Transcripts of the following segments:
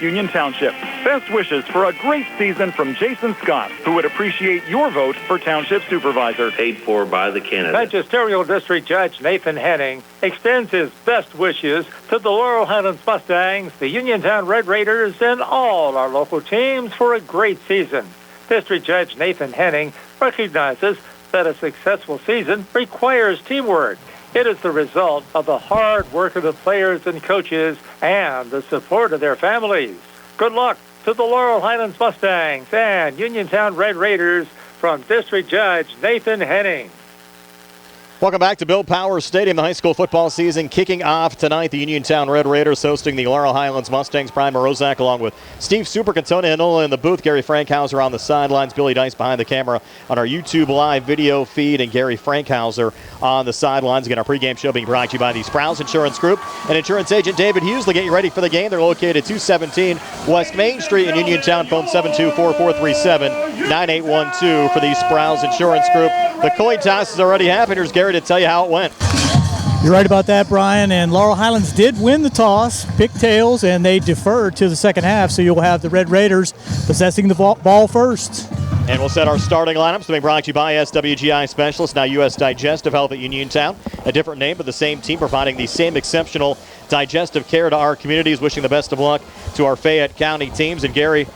Union Township. Best wishes for a great season from Jason Scott, who would appreciate your vote for Township Supervisor. Paid for by the candidate. Magisterial District Judge Nathan Henning extends his best wishes to the Laurel Highlands Mustangs, the Uniontown Red Raiders, and all our local teams for a great season. District Judge Nathan Henning recognizes that a successful season requires teamwork. It is the result of the hard work of the players and coaches and the support of their families. Good luck to the Laurel Highlands Mustangs and Uniontown Red Raiders from District Judge Nathan Henning. Welcome back to Bill Powers Stadium. The high school football season kicking off tonight. The Uniontown Red Raiders hosting the Laurel Highlands Mustangs. Brian Morozak along with Steve Supercantona Inola in the booth. Gary Frankhauser on the sidelines. Billy Dice behind the camera on our YouTube live video feed. And Gary Frankhauser on the sidelines. Again, our pregame show being brought to you by the Sprouse Insurance Group and insurance agent David Hughes. They'll get you ready for the game. They're located at 217 West Main Street in Uniontown. Phone 724-437-9812 for the Sprouse Insurance Group. The coin toss is already happened. Here's Gary to tell you how it went. You're right about that, Brian. And Laurel Highlands did win the toss, picked tails, and they deferred to the second half. So you'll have the Red Raiders possessing the ball first. And we'll set our starting lineups. Being brought to you by SWGI Specialists, now U.S. Digestive Health at Uniontown. A different name, but the same team providing the same exceptional digestive care to our communities. Wishing the best of luck to our Fayette County teams. And Gary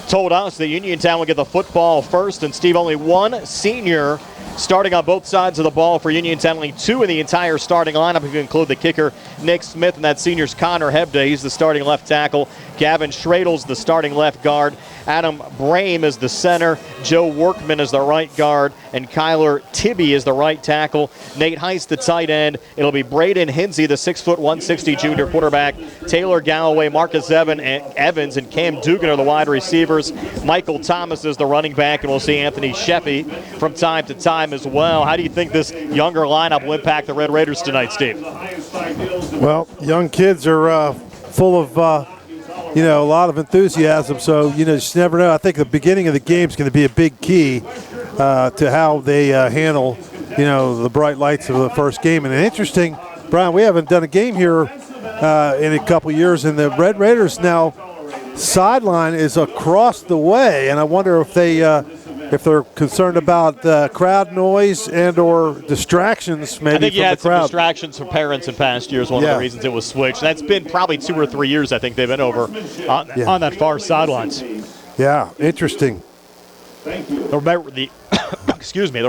told us that Uniontown would get the football first. And Steve, only one senior starting on both sides of the ball for Uniontown. Only two in the entire starting lineup, if you include the kicker, Nick Smith, and that senior's Connor Hebda. He's the starting left tackle. Gavin Schradel's the starting left guard. Adam Brame is the center. Joe Workman is the right guard. And Kyler Tibby is the right tackle. Nate Heist, the tight end. It'll be Braden Hinsey, the 6', 160 junior quarterback. Taylor Galloway, Marcus Evans, and Cam Dugan are the wide receivers. Michael Thomas is the running back, and we'll see Anthony Sheffy from time to time as well. How do you think this younger lineup will impact the Red Raiders tonight, Steve? Well, young kids are full of a lot of enthusiasm, so, you just never know. I think the beginning of the game is going to be a big key to how they handle, the bright lights of the first game. And interesting, Brian, we haven't done a game here in a couple years, and the Red Raiders now sideline is across the way, and I wonder if they're concerned about crowd noise and or distractions maybe. I think you from had the crowd. some distractions for parents in past years. One of the reasons it was switched. That's been probably 2 or 3 years I think they've been over on that far sidelines. Yeah, interesting. The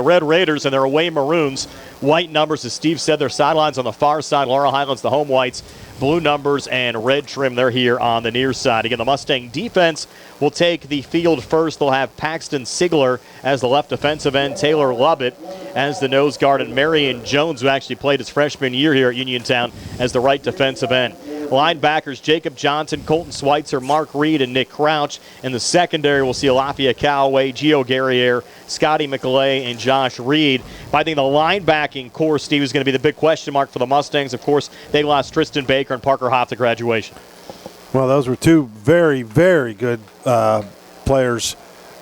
Red Raiders and their away Maroons. White numbers, as Steve said, their sidelines on the far side. Laurel Highlands, the home whites. Blue numbers and red trim, they're here on the near side. Again, the Mustang defense will take the field first. They'll have Paxton Sigler as the left defensive end, Taylor Lovett as the nose guard, and Marion Jones, who actually played his freshman year here at Uniontown, as the right defensive end. Linebackers, Jacob Johnson, Colton Schweitzer, Mark Reed, and Nick Crouch. In the secondary, we'll see Alafia Callaway, Gio Guerriere, Scotty McClay, and Josh Reed. But I think the linebacking core, Steve, is going to be the big question mark for the Mustangs. Of course, they lost Tristan Baker and Parker Hoff to graduation. Well, those were two very, very good players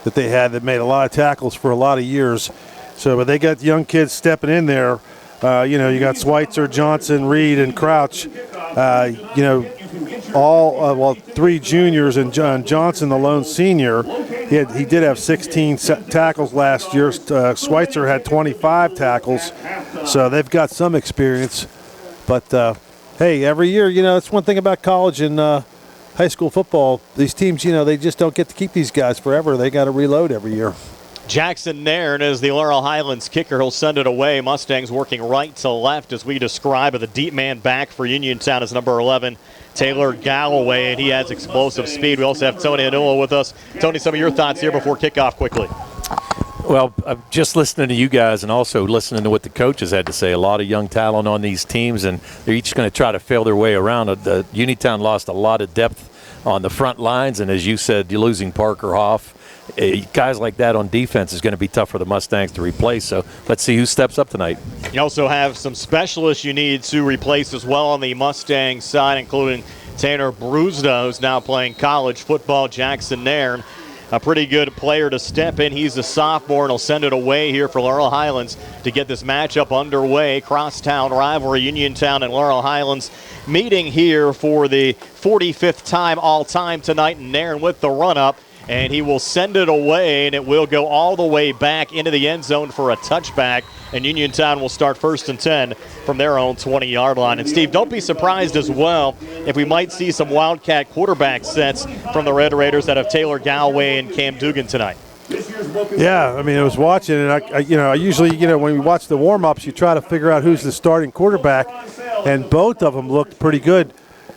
that they had that made a lot of tackles for a lot of years. So, but they got young kids stepping in there. You got Schweitzer, Johnson, Reed, and Crouch. All 3 juniors, and John Johnson, the lone senior. He did have 16 tackles last year. Schweitzer had 25 tackles, so they've got some experience. But hey, every year, it's one thing about college and high school football. These teams, they just don't get to keep these guys forever. They got to reload every year. Jackson Nairn is the Laurel Highlands kicker. He'll send it away. Mustangs working right to left as we describe it. The deep man back for Uniontown is number 11, Taylor Galloway, and he has explosive speed. We also have Tony Anula with us. Tony, some of your thoughts here before kickoff quickly. Well, I'm just listening to you guys and also listening to what the coaches had to say. A lot of young talent on these teams, and they're each going to try to feel their way around. Uniontown lost a lot of depth on the front lines, and as you said, you're losing Parker Hoff. Guys like that on defense is going to be tough for the Mustangs to replace, so let's see who steps up tonight. You also have some specialists you need to replace as well on the Mustang side, including Tanner Brusda, who's now playing college football, Jackson Nairn. a pretty good player to step in. He's a sophomore, and he'll send it away here for Laurel Highlands to get this matchup underway. Crosstown rivalry, Uniontown and Laurel Highlands meeting here for the 45th time all-time tonight, and Nairn with the run-up. And he will send it away, and it will go all the way back into the end zone for a touchback. And Uniontown will start 1st and 10 from their own 20-yard line. And, Steve, don't be surprised as well if we might see some Wildcat quarterback sets from the Red Raiders that have Taylor Galloway and Cam Dugan tonight. Yeah, I mean, I was watching, and I usually, when we watch the warm-ups, you try to figure out who's the starting quarterback, and both of them looked pretty good.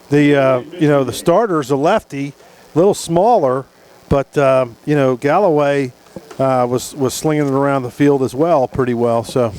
The starter's a lefty, a little smaller, but, Galloway was slinging it around the field as well pretty well. So,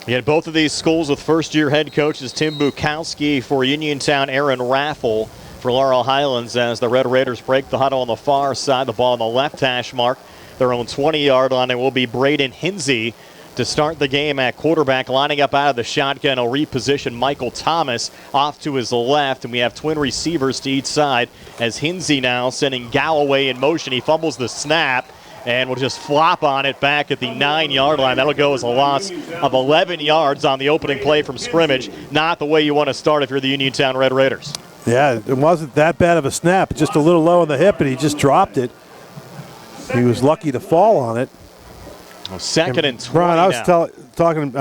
you had both of these schools with first-year head coaches Tim Bukowski for Uniontown, Aaron Raffle for Laurel Highlands, as the Red Raiders break the huddle on the far side. The ball on the left hash mark, their own 20-yard line. It will be Braden Hinsey to start the game at quarterback, lining up out of the shotgun. He'll reposition Michael Thomas off to his left, and we have twin receivers to each side as Hinsey now sending Galloway in motion. He fumbles the snap and will just flop on it back at the 9-yard line. That'll go as a loss of 11 yards on the opening play from scrimmage. Not the way you want to start if you're the Uniontown Red Raiders. Yeah, it wasn't that bad of a snap, just a little low on the hip, and he just dropped it. He was lucky to fall on it. Well, 2nd and 20 Brian, I was talking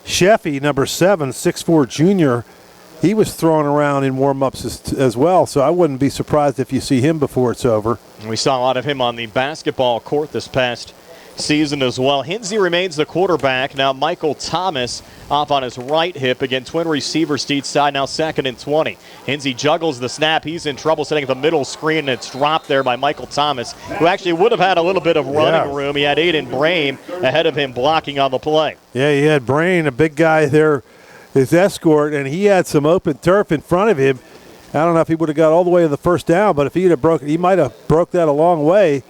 Sheffy, number 7, 6'4" junior. He was thrown around in warm-ups as well, so I wouldn't be surprised if you see him before it's over. We saw a lot of him on the basketball court this past season as well. Hinsey remains the quarterback. Now Michael Thomas off on his right hip. Again, twin receivers to each side. Now 2nd and 20. Hinsey juggles the snap. He's in trouble sitting at the middle screen, and it's dropped there by Michael Thomas, who actually would have had a little bit of running room. He had Aiden Brame ahead of him blocking on the play. Yeah, he had Brain, a big guy there, his escort, and he had some open turf in front of him. I don't know if he would have got all the way to the first down, but if he'd have broken, he might have broke that a long way.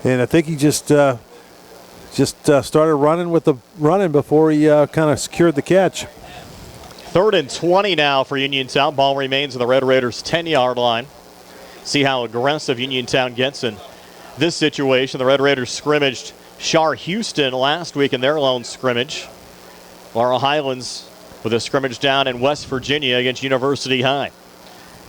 And I think he just started running before he kind of secured the catch. 3rd and 20 now for Uniontown. Ball remains in the Red Raiders' 10-yard line. See how aggressive Uniontown gets in this situation. The Red Raiders scrimmaged Shar Houston last week in their lone scrimmage. Laurel Highlands with a scrimmage down in West Virginia against University High.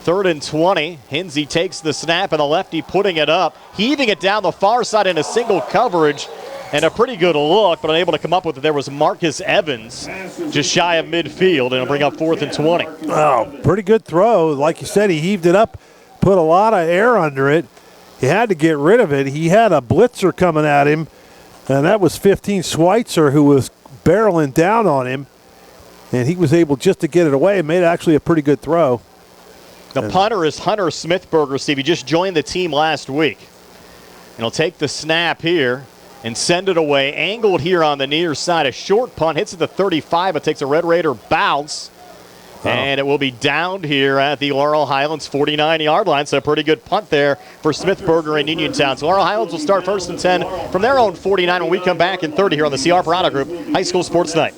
3rd and 20. Hinsey takes the snap, and the lefty putting it up, heaving it down the far side in a single coverage. And a pretty good look, but unable to come up with it. There was Marcus Evans just shy of midfield, and it'll bring up 4th and 20. Oh, pretty good throw. Like you said, he heaved it up, put a lot of air under it. He had to get rid of it. He had a blitzer coming at him, and that was 15 Schweitzer, who was barreling down on him. And he was able just to get it away and made actually a pretty good throw. The punter is Hunter Smithberger, Steve. He just joined the team last week. And he'll take the snap here and send it away. Angled here on the near side. A short punt hits at the 35, but takes a Red Raider bounce. And it will be downed here at the Laurel Highlands 49-yard line. So a pretty good punt there for Smithberger and Uniontown. So Laurel Highlands will start 1st and 10 from their own 49 when we come back in 30 here on the CR Parada Group High School Sports Night.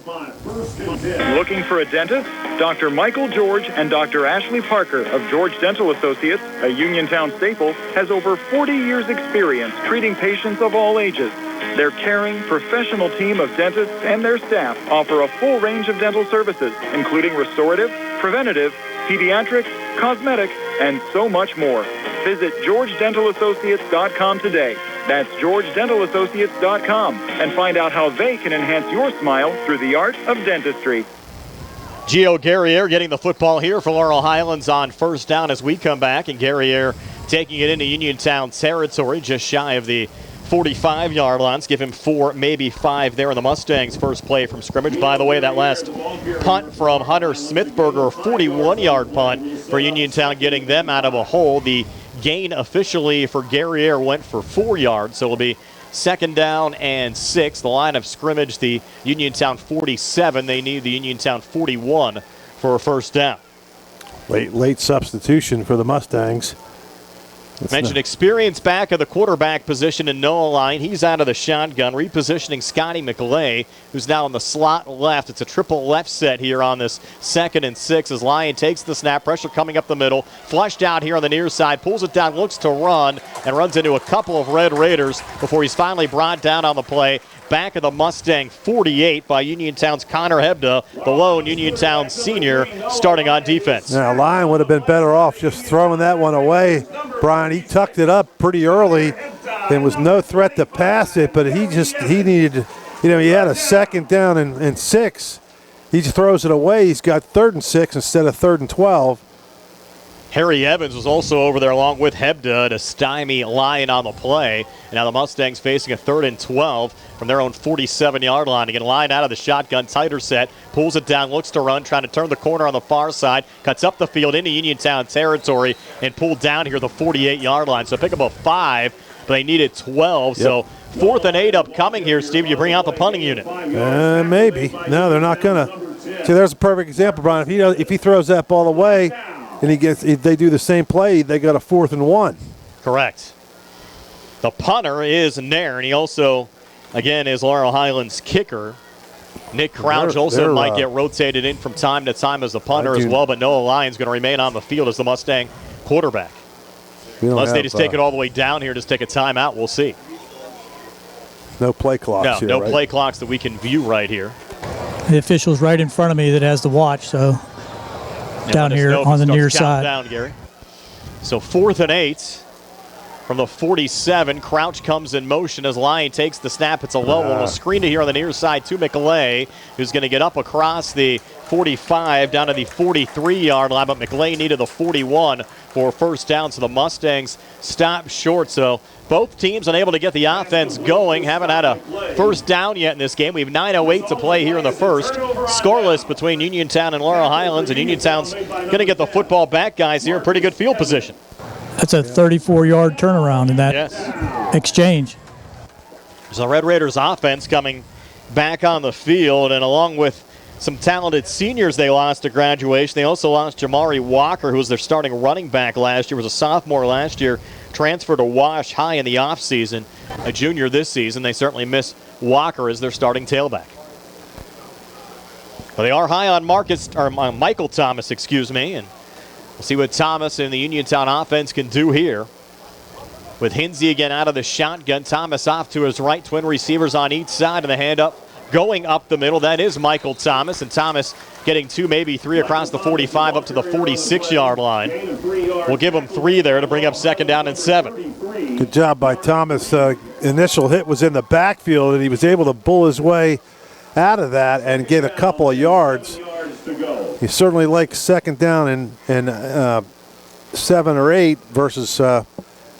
Looking for a dentist? Dr. Michael George and Dr. Ashley Parker of George Dental Associates, a Uniontown staple, has over 40 years' experience treating patients of all ages. Their caring, professional team of dentists and their staff offer a full range of dental services, including restorative, preventative, pediatric, cosmetic, and so much more. Visit GeorgeDentalAssociates.com today. That's GeorgeDentalAssociates.com, and find out how they can enhance your smile through the art of dentistry. Gio Guerriere getting the football here for Laurel Highlands on 1st down as we come back, and Guerriere taking it into Uniontown territory just shy of the 45-yard lines. Give him 4, maybe 5 there in the Mustangs' first play from scrimmage. By the way, that last punt from Hunter Smithberger, 41-yard punt for Uniontown, getting them out of a hole. The gain officially for Guerriere went for 4 yards, so it'll be 2nd down and 6. The line of scrimmage, the Uniontown 47. They need the Uniontown 41 for a 1st down. Late substitution for the Mustangs. Mentioned experience back at the quarterback position in Noah Line. He's out of the shotgun, repositioning Scotty McLay, who's now in the slot left. It's a triple left set here on this 2nd and 6 as Lyon takes the snap. Pressure coming up the middle. Flushed out here on the near side. Pulls it down, looks to run, and runs into a couple of Red Raiders before he's finally brought down on the play. Back of the Mustang 48 by Uniontown's Connor Hebda, the lone Uniontown senior, starting on defense. Now, Lyon would have been better off just throwing that one away. Brian, he tucked it up pretty early. There was no threat to pass it, but he needed, he had a 2nd down and 6. He just throws it away. He's got 3rd and 6 instead of 3rd and 12. Harry Evans was also over there along with Hebda to stymie Lyon on the play. And now the Mustangs facing a 3rd and 12 from their own 47-yard line. Again, Lyon out of the shotgun, tighter set, pulls it down, looks to run, trying to turn the corner on the far side, cuts up the field into Uniontown territory, and pulled down here the 48-yard line. So pick up a 5, but they needed 12. Yep. So 4th and 8 upcoming here, Steve. You bring out the punting unit. Maybe. No, they're not going to. See, there's a perfect example, Brian. If he throws that ball away, and if they do the same play, they got a 4th and 1. Correct. The punter is Nair, and he also, again, is Laurel Highlands kicker. Nick Crouch also might get rotated in from time to time as the punter as well, but Noah Lyon's going to remain on the field as the Mustang quarterback. Unless they just take it all the way down here, just take a timeout, we'll see. No play clocks here, no right? play clocks that we can view right here. The official's right in front of me that has the watch, so down here on the near side. Down, Gary. So 4th and 8 from the 47. Crouch comes in motion as Lyon takes the snap. It's a low one. We'll screen it here on the near side to McLay, who's going to get up across the 45 down to the 43-yard line, but McLay needed the 41 for 1st down, so the Mustangs stop short. So both teams unable to get the offense going. Haven't had a 1st down yet in this game. We have 9:08 to play here in the 1st. Scoreless between Uniontown and Laurel Highlands, and Uniontown's going to get the football back, guys, here in pretty good field position. That's a 34-yard turnaround in that exchange. There's the Red Raiders offense coming back on the field, and along with some talented seniors they lost to graduation, they also lost Jamari Walker, who was their starting running back last year, was a sophomore last year, transferred to Wash High in the offseason, a junior this season. They certainly miss Walker as their starting tailback. But they are high on Michael Thomas, and we'll see what Thomas and the Uniontown offense can do here. With Hinsey again out of the shotgun, Thomas off to his right, twin receivers on each side, and the hand up going up the middle. That is Michael Thomas, and Thomas getting 2, maybe 3 across the 45 up to the 46-yard line. We'll give him 3 there to bring up 2nd down and 7. Good job by Thomas. Initial hit was in the backfield, and he was able to bull his way out of that and get a couple of yards. He certainly likes 2nd down and 7 or 8 versus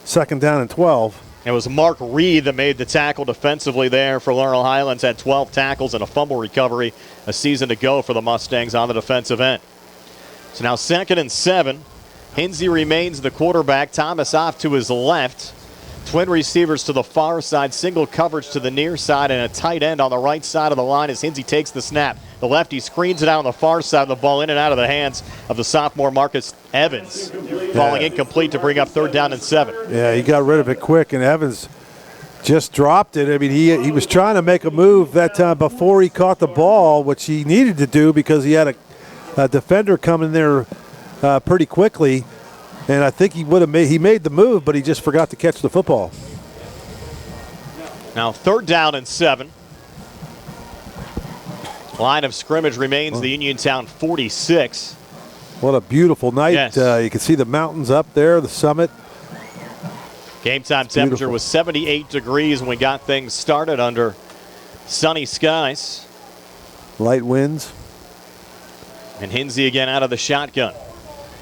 2nd down and 12. It was Mark Reed that made the tackle defensively there for Laurel Highlands. Had 12 tackles and a fumble recovery a season ago for the Mustangs on the defensive end. So now 2nd and 7. Hinsey remains the quarterback. Thomas off to his left. Twin receivers to the far side. Single coverage to the near side and a tight end on the right side of the line as Hinsey takes the snap. The lefty screens it out on the far side of the ball, in and out of the hands of the sophomore Marcus Evans. Falling incomplete to bring up 3rd down and 7. Yeah, he got rid of it quick, and Evans just dropped it. I mean, he was trying to make a move that time before he caught the ball, which he needed to do because he had a defender coming there pretty quickly. And I think he made the move, but he just forgot to catch the football. Now 3rd down and 7. Line of scrimmage remains the Uniontown 46. What a beautiful night. Yes. You can see the mountains up there, the summit. Game time temperature was 78 degrees when we got things started under sunny skies. Light winds. And Hinsey again out of the shotgun.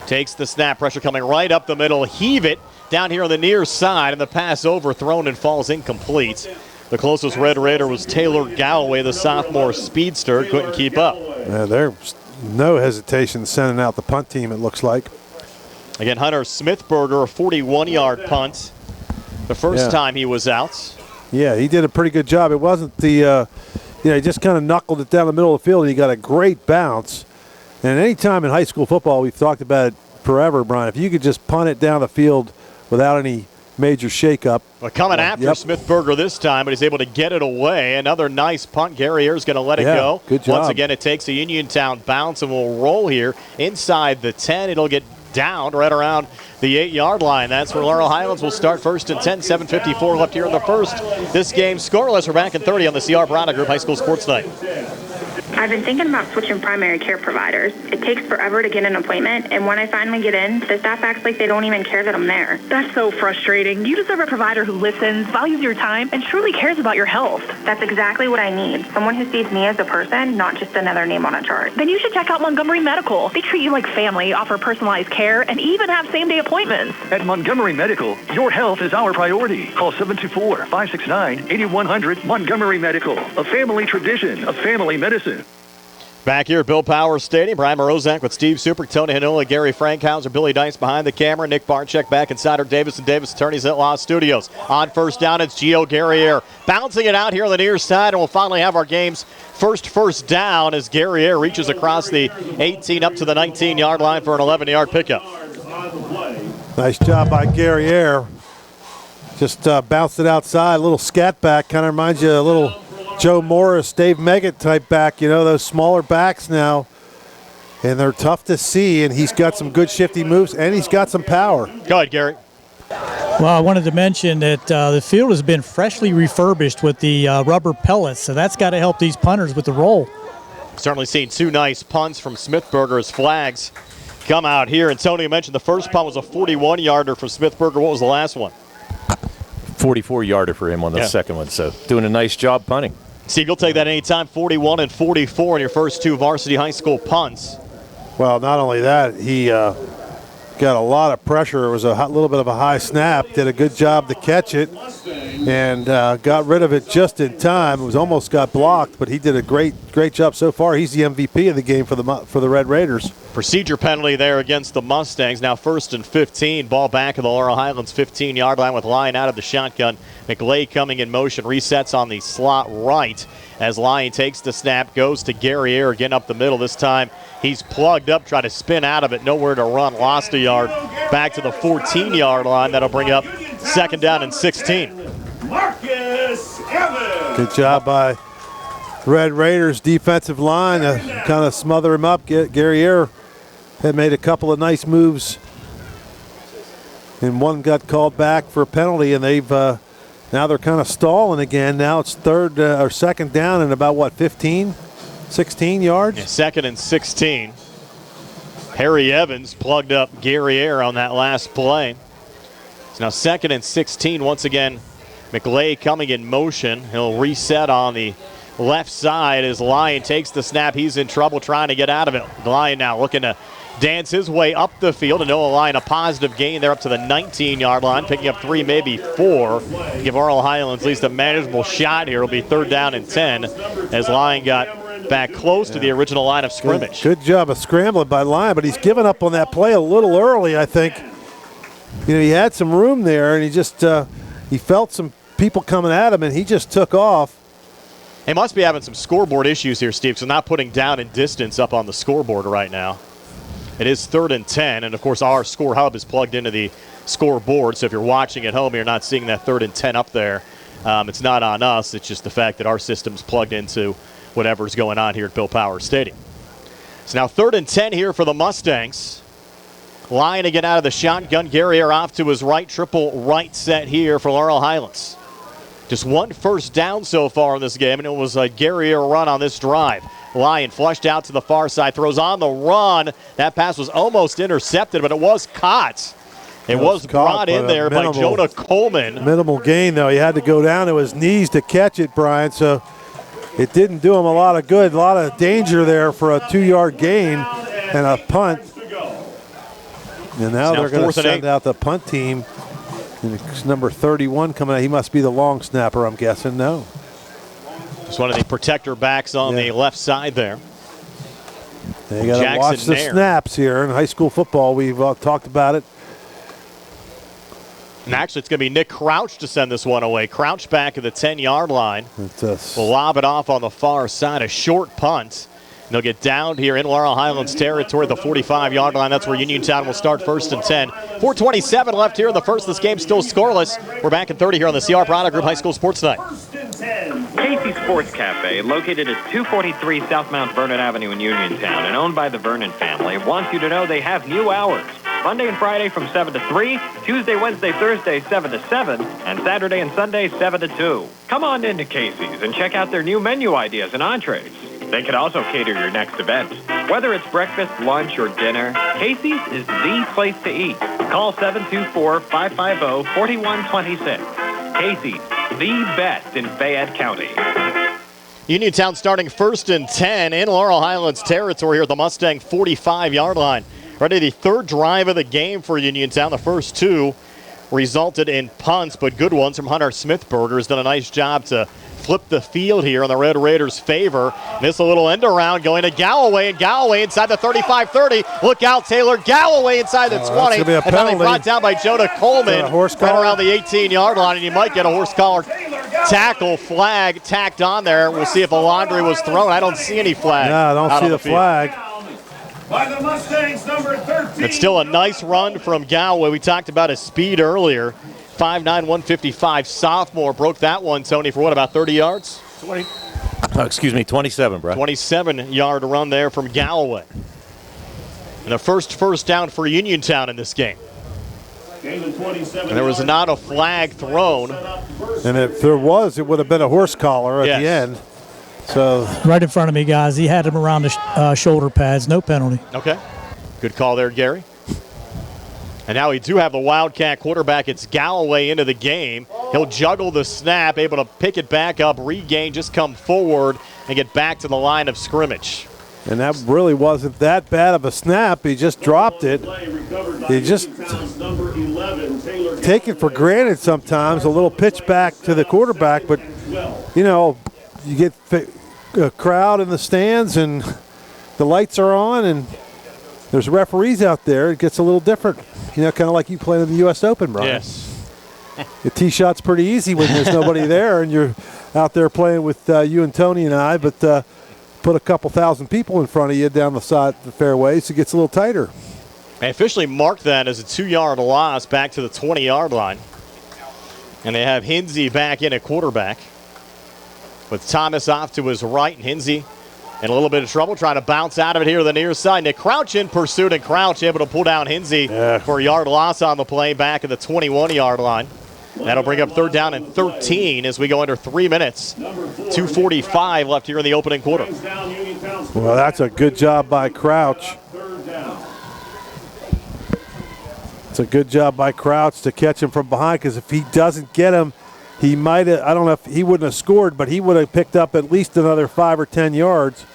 Takes the snap, pressure coming right up the middle. Heave it down here on the near side, and the pass overthrown and falls incomplete. The closest Red Raider was Taylor Galloway, the sophomore speedster. Couldn't keep up. There's no hesitation sending out the punt team, it looks like. Again, Hunter Smithberger, a 41-yard punt. The first time he was out. Yeah, he did a pretty good job. It wasn't the, he just kind of knuckled it down the middle of the field, and he got a great bounce. And any time in high school football, we've talked about it forever, Brian, if you could just punt it down the field without any major shakeup. Well, coming after Smithburger this time, but he's able to get it away. Another nice punt. Guerrier's going to let it go. Good job. Once again, it takes a Uniontown bounce and will roll here inside the 10. It'll get down right around the 8-yard line. That's where Laurel Highlands will start first and 10. 7:54 left here in the first. This game scoreless. We're back in 30 on the CR Brana Group High School Sports Night. I've been thinking about switching primary care providers. It takes forever to get an appointment, and when I finally get in, the staff acts like they don't even care that I'm there. That's so frustrating. You deserve a provider who listens, values your time, and truly cares about your health. That's exactly what I need. Someone who sees me as a person, not just another name on a chart. Then you should check out Montgomery Medical. They treat you like family, offer personalized care, and even have same-day appointments. At Montgomery Medical, your health is our priority. Call 724-569-8100 Montgomery Medical, a family tradition of family medicine. Back here at Bill Powers Stadium, Brian Morozak with Steve Super, Tony Hanola, Gary Frankhauser, Billy Dice behind the camera, Nick Barczyk back inside our Davis & Davis Attorneys at Law Studios. On first down, it's Gio Guerriere bouncing it out here on the near side, and we'll finally have our game's first down as Guerriere reaches across the 18 up to the 19-yard line for an 11-yard pickup. Nice job by Guerriere. Just bounced it outside, a little scat back, kind of reminds you of a little Joe Morris, Dave Meggett type back, those smaller backs now. And they're tough to see, and he's got some good shifty moves, and he's got some power. Go ahead, Gary. Well, I wanted to mention that the field has been freshly refurbished with the rubber pellets, so that's got to help these punters with the roll. Certainly seen two nice punts from Smithburger as flags come out here. And Tony mentioned the first punt was a 41-yarder for Smithburger. What was the last one? 44-yarder for him on the second one, so doing a nice job punting. Steve, you'll take that anytime, 41 and 44 in your first two varsity high school punts. Well, not only that, he got a lot of pressure. It was a little bit of a high snap, did a good job to catch it, and got rid of it just in time. It was almost got blocked, but he did a great job so far. He's the MVP of the game for the Red Raiders. Procedure penalty there against the Mustangs. Now first and 15. Ball back at the Laurel Highlands 15-yard line with Lyon out of the shotgun. McLay coming in motion, resets on the slot right as Lyon takes the snap, goes to Guerriere again up the middle. This time he's plugged up, tried to spin out of it, nowhere to run, lost a yard. Back to the 14-yard line. That'll bring up second down and 16. Marcus Evans. Good job by Red Raiders defensive line to kind of smother him up. Guerriere had made a couple of nice moves, and one got called back for a penalty, and they've now they're kind of stalling again. Now it's second down and about 16 yards? Yeah, second and 16. Harry Evans plugged up Guerriere on that last play. It's now second and 16. Once again, McLay coming in motion. He'll reset on the left side as Lyon takes the snap. He's in trouble trying to get out of it. Lyon now looking to dance his way up the field, and Noah Lyon a positive gain there up to the 19-yard line, picking up 3, maybe 4. Give Laurel Highlands at least a manageable shot here. It'll be third down and 10 as Lyon got back close to the original line of scrimmage. Good job of scrambling by Lyon, but he's given up on that play a little early, I think. He had some room there, and he just he felt some people coming at him, and he just took off. He must be having some scoreboard issues here, Steve, so not putting down and distance up on the scoreboard right now. It is third and 10, and of course our score hub is plugged into the scoreboard, so if you're watching at home, you're not seeing that third and 10 up there. It's not on us. It's just the fact that our system's plugged into whatever's going on here at Bill Powers Stadium. It's now third and 10 here for the Mustangs. Lyon again out of the shotgun. Guerriere off to his right. Triple right set here for Laurel Highlands. Just one first down so far in this game, and it was a Guerriere run on this drive. Lyon flushed out to the far side, throws on the run. That pass was almost intercepted, but it was caught. It was brought in there by Jonah Coleman. Minimal gain, though. He had to go down to his knees to catch it, Brian, so it didn't do him a lot of good. A lot of danger there for a 2-yard gain and a punt. And now they're going to send out the punt team. And it's number 31 coming out. He must be the long snapper, I'm guessing. No. Just one of the protector backs on the left side there. You got to watch the snaps here in high school football. We've talked about it. And actually, it's going to be Nick Crouch to send this one away. Crouch back at the 10-yard line. Will lob it off on the far side. A short punt. They'll get down here in Laurel Highlands territory, the 45-yard line. That's where Uniontown will start 1st and 10. 4:27 left here in the first. This game still scoreless. We're back in 30 here on the CR Product Group High School Sports Night. Casey Sports Cafe, located at 243 South Mount Vernon Avenue in Uniontown and owned by the Vernon family, wants you to know they have new hours. Monday and Friday from 7 to 3, Tuesday, Wednesday, Thursday 7 to 7, and Saturday and Sunday 7 to 2. Come on into Casey's and check out their new menu ideas and entrees. They can also cater your next event. Whether it's breakfast, lunch, or dinner, Casey's is the place to eat. Call 724-550-4126. Casey's, the best in Fayette County. Uniontown starting 1st and 10 in Laurel Highlands territory here at the Mustang 45-yard line. Ready, the third drive of the game for Uniontown. The first two resulted in punts, but good ones from Hunter Smithberger. Has done a nice job to flip the field here in the Red Raiders' favor. This a little end around going to Galloway, and Galloway inside the 35-30. Look out, Taylor Galloway inside the 20. And finally brought down by Jonah Coleman right around the 18-yard line, and you might get a horse collar tackle flag tacked on there. We'll see if a laundry was thrown. I don't see any flag. Yeah, I don't see the flag. By the Mustangs, number 13. It's still a nice run from Galloway. We talked about his speed earlier. 5'9", 155 sophomore. Broke that one, Tony, for what, about 30 yards? 27, Brad. 27-yard run there from Galloway. And the first down for Uniontown in this game. And there was not a flag thrown. And if there was, it would have been a horse collar at the end. So right in front of me, guys. He had him around the shoulder pads. No penalty. Okay. Good call there, Gary. And now we do have the Wildcat quarterback. It's Galloway into the game. He'll juggle the snap, able to pick it back up, regain, just come forward and get back to the line of scrimmage. And that really wasn't that bad of a snap. He just dropped it. He just take it for granted sometimes, a little pitch back to the quarterback. But, you know, you get a crowd in the stands and the lights are on and there's referees out there. It gets a little different. You know, kind of like you playing in the U.S. Open, Brian. Yes. The tee shot's pretty easy when there's nobody there and you're out there playing with you and Tony and I, but put a couple thousand people in front of you down the side of the fairways, it gets a little tighter. They officially marked that as a 2-yard loss back to the 20-yard line. And they have Hinsey back in at quarterback with Thomas off to his right, and Hinsey in a little bit of trouble, trying to bounce out of it here to the near side. Nick Crouch in pursuit, and Crouch able to pull down Hinsey for a yard loss on the play back at the 21-yard line. That'll bring up 3rd down and 13 as we go under 3 minutes. 2:45 left here in the opening quarter. Well, that's a good job by Crouch. It's a good job by Crouch to catch him from behind, because if he doesn't get him, he might have, I don't know if he wouldn't have scored, but he would have picked up at least another 5 or 10 yards.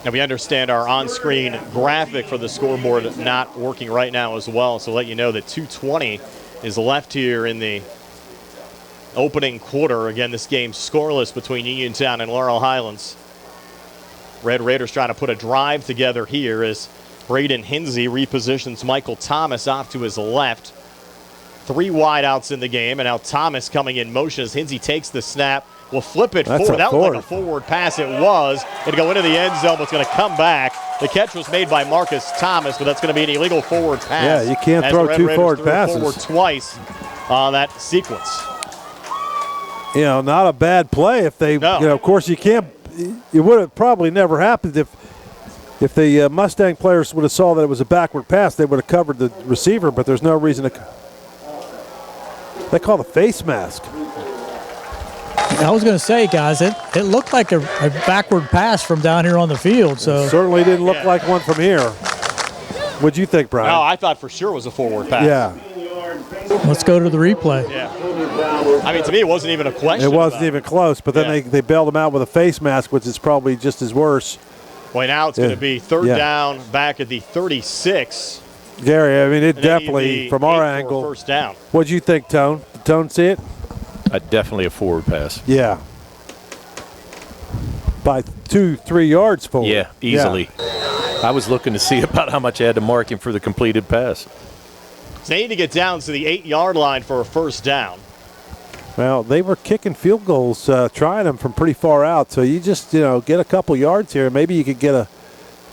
And we understand our on-screen graphic for the scoreboard not working right now as well, so let you know that 2:20 is left here in the opening quarter. Again, this game scoreless between Uniontown and Laurel Highlands. Red Raiders trying to put a drive together here as Braden Hinsey repositions Michael Thomas off to his left. 3 wideouts in the game, and now Thomas coming in motion as Hinsey takes the snap. Will flip it forward. That looked like a forward pass. It was. It'll go into the end zone, but it's going to come back. The catch was made by Marcus Thomas, but that's going to be an illegal forward pass. Yeah, you can't throw 2 forward passes. Forward twice on that sequence. You know, not a bad play. If they, you know, of course, you can't. It would have probably never happened if the Mustang players would have saw that it was a backward pass. They would have covered the receiver, but there's no reason to. They call the face mask. I was going to say, guys, it looked like a backward pass from down here on the field. So it certainly didn't look like one from here. What'd you think, Brian? No, I thought for sure it was a forward pass. Yeah. Let's go to the replay. Yeah. I mean, to me, it wasn't even a question. It wasn't even close, but then they bailed him out with a face mask, which is probably just as worse. Well, now it's going to be 3rd down back at the 36. Gary, I mean, it definitely, from our angle. First down. What'd you think, Tone? Did Tone see it? Definitely a forward pass. Yeah. By 2-3 yards forward. Yeah, easily. Yeah. I was looking to see about how much I had to mark him for the completed pass. So they need to get down to the 8-yard line for a first down. Well, they were kicking field goals, trying them from pretty far out. So you just, get a couple yards here. Maybe you could get a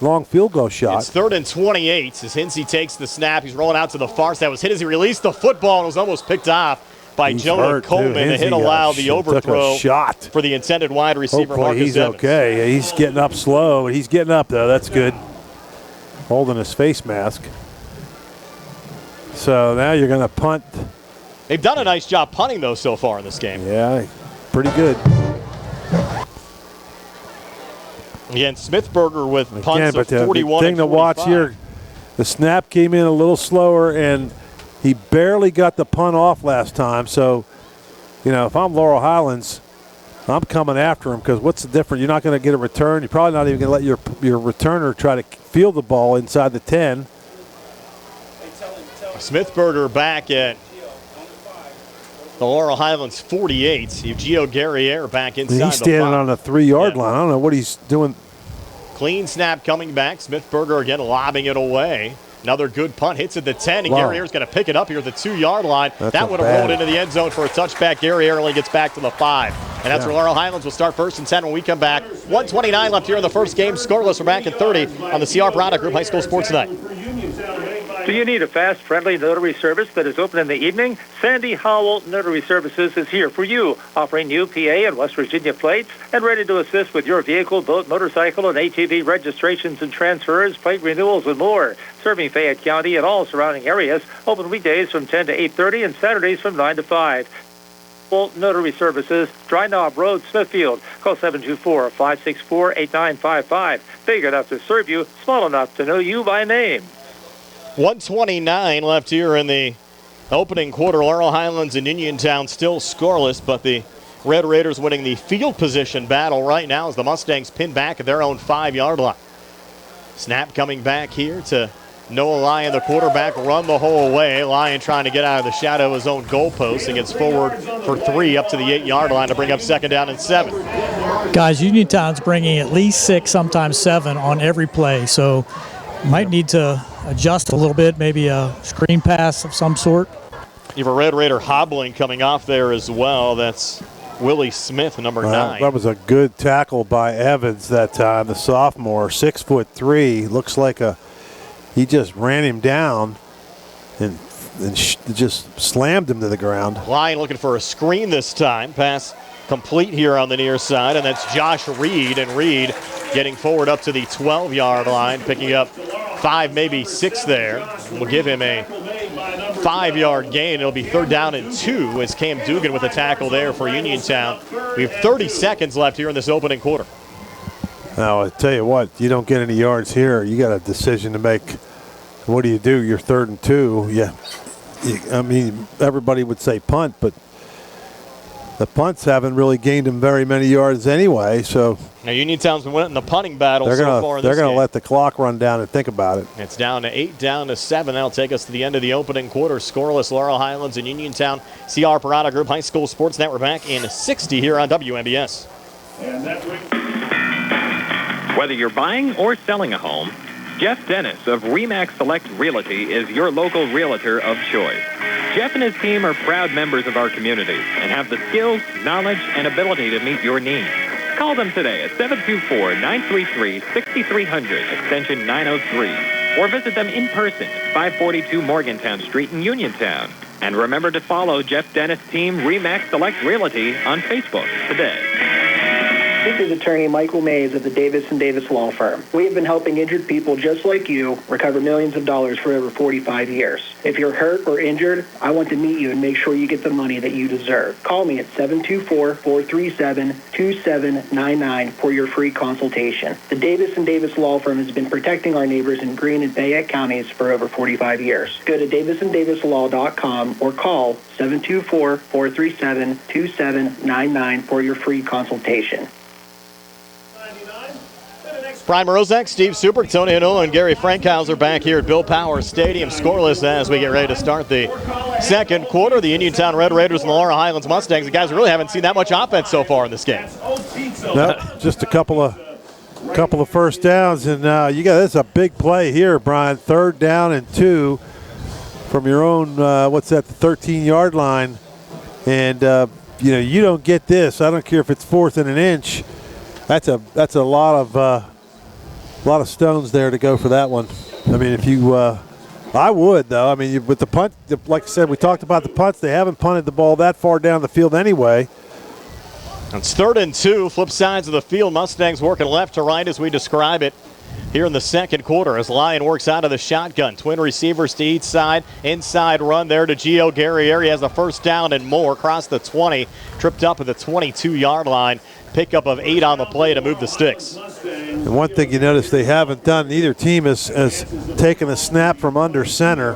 long field goal shot. It's 3rd and 28 as Hinsey takes the snap. He's rolling out to the far side. It was hit as he released the football and was almost picked off by Jonah Coleman. The hit allowed the overthrow shot for the intended wide receiver, Hopefully Marcus he's Evans. okay. He's getting up slow. He's getting up, though. That's good. Holding his face mask. So now you're going to punt. They've done a nice job punting, though, so far in this game. Yeah, pretty good. Again, Smithburger with punts of 41 the thing and 45. to watch here, the snap came in a little slower, and he barely got the punt off last time. So, if I'm Laurel Highlands, I'm coming after him because what's the difference? You're not going to get a return. You're probably not even going to let your returner try to field the ball inside the 10. Smithburger back at the Laurel Highlands 48. You have Gio Guerriere back inside. He's standing on the 3-yard line. I don't know what he's doing. Clean snap coming back. Smithburger again lobbing it away. Another good punt. Hits at the 10, and Guerriere's going to pick it up here at the 2-yard line. That would have rolled into the end zone for a touchback. Guerriere only gets back to the 5. And that's where Laurel Highlands will start 1st and 10 when we come back. 1:29 left here in the first game. Scoreless. We're back at 30 on the CR Product Group High School Sports Tonight. Do you need a fast, friendly notary service that is open in the evening? Sandy Howell Notary Services is here for you, offering new PA and West Virginia plates and ready to assist with your vehicle, boat, motorcycle, and ATV registrations and transfers, plate renewals, and more. Serving Fayette County and all surrounding areas, open weekdays from 10 to 8:30 and Saturdays from 9 to 5. Notary Services, Dry Knob Road, Smithfield. Call 724-564-8955. Big enough to serve you, small enough to know you by name. 1:29 left here in the opening quarter. Laurel Highlands and Uniontown still scoreless, but the Red Raiders winning the field position battle right now as the Mustangs pin back at their own 5-yard line. Snap coming back here to Noah Lyon, the quarterback, run the whole way. Lyon trying to get out of the shadow of his own goalpost and gets forward for 3 up to the 8-yard line to bring up 2nd down and 7. Guys, Uniontown's bringing at least 6, sometimes 7 on every play, so might need to adjust a little bit, maybe a screen pass of some sort. You have a Red Raider hobbling coming off there as well. That's Willie Smith, number 9. That was a good tackle by Evans that time, the sophomore, 6'3". Looks like he just ran him down and just slammed him to the ground. Lyon looking for a screen this time. Pass complete here on the near side, and that's Josh Reed, and Reed getting forward up to the 12-yard line, picking up 5, maybe 6 there. We'll give him a 5-yard gain. It'll be 3rd down and 2 as Cam Dugan with a tackle there for Uniontown. We have 30 seconds left here in this opening quarter. Now, I tell you what, you don't get any yards here. You got a decision to make. What do? You're 3rd and 2. Yeah. I mean, everybody would say punt, but the punts haven't really gained him very many yards anyway. So now Uniontown's been winning the punting battle so far in this game. They're going to let the clock run down and think about it. It's down to 8, down to 7. That'll take us to the end of the opening quarter. Scoreless, Laurel Highlands and Uniontown. CR Parada Group High School Sports Net. We're back in 60 here on WMBS. Whether you're buying or selling a home, Jeff Dennis of RE/MAX Select Realty is your local realtor of choice. Jeff and his team are proud members of our community and have the skills, knowledge, and ability to meet your needs. Call them today at 724-933-6300, extension 903, or visit them in person at 542 Morgantown Street in Uniontown. And remember to follow Jeff Dennis' team RE/MAX Select Realty on Facebook today. This is attorney Michael Mays of the Davis & Davis Law Firm. We have been helping injured people just like you recover millions of dollars for over 45 years. If you're hurt or injured, I want to meet you and make sure you get the money that you deserve. Call me at 724-437-2799 for your free consultation. The Davis & Davis Law Firm has been protecting our neighbors in Greene and Fayette counties for over 45 years. Go to davisanddavislaw.com or call 724-437-2799 for your free consultation. Brian Morozek, Steve Super, Tony Hanola, and Gary Frankhauser back here at Bill Powers Stadium. Scoreless as we get ready to start the second quarter. The Uniontown Red Raiders and the Laurel Highlands Mustangs. The guys really haven't seen that much offense so far in this game. Nope, just a couple of first downs, and this is a big play here, Brian. 3rd down and 2 from your own, the 13-yard line. And, you don't get this. I don't care if it's 4th and an inch. That's a lot of stones there to go for that one. I mean, if you, I would though. I mean, with the punt, like I said, we talked about the punts. They haven't punted the ball that far down the field anyway. It's 3rd and 2, flip sides of the field. Mustangs working left to right as we describe it here in the second quarter as Lyon works out of the shotgun. Twin receivers to each side. Inside run there to Gio Guerrieri. Has a first down and more. Across the 20. Tripped up at the 22-yard line. Pickup of 8 on the play to move the sticks. And one thing you notice they haven't done, neither team has taken a snap from under center.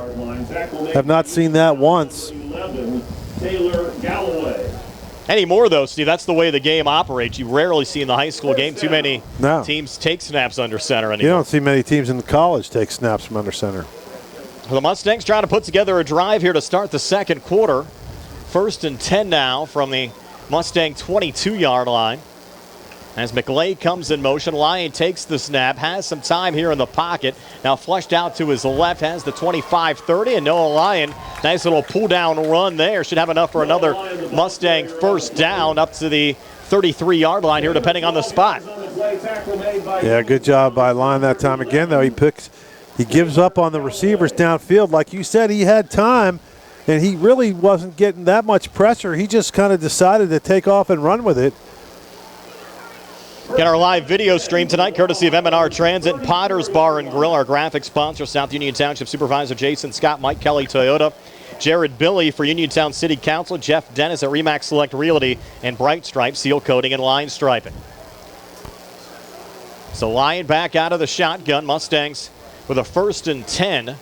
Have not seen that once. Taylor Galloway. Anymore, though, Steve, that's the way the game operates. You rarely see in the high school game too many teams take snaps under center anymore. You don't see many teams in the college take snaps from under center. The Mustangs trying to put together a drive here to start the second quarter. 1st and 10 now from the Mustang 22-yard line. As McLeay comes in motion, Lyon takes the snap, has some time here in the pocket. Now flushed out to his left, has the 25-30, and Noah Lyon, nice little pull-down run there. Should have enough for another Mustang first down up to the 33-yard line here, depending on the spot. Yeah, good job by Lyon that time again, though. He gives up on the receivers downfield. Like you said, he had time, and he really wasn't getting that much pressure. He just kind of decided to take off and run with it. Get our live video stream tonight, courtesy of M&R Transit and Potter's Bar and Grill, our graphic sponsor. South Union Township Supervisor Jason Scott, Mike Kelly Toyota, Jared Billy for Uniontown City Council, Jeff Dennis at Remax Select Realty, and Bright Stripe Seal Coating and Line Striping. So Lyon back out of the shotgun. Mustangs with a 1st and 10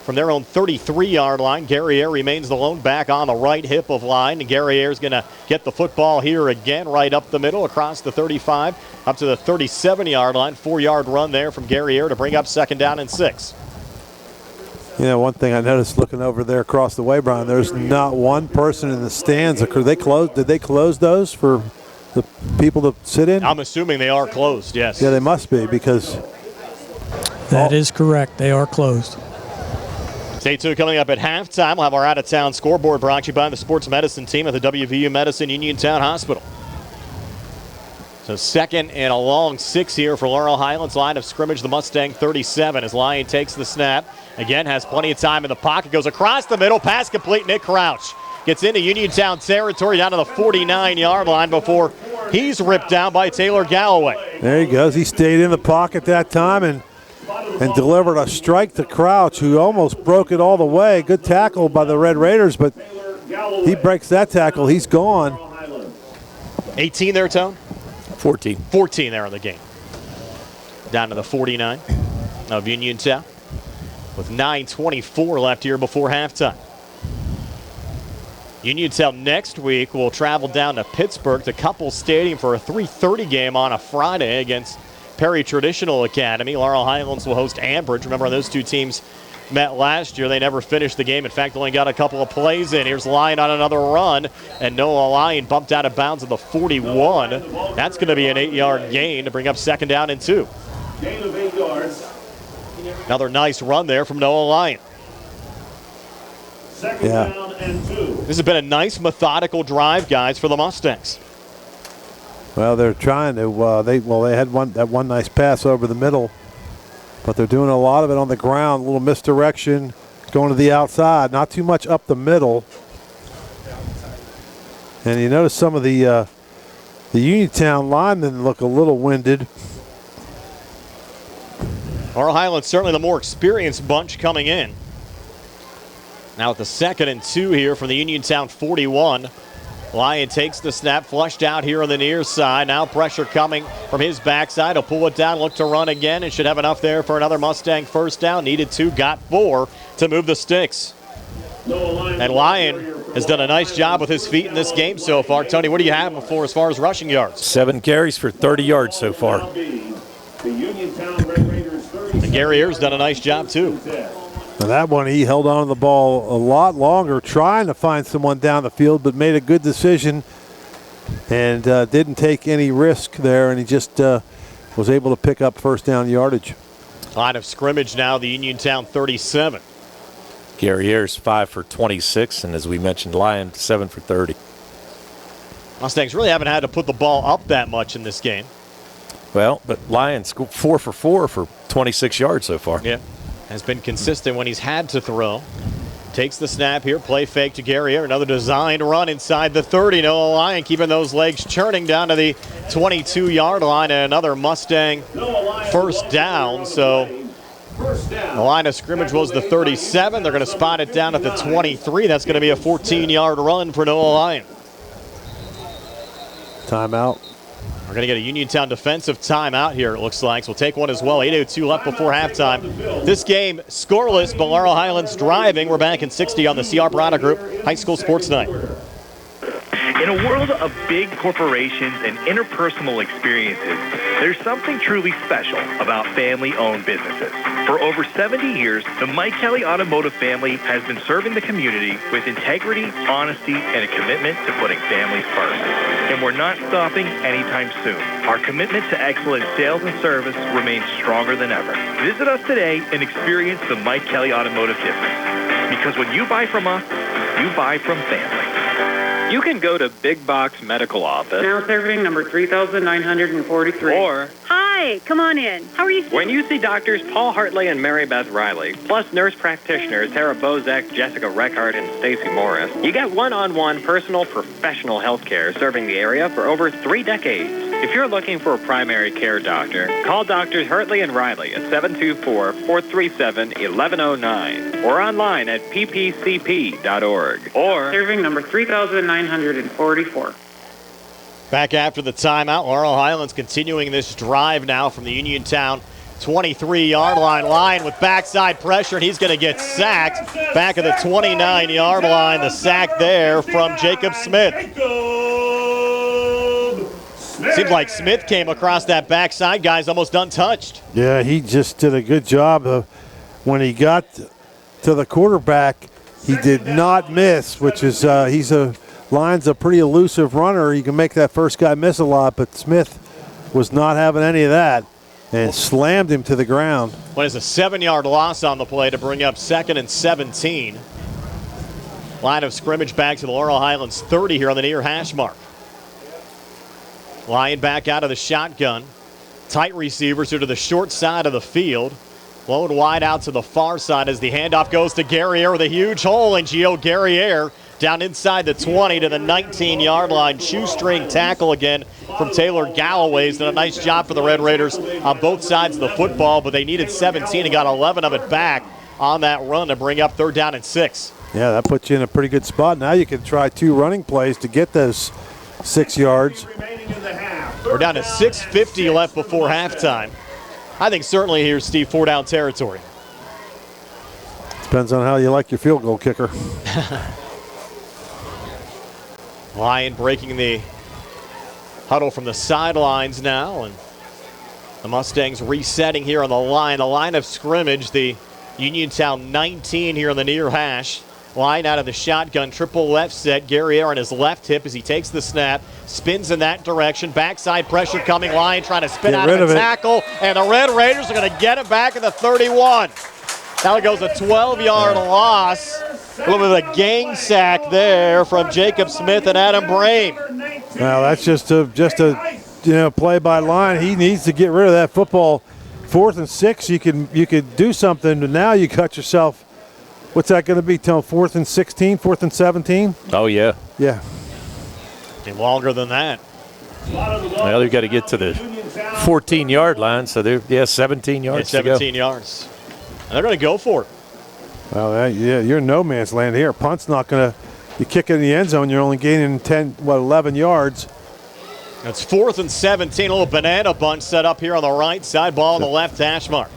from their own 33-yard line. Guerriere remains the lone back on the right hip of line. And Guerriere's going to get the football here again, right up the middle, across the 35, up to the 37-yard line. 4-yard run there from Guerriere to bring up 2nd down and 6. You know, one thing I noticed looking over there across the way, Brian, there's not one person in the stands. Did they close those for the people to sit in? I'm assuming they are closed, yes. Yeah, they must be because... That is correct. They are closed. Stay tuned. Coming up at halftime, we'll have our out-of-town scoreboard brought to you by the sports medicine team at the WVU Medicine Uniontown Hospital. So 2nd and a long 6 here for Laurel Highlands. Line of scrimmage, the Mustang 37 as Lyon takes the snap. Again, has plenty of time in the pocket. Goes across the middle. Pass complete. Nick Crouch gets into Uniontown territory down to the 49-yard line before he's ripped down by Taylor Galloway. There he goes. He stayed in the pocket that time and delivered a strike to Crouch, who almost broke it all the way. Good tackle by the Red Raiders, but he breaks that tackle. He's gone. 18 there, Tone? 14. 14 there in the game. Down to the 49 of Uniontown with 9:24 left here before halftime. Uniontown next week will travel down to Pittsburgh to Couples Stadium for a 3:30 game on a Friday against Perry Traditional Academy. Laurel Highlands will host Ambridge. Remember, those two teams met last year. They never finished the game. In fact, only got a couple of plays in. Here's Lyon on another run, and Noah Lyon bumped out of bounds at the 41. That's going to be an 8-yard gain to bring up 2nd down and 2. Gain of 8 yards. Another nice run there from Noah Lyon. 2nd down and 2. This has been a nice, methodical drive, guys, for the Mustangs. Well, they're trying to. They had one nice pass over the middle, but they're doing a lot of it on the ground. A little misdirection, going to the outside, not too much up the middle. And you notice some of the Uniontown linemen look a little winded. Laurel Highlands certainly the more experienced bunch coming in. Now at the 2nd and 2 here from the Uniontown 41. Lyon takes the snap, flushed out here on the near side. Now pressure coming from his backside. He'll pull it down, look to run again, and should have enough there for another Mustang first down. Needed 2, got 4 to move the sticks. And Lyon has done a nice job with his feet in this game so far. Tony, what do you have for as far as rushing yards? 7 carries for 30 yards so far. And Guerriere's done a nice job too. Now that one, he held on to the ball a lot longer, trying to find someone down the field, but made a good decision and didn't take any risk there, and he just was able to pick up first down yardage. Line of scrimmage now, the Uniontown 37. Guerriere's 5 for 26, and as we mentioned, Lyon 7 for 30. Mustangs really haven't had to put the ball up that much in this game. Well, but Lions 4 for 4 for 26 yards so far. Yeah, has been consistent when he's had to throw. Takes the snap here, play fake to Guerriere. Another designed run inside the 30. Noah Lyon keeping those legs churning down to the 22-yard line, and another Mustang first down. So the line of scrimmage was the 37. They're going to spot it down at the 23. That's going to be a 14-yard run for Noah Lyon. Timeout. We're going to get a Uniontown defensive timeout here, it looks like. So we'll take one as well. 8:02 left before halftime. This game scoreless, but Laurel Highlands driving. We're back in 60 on the CR Product Group High School Sports Night. In a world of big corporations and interpersonal experiences, there's something truly special about family-owned businesses. For over 70 years, the Mike Kelly Automotive family has been serving the community with integrity, honesty, and a commitment to putting families first. And we're not stopping anytime soon. Our commitment to excellent sales and service remains stronger than ever. Visit us today and experience the Mike Kelly Automotive difference. Because when you buy from us, you buy from family. You can go to Big Box Medical Office. Now serving number 3,943. Or, hi, come on in. How are you? When you see doctors Paul Hartley and Mary Beth Riley, plus nurse practitioners Tara Bozek, Jessica Reckart, and Stacy Morris, you get one-on-one personal professional health care serving the area for over 3 decades. If you're looking for a primary care doctor, call Doctors Hartley and Riley at 724-437-1109 or online at ppcp.org. Or serving number 3,944. Back after the timeout, Laurel Highlands continuing this drive now from the Uniontown 23-yard line. Lyon with backside pressure, and he's going to get sacked. Back at the 29-yard line, the sack there from Jacob Smith. Seems like Smith came across that backside, guys, almost untouched. Yeah, he just did a good job of when he got to the quarterback. He did not miss, which is Lyon's a pretty elusive runner. You can make that first guy miss a lot, but Smith was not having any of that and slammed him to the ground. What is a 7-yard loss on the play to bring up 2nd and 17. Line of scrimmage back to the Laurel Highlands 30 here on the near hash mark. Lyon back out of the shotgun. Tight receivers to the short side of the field. Blown wide out to the far side as the handoff goes to Guerriere with a huge hole, and Gio Guerriere down inside the 20 to the 19-yard line. Shoestring tackle again from Taylor Galloway. He's done a nice job for the Red Raiders on both sides of the football, but they needed 17 and got 11 of it back on that run to bring up 3rd down and 6. Yeah, that puts you in a pretty good spot. Now you can try 2 running plays to get those 6 yards. We're down to 6:50 left before halftime. I think certainly here's Steve 4-down territory. Depends on how you like your field goal kicker. Lyon breaking the huddle from the sidelines now, and the Mustangs resetting here on the line. The line of scrimmage, the Uniontown 19 here on the near hash. Lyon out of the shotgun, triple left set. Guerriere on his left hip as he takes the snap, spins in that direction. Backside pressure coming. Lyon trying to spin out of the tackle, and the Red Raiders are going to get it back at the 31. Now goes a 12-yard loss. A little bit of a gang sack there from Jacob Smith and Adam Brame. Well, that's just a play by Lyon. He needs to get rid of that football. 4th and 6, you could do something, but now you cut yourself. What's that going to be, till 4th and 16, 4th and 17? Oh, yeah. Yeah. And longer than that. Well, they've got to get to the 14-yard line, so they're, 17 yards to go. 17 yards. And they're going to go for it. Well, you're in no man's land here. Punt's not going to – you kick it in the end zone, you're only gaining 11 yards. That's 4th and 17. A little banana bunch set up here on the right side. Ball on the left hash mark.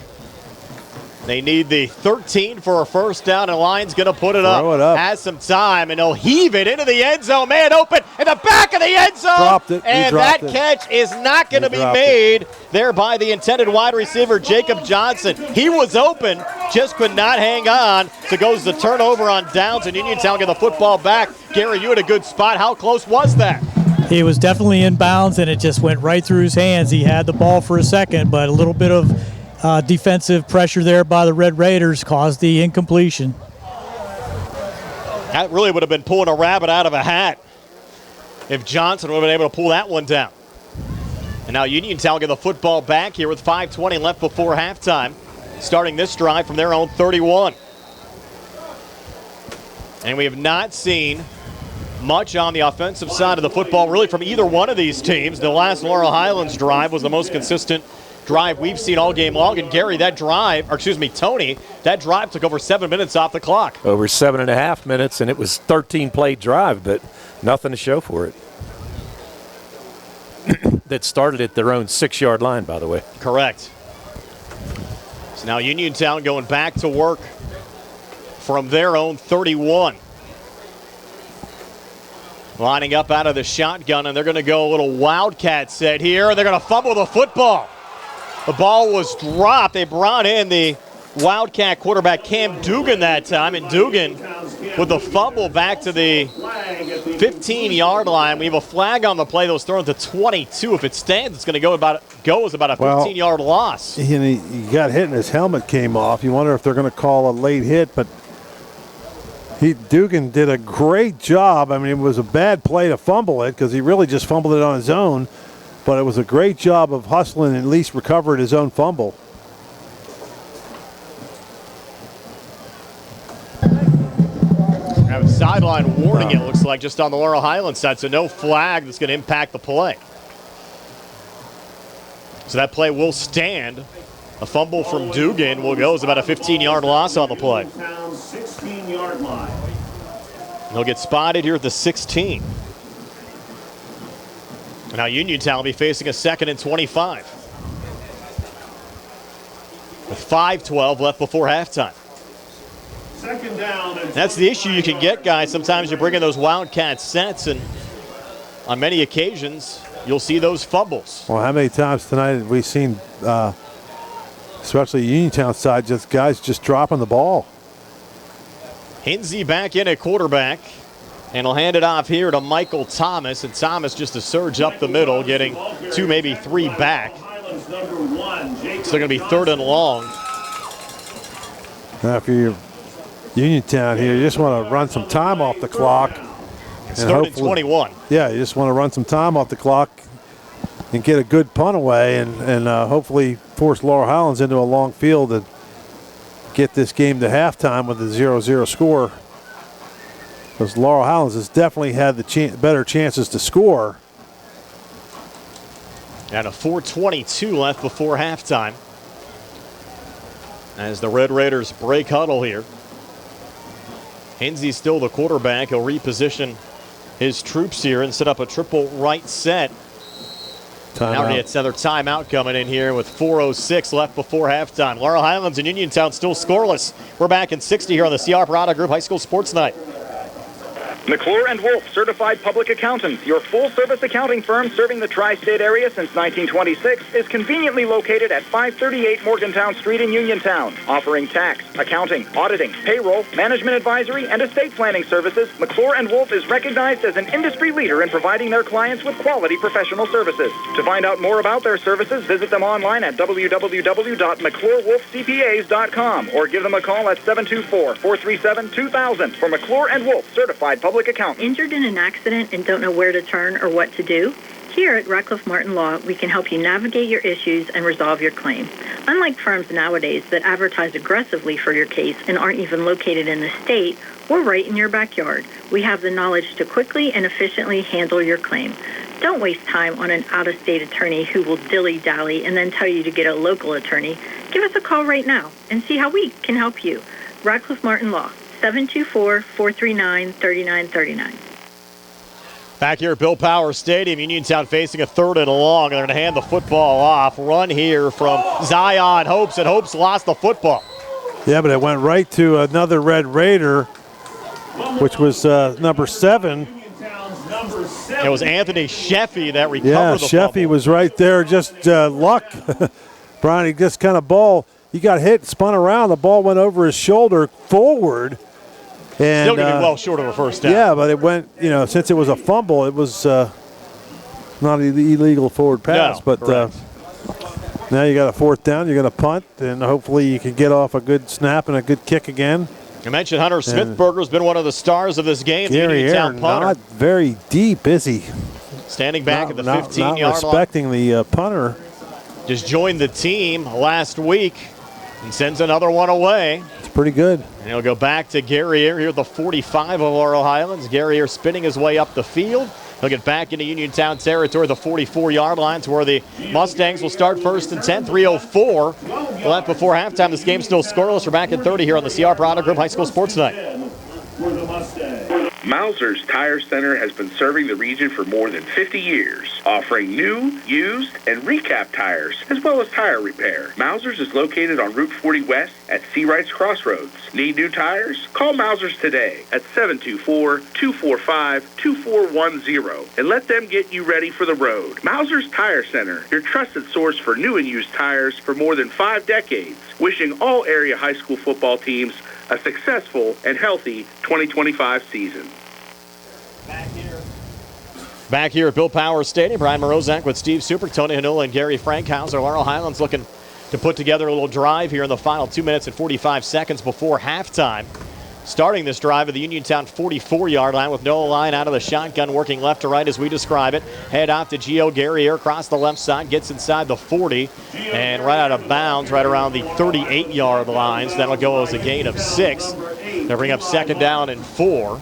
They need the 13 for a first down, and Lyon's going to put it up. Throw it up. Has some time, and he'll heave it into the end zone. Man open in the back of the end zone. Dropped it. And that catch is not going to be made there by the intended wide receiver, Jacob Johnson. He was open, just could not hang on. So goes the turnover on downs, and Uniontown get the football back. Gary, you had a good spot. How close was that? He was definitely in bounds, and it just went right through his hands. He had the ball for a second, but a little bit of defensive pressure there by the Red Raiders caused the incompletion. That really would have been pulling a rabbit out of a hat. if Johnson would have been able to pull that one down. And now Uniontown will get the football back here with 5:20 left before halftime, starting this drive from their own 31. And we have not seen much on the offensive side of the football really from either one of these teams. The last Laurel Highlands drive was the most consistent drive we've seen all game long. And Gary, Tony, that drive took over 7 minutes off the clock. Over 7.5 minutes, and it was 13-play drive, but nothing to show for it. That started at their own 6-yard line, by the way. Correct. So now Uniontown going back to work from their own 31. Lining up out of the shotgun, and they're going to go a little wildcat set here, and they're going to fumble the football. The ball was dropped. They brought in the wildcat quarterback Cam Dugan that time, and Dugan with the fumble back to the 15-yard line. We have a flag on the play that was thrown to 22. If it stands, it's going to go as about a 15-yard loss. He got hit and his helmet came off. You wonder if they're going to call a late hit, but Dugan did a great job. I mean, it was a bad play to fumble it because he really just fumbled it on his own, but it was a great job of hustling and at least recovered his own fumble. Have a sideline warning, it looks like, just on the Laurel Highlands side, so no flag that's going to impact the play. So that play will stand. A fumble from Dugan will go as about a 15-yard loss on the play. 16-yard line. He'll get spotted here at the 16. And now Uniontown will be facing a 2nd and 25. With 5:12 left before halftime. Second down. That's the issue you can get, guys. Sometimes you bring in those wildcat sets, and on many occasions, you'll see those fumbles. Well, how many times tonight have we seen, especially Uniontown side, just guys just dropping the ball? Hinsey back in at quarterback, and he'll hand it off here to Michael Thomas, and Thomas just to surge up the middle, getting 2, maybe 3 back. So they're going to be 3rd and long. Now, if you're Uniontown here, you just want to run some time off the clock. It's 3rd and 21. Yeah, you just want to run some time off the clock and get a good punt away and hopefully force Laurel Highlands into a long field and get this game to halftime with a 0-0 score. Because Laurel Highlands has definitely had the better chances to score. And a 4:22 left before halftime. As the Red Raiders break huddle here. Hinsey's still the quarterback. He'll reposition his troops here and set up a triple right set. Now it's another timeout coming in here with 4:06 left before halftime. Laurel Highlands and Uniontown still scoreless. We're back in 60 here on the CR Parada Group High School Sports Night. McClure & Wolf, certified public accountants, your full-service accounting firm serving the tri-state area since 1926, is conveniently located at 538 Morgantown Street in Uniontown. Offering tax, accounting, auditing, payroll, management advisory, and estate planning services, McClure & Wolf is recognized as an industry leader in providing their clients with quality professional services. To find out more about their services, visit them online at www.mcclurewolfcpas.com or give them a call at 724-437-2000 for McClure & Wolf, certified public accountant. Injured in an accident and don't know where to turn or what to do? Here at Ratcliffe Martin Law, we can help you navigate your issues and resolve your claim. Unlike firms nowadays that advertise aggressively for your case and aren't even located in the state, we're right in your backyard. We have the knowledge to quickly and efficiently handle your claim. Don't waste time on an out-of-state attorney who will dilly-dally and then tell you to get a local attorney. Give us a call right now and see how we can help you. Ratcliffe Martin Law. 724-439-3939. Back here at Bill Power Stadium, Uniontown facing a 3rd and long. They're going to hand the football off. Run here from Zion Hopes, and Hopes lost the football. Yeah, but it went right to another Red Raider, which was number 7. It was Anthony Sheffy that recovered the Sheffy fumble. was right there. Just luck. Brian, he just kind of he got hit, spun around. The ball went over his shoulder forward. And, still going to be well short of a first down. Yeah, but it went, since it was a fumble, it was not an illegal forward pass. No, but correct. now you got a 4th down. You're going to punt, and hopefully you can get off a good snap and a good kick again. You mentioned Hunter Smithberger's been one of the stars of this game. Gary Uniontown Air punter. not very deep, is he? Standing back at the 15-yard line. Not respecting the punter. Just joined the team last week and sends another one away. It's pretty good. And he'll go back to Gary Air here at the 45 of Laurel Highlands. Gary Air spinning his way up the field. He'll get back into Uniontown territory, the 44-yard line, to where the Mustangs will start first and 10. 3:04 left before halftime. This game's still scoreless. We're back at 30 here on the CR Product Group High School Sports Night. Mauser's Tire Center has been serving the region for more than 50 years, offering new, used, and recap tires, as well as tire repair. Mauser's is located on Route 40 West at Seawrights Crossroads. Need new tires? Call Mauser's today at 724-245-2410 and let them get you ready for the road. Mauser's Tire Center, your trusted source for new and used tires for more than 5 decades. Wishing all area high school football teams a successful and healthy 2025 season. Back here at Bill Powers Stadium, Brian Morozak with Steve Super, Tony Hanula, and Gary Frankhauser. Laurel Highlands looking to put together a little drive here in the final 2 minutes and 45 seconds before halftime. Starting this drive at the Uniontown 44-yard line with Noah Lyon out of the shotgun, working left to right as we describe it. Head off to Gio Guerrier across the left side, gets inside the 40, and right out of bounds right around the 38-yard line. So that'll go as a gain of 6. They'll bring up 2nd down and 4.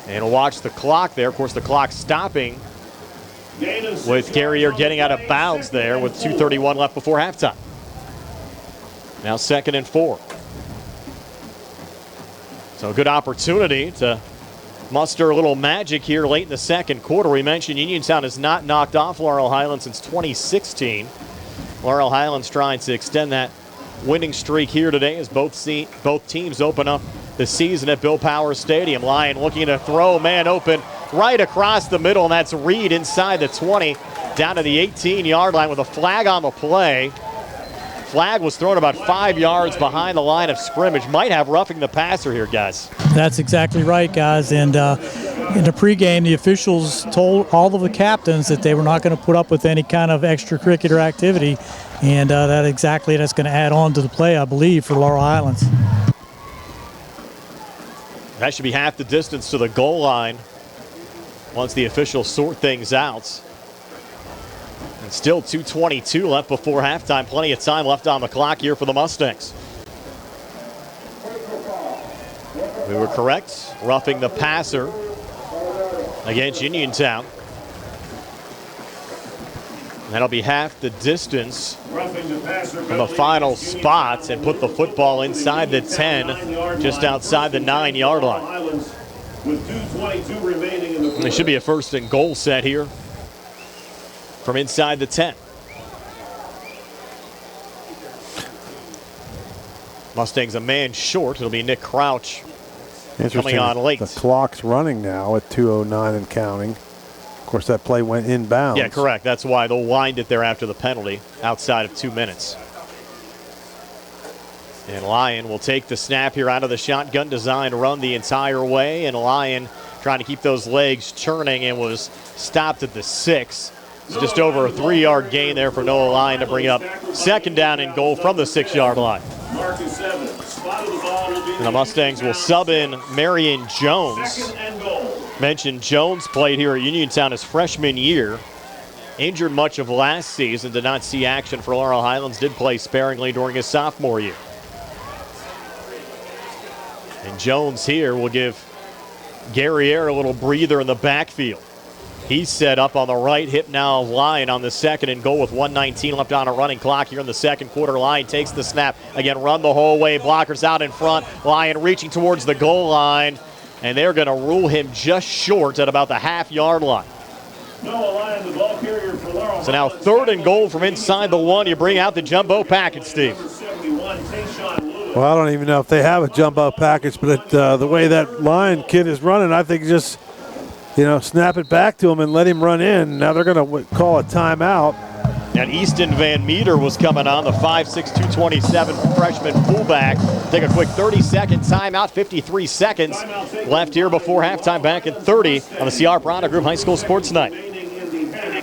And we'll watch the clock there. Of course, the clock stopping with Guerrier getting out of bounds there with 2:31 left before halftime. Now 2nd and 4. So a good opportunity to muster a little magic here late in the second quarter. We mentioned Uniontown has not knocked off Laurel Highlands since 2016. Laurel Highlands trying to extend that winning streak here today as both teams open up the season at Bill Powers Stadium. Lyon looking to throw, man open right across the middle, and that's Reed inside the 20 down to the 18-yard line with a flag on the play. Flag was thrown about 5 yards behind the line of scrimmage. Might have roughing the passer here, guys. That's exactly right, guys. And in the pregame, the officials told all of the captains that they were not going to put up with any kind of extracurricular activity. And that's going to add on to the play, I believe, for Laurel Highlands. That should be half the distance to the goal line once the officials sort things out. And still 2:22 left before halftime. Plenty of time left on the clock here for the Mustangs. We were correct. Roughing the passer against Uniontown. That'll be half the distance from the final spots and put the football inside the 10, just outside the 9-yard line. There should be a 1st and goal set here from inside the 10. Mustangs a man short. It'll be Nick Crouch coming on late. The clock's running now at 2:09 and counting. Of course, that play went inbounds. Yeah, correct. That's why they'll wind it there after the penalty outside of 2 minutes. And Lyon will take the snap here out of the shotgun, designed to run the entire way. And Lyon trying to keep those legs churning and was stopped at the 6. So just over a 3-yard gain there for Noah Lyon to bring up 2nd down and goal from the 6-yard line. And the Mustangs will sub in Marion Jones. Mentioned Jones played here at Uniontown his freshman year. Injured much of last season, did not see action for Laurel Highlands, did play sparingly during his sophomore year. And Jones here will give Guerrier a little breather in the backfield. He's set up on the right hip now of Lyon on the 2nd and goal with 1:19 left on a running clock here in the second quarter. Lyon takes the snap. Again, run the whole way. Blockers out in front. Lyon reaching towards the goal line. And they're going to rule him just short at about the half-yard line. So now 3rd and goal from inside the 1. You bring out the jumbo package, Steve. Well, I don't even know if they have a jumbo package, but the way that Lyon kid is running, I think just, snap it back to him and let him run in. Now they're going to call a timeout. And Easton Van Meter was coming on, the 5'6", 227 freshman fullback. Take a quick 30-second timeout, 53 seconds left here before halftime, back at 30 on the CR Product Group High School Sports Night.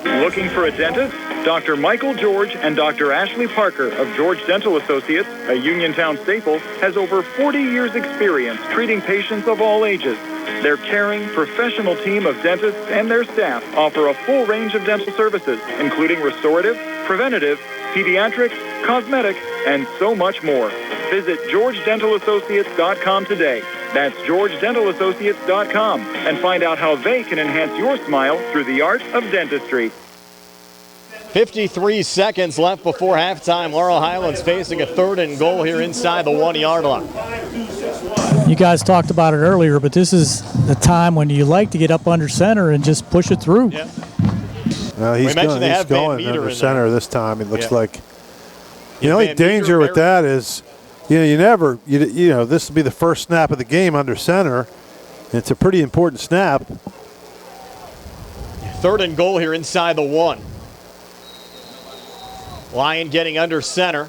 Looking for a dentist? Dr. Michael George and Dr. Ashley Parker of George Dental Associates, a Uniontown staple, has over 40 years' experience treating patients of all ages. Their caring, professional team of dentists and their staff offer a full range of dental services, including restorative, preventative, pediatric, cosmetic, and so much more. Visit GeorgeDentalAssociates.com today. That's GeorgeDentalAssociates.com, and find out how they can enhance your smile through the art of dentistry. 53 seconds left before halftime. Laurel Highlands facing a 3rd and goal here inside the 1-yard line. You guys talked about it earlier, but this is the time when you like to get up under center and just push it through. Yep. Well, he's going under center this time. It looks like. The only danger with that is, you know, this will be the first snap of the game under center. It's a pretty important snap. 3rd and goal here inside the 1. Lyon getting under center.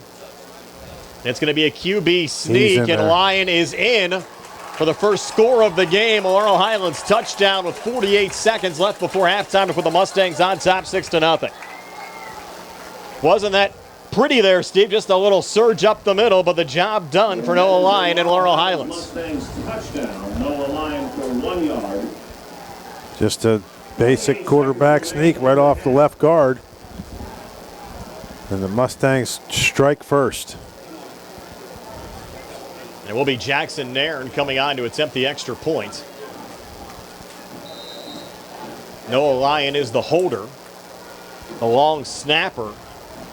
It's going to be a QB sneak, and Lyon is in for the first score of the game. Laurel Highlands touchdown with 48 seconds left before halftime to put the Mustangs on top 6-0. Wasn't that pretty there, Steve? Just a little surge up the middle, but the job done for Noah Lyon and Laurel Highlands. Mustangs touchdown. Noah Lyon for 1 yard. Just a basic quarterback sneak right off the left guard. And the Mustangs strike first. And it will be Jackson Nairn coming on to attempt the extra point. Noah Lyon is the holder. The long snapper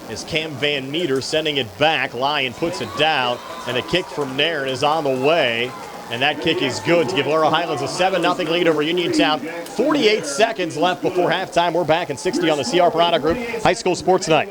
is Cam Van Meter sending it back. Lyon puts it down, and a kick from Nairn is on the way. And that kick is good to give Laurel Highlands a 7-0 lead over Uniontown. 48 seconds left before halftime. We're back in 60 on the CR Product Group High School Sports Night.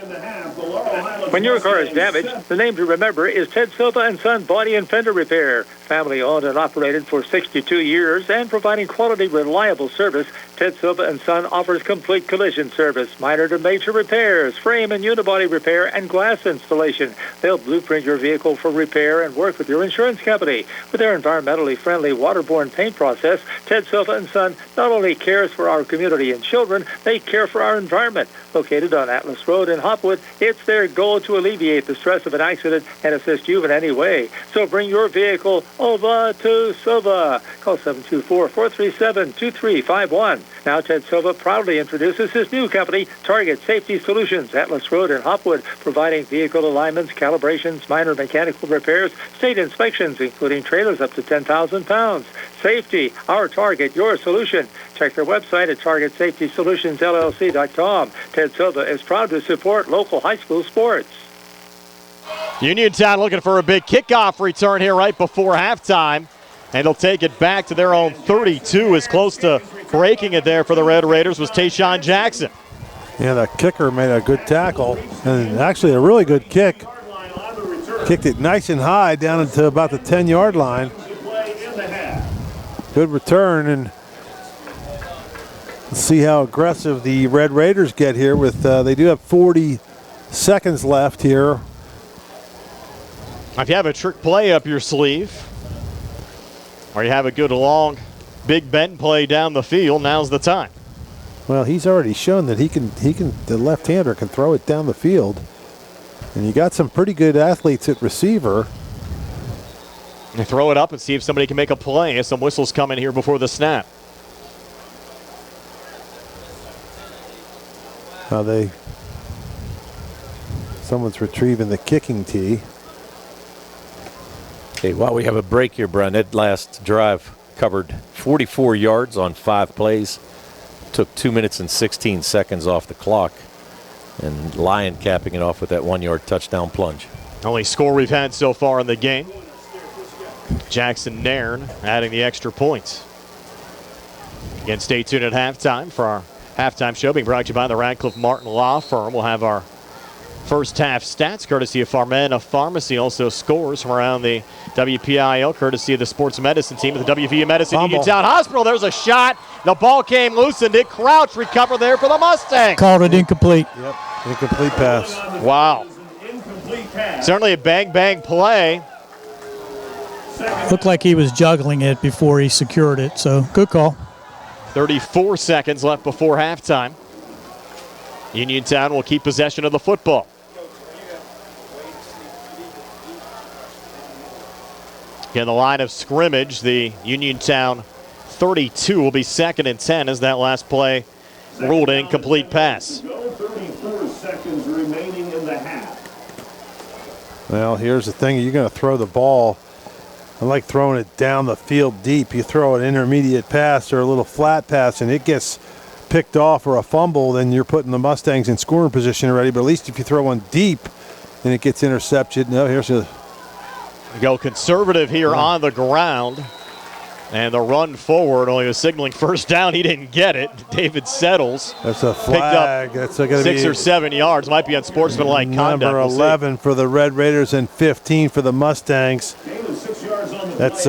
When your car is damaged, the name to remember is Ted Silva & Son Body and Fender Repair. Family owned and operated for 62 years and providing quality, reliable service, Ted Silva & Son offers complete collision service, minor to major repairs, frame and unibody repair, and glass installation. They'll blueprint your vehicle for repair and work with your insurance company. With their environmentally friendly waterborne paint process, Ted Silva & Son not only cares for our community and children, they care for our environment. Located on Atlas Road in Hopwood, it's their goal to alleviate the stress of an accident and assist you in any way. So bring your vehicle over to Silva. Call 724-437-2351. Now Ted Silva proudly introduces his new company, Target Safety Solutions, Atlas Road in Hopwood, providing vehicle alignments, calibrations, minor mechanical repairs, state inspections, including trailers up to 10,000 pounds. Safety, our target, your solution. Check their website at TargetSafetySolutionsLLC.com. Ted Silva is proud to support local high school sports. Uniontown looking for a big kickoff return here right before halftime. And they'll take it back to their own 32. As close to breaking it there for the Red Raiders was Tayshawn Jackson. Yeah, the kicker made a good tackle, and actually a really good kick. Kicked it nice and high down into about the 10-yard line. Good return, and let's see how aggressive the Red Raiders get here. With they do have 40 seconds left here. If you have a trick play up your sleeve, or you have a good long Big Ben play down the field, now's the time. Well, he's already shown that he can the left-hander can throw it down the field. And you got some pretty good athletes at receiver. You throw it up and see if somebody can make a play as some whistles come in here before the snap. Someone's retrieving the kicking tee. Okay, while we have a break here, Brian, that last drive covered 44 yards on 5 plays. Took 2 minutes and 16 seconds off the clock. And Lyon capping it off with that 1-yard touchdown plunge. Only score we've had so far in the game. Jackson Nairn adding the extra points. Again, stay tuned at halftime for our halftime show being brought to you by the Radcliffe Martin Law Firm. We'll have our first half stats courtesy of Farmena Pharmacy. Also scores from around the WPIAL courtesy of the sports medicine team at the WVU Medicine Uniontown Hospital. There's a shot. The ball came loose and Nick Crouch recovered there for the Mustangs. Called it incomplete. Yep, incomplete pass. Wow. Certainly a bang play. Looked like he was juggling it before he secured it, so good call. 34 seconds left before halftime. Uniontown will keep possession of the football. In the line of scrimmage, the Uniontown 32 will be 2nd and 10 as that last play ruled an incomplete pass. 34 seconds remaining in the half. Well, here's the thing. You're going to throw the ball. I like throwing it down the field deep. You throw an intermediate pass or a little flat pass, and it gets picked off or a fumble, then you're putting the Mustangs in scoring position already. But at least if you throw one deep and it gets intercepted. No, here's a... Go conservative here on the ground. And the run forward, only was signaling first down. He didn't get it. David Settles. That's a flag. Picked up That's gonna 6 be or 7 yards. Might be unsportsmanlike conduct. Number 11 for the Red Raiders and 15 for the Mustangs. That's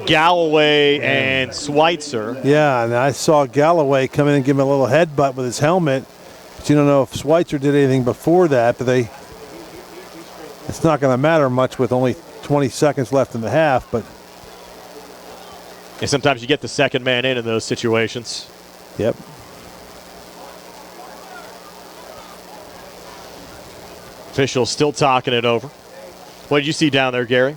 Galloway and Schweitzer. Yeah, and I saw Galloway come in and give him a little headbutt with his helmet. But you don't know if Schweitzer did anything before that, but it's not going to matter much with only 20 seconds left in the half, but and sometimes you get the second man in those situations. Yep. Officials still talking it over. What did you see down there, Gary?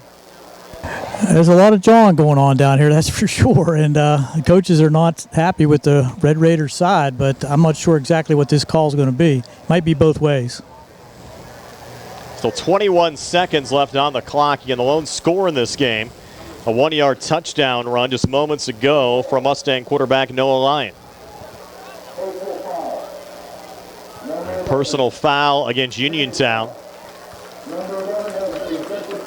There's a lot of jawing going on down here, that's for sure. And the coaches are not happy with the Red Raiders side, but I'm not sure exactly what this call is going to be. Might be both ways. Still 21 seconds left on the clock. Again, the lone score in this game. A 1-yard touchdown run just moments ago from Mustang quarterback Noah Lyon. Personal foul against Uniontown.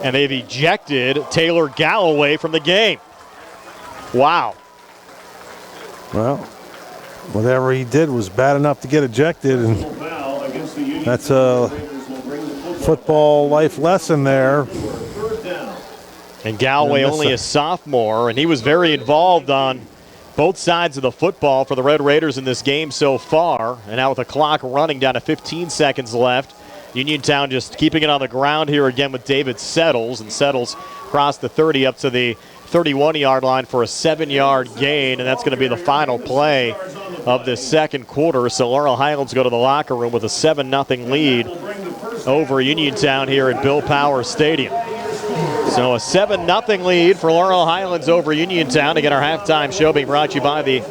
And they've ejected Taylor Galloway from the game. Wow. Well, whatever he did was bad enough to get ejected, and that's a football life lesson there. And Galloway only a sophomore, and he was very involved on both sides of the football for the Red Raiders in this game so far. And now with the clock running down to 15 seconds left, Uniontown just keeping it on the ground here again with David Settles. And Settles crossed the 30 up to the 31-yard line for a 7-yard gain, and that's going to be the final play of the second quarter. So Laurel Highlands go to the locker room with a 7-0 lead over Uniontown here at Bill Powers Stadium. So a 7-0 lead for Laurel Highlands over Uniontown. Again, our halftime show being brought to you by the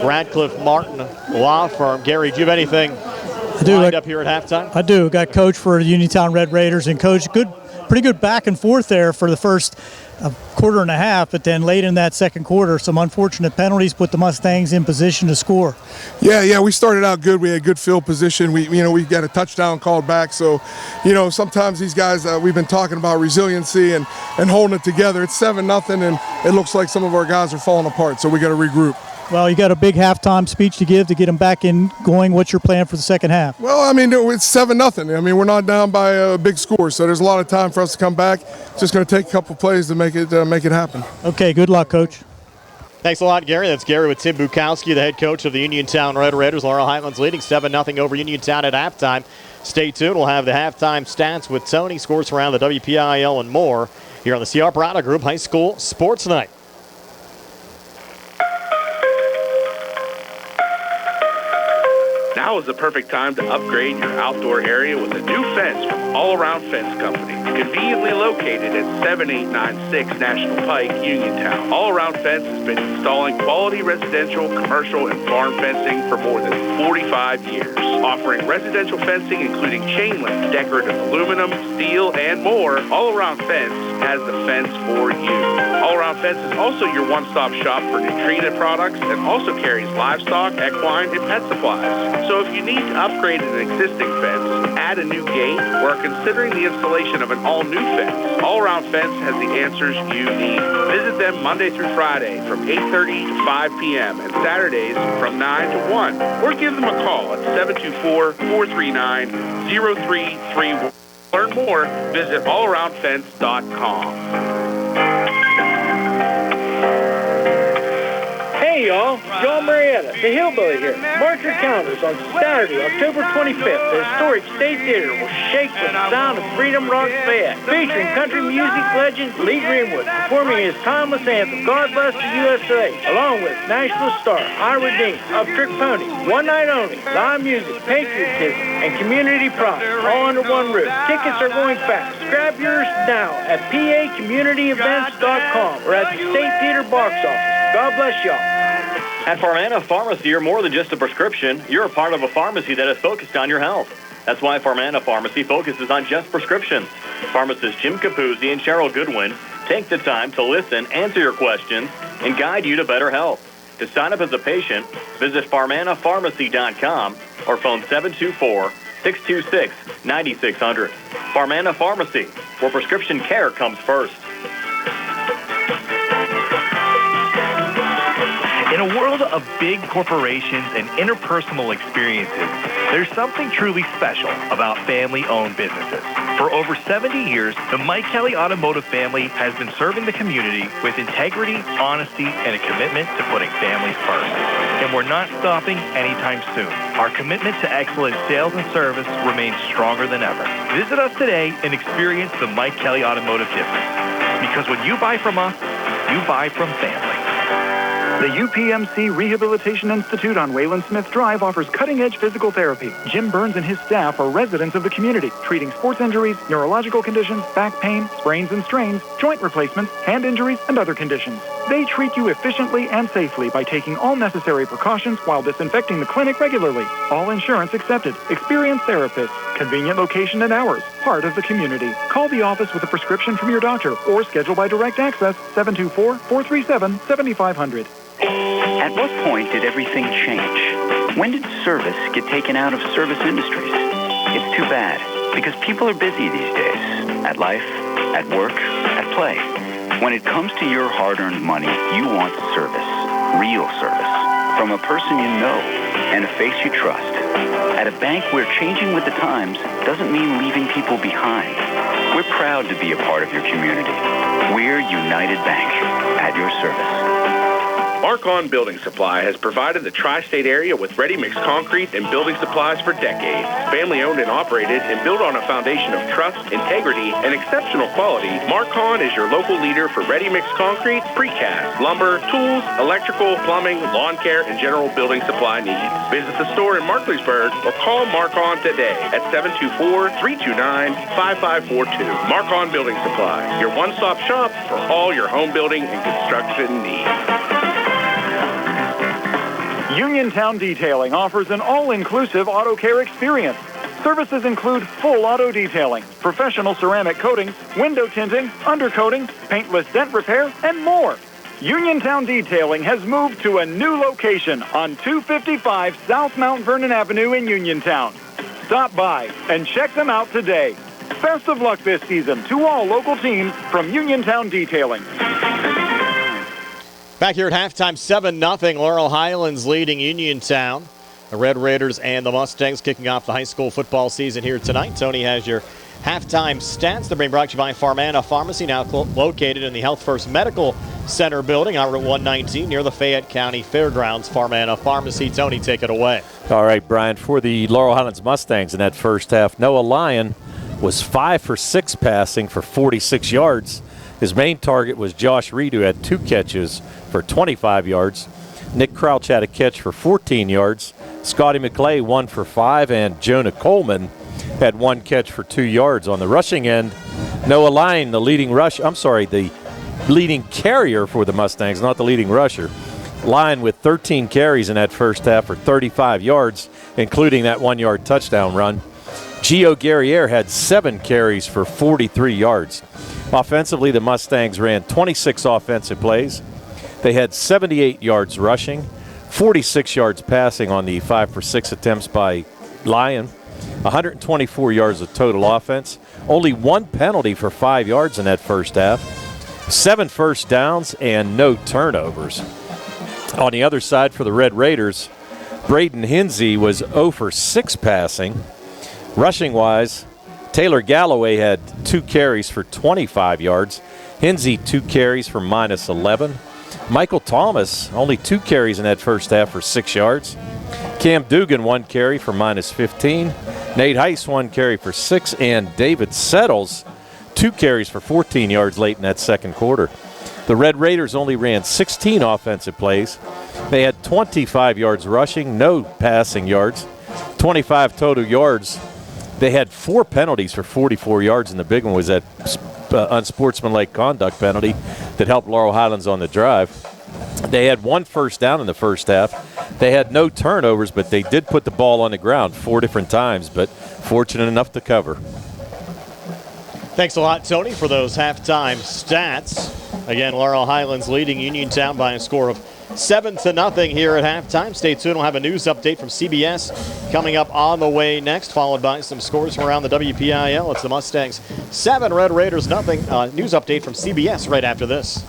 Radcliffe Martin Law Firm. Gary, do you have anything lined up here at halftime? I do. Got coach for the Uniontown Red Raiders, and coach, pretty good back and forth there for the first quarter and a half, but then late in that second quarter, some unfortunate penalties put the Mustangs in position to score. Yeah, we started out good. We had good field position. We got a touchdown called back. So, sometimes these guys, we've been talking about resiliency and holding it together. It's 7-0, and it looks like some of our guys are falling apart. So we got to regroup. Well, you got a big halftime speech to give to get them back in going. What's your plan for the second half? Well, it's 7-0. We're not down by a big score, so there's a lot of time for us to come back. It's just going to take a couple plays to make it happen. Okay, good luck, Coach. Thanks a lot, Gary. That's Gary with Tim Bukowski, the head coach of the Uniontown Red Raiders. Laurel Highlands leading 7-0 over Uniontown at halftime. Stay tuned. We'll have the halftime stats with Tony, scores around the WPIAL, and more here on the CR Prada Group High School Sports Night. Now is the perfect time to upgrade your outdoor area with a new fence from All Around Fence Company. Conveniently located at 7896 National Pike, Uniontown. All Around Fence has been installing quality residential, commercial, and farm fencing for more than 45 years. Offering residential fencing including chain link, decorative aluminum, steel, and more, All Around Fence has the fence for you. All Around Fence is also your one-stop shop for Nutrita products and also carries livestock, equine, and pet supplies. So if you need to upgrade an existing fence, add a new gate, or are considering the installation of an all-new fence, All Around Fence has the answers you need. Visit them Monday through Friday from 8:30 to 5 p.m. and Saturdays from 9 to 1. Or give them a call at 724-439-0331. Learn more, visit allaroundfence.com. Hey, Hey, y'all. John Marietta, the Hillbilly here. Mark your calendars on Saturday, October 25th. The historic State Theater will shake with the sound of Freedom Rock Fayette, featuring country music legend Lee Greenwood, performing his timeless anthem, God Bless the USA, along with Nashville star Ira Dean, Uptrick Pony. One night only, live music, patriotism, and community pride, all under one roof. Tickets are going fast. Grab yours now at pacommunityevents.com or at the State Theater box office. God bless y'all. At Farmana Pharmacy, you're more than just a prescription. You're a part of a pharmacy that is focused on your health. That's why Farmana Pharmacy focuses on just prescriptions. Pharmacists Jim Capuzzi and Cheryl Goodwin take the time to listen, answer your questions, and guide you to better health. To sign up as a patient, visit farmanapharmacy.com or phone 724-626-9600. Farmana Pharmacy, where prescription care comes first. In a world of big corporations and interpersonal experiences, there's something truly special about family-owned businesses. For over 70 years, the Mike Kelly Automotive family has been serving the community with integrity, honesty, and a commitment to putting families first. And we're not stopping anytime soon. Our commitment to excellent sales and service remains stronger than ever. Visit us today and experience the Mike Kelly Automotive difference. Because when you buy from us, you buy from family. The UPMC Rehabilitation Institute on Wayland Smith Drive offers cutting-edge physical therapy. Jim Burns and his staff are residents of the community, treating sports injuries, neurological conditions, back pain, sprains and strains, joint replacements, hand injuries, and other conditions. They treat you efficiently and safely by taking all necessary precautions while disinfecting the clinic regularly. All insurance accepted. Experienced therapists. Convenient location and hours. Part of the community. Call the office with a prescription from your doctor or schedule by direct access 724-437-7500. At what point did everything change? When did service get taken out of service industries? It's too bad, because people are busy these days. At life, at work, at play. When it comes to your hard-earned money, you want service. Real service. From a person you know and a face you trust. At a bank where changing with the times doesn't mean leaving people behind. We're proud to be a part of your community. We're United Bank, at your service. Mark-On Building Supply has provided the tri-state area with ready-mix concrete and building supplies for decades. Family-owned and operated and built on a foundation of trust, integrity, and exceptional quality, Mark-On is your local leader for ready-mix concrete, precast, lumber, tools, electrical, plumbing, lawn care, and general building supply needs. Visit the store in Markleysburg or call Mark-On today at 724-329-5542. Mark-On Building Supply, your one-stop shop for all your home building and construction needs. Uniontown Detailing offers an all-inclusive auto care experience. Services include full auto detailing, professional ceramic coatings, window tinting, undercoating, paintless dent repair, and more. Uniontown Detailing has moved to a new location on 255 South Mount Vernon Avenue in Uniontown. Stop by and check them out today. Best of luck this season to all local teams from Uniontown Detailing. Back here at halftime, 7-0. Laurel Highlands leading Uniontown. The Red Raiders and the Mustangs kicking off the high school football season here tonight. Tony has your halftime stats. They're being brought to you by Farmana Pharmacy, now located in the Health First Medical Center building on Route 119 near the Fayette County Fairgrounds. Farmana Pharmacy. Tony, take it away. All right, Brian, for the Laurel Highlands Mustangs in that first half, Noah Lyon was 5 for 6 passing for 46 yards. His main target was Josh Reed, who had 2 catches for 25 yards. Nick Crouch had a catch for 14 yards. Scotty McClay 1 for 5, and Jonah Coleman had 1 catch for 2 yards. On the rushing end, Noah Lyon, the leading carrier for the Mustangs, not the leading rusher. Lyon with 13 carries in that first half for 35 yards, including that 1-yard touchdown run. Gio Guerriere had 7 carries for 43 yards. Offensively, the Mustangs ran 26 offensive plays. They had 78 yards rushing, 46 yards passing on the 5 for 6 attempts by Lyon, 124 yards of total offense, only 1 penalty for 5 yards in that first half, 7 first downs, and no turnovers. On the other side for the Red Raiders, Braden Hinsey was 0 for 6 passing. Rushing-wise, Taylor Galloway had 2 carries for 25 yards. Hinsey 2 carries for -11. Michael Thomas, only 2 carries in that first half for 6 yards. Cam Dugan, 1 carry for -15. Nate Heiss, 1 carry for 6. And David Settles, 2 carries for 14 yards late in that second quarter. The Red Raiders only ran 16 offensive plays. They had 25 yards rushing, no passing yards, 25 total yards. They had 4 penalties for 44 yards, and the big one was that unsportsmanlike conduct penalty that helped Laurel Highlands on the drive. They had 1 first down in the first half. They had no turnovers, but they did put the ball on the ground 4 different times, but fortunate enough to cover. Thanks a lot, Tony, for those halftime stats. Again, Laurel Highlands leading Uniontown by a score of 7-0 here at halftime. Stay tuned. We'll have a news update from CBS coming up on the way next, followed by some scores from around the WPIAL. It's the Mustangs 7, Red Raiders 0. News update from CBS right after this.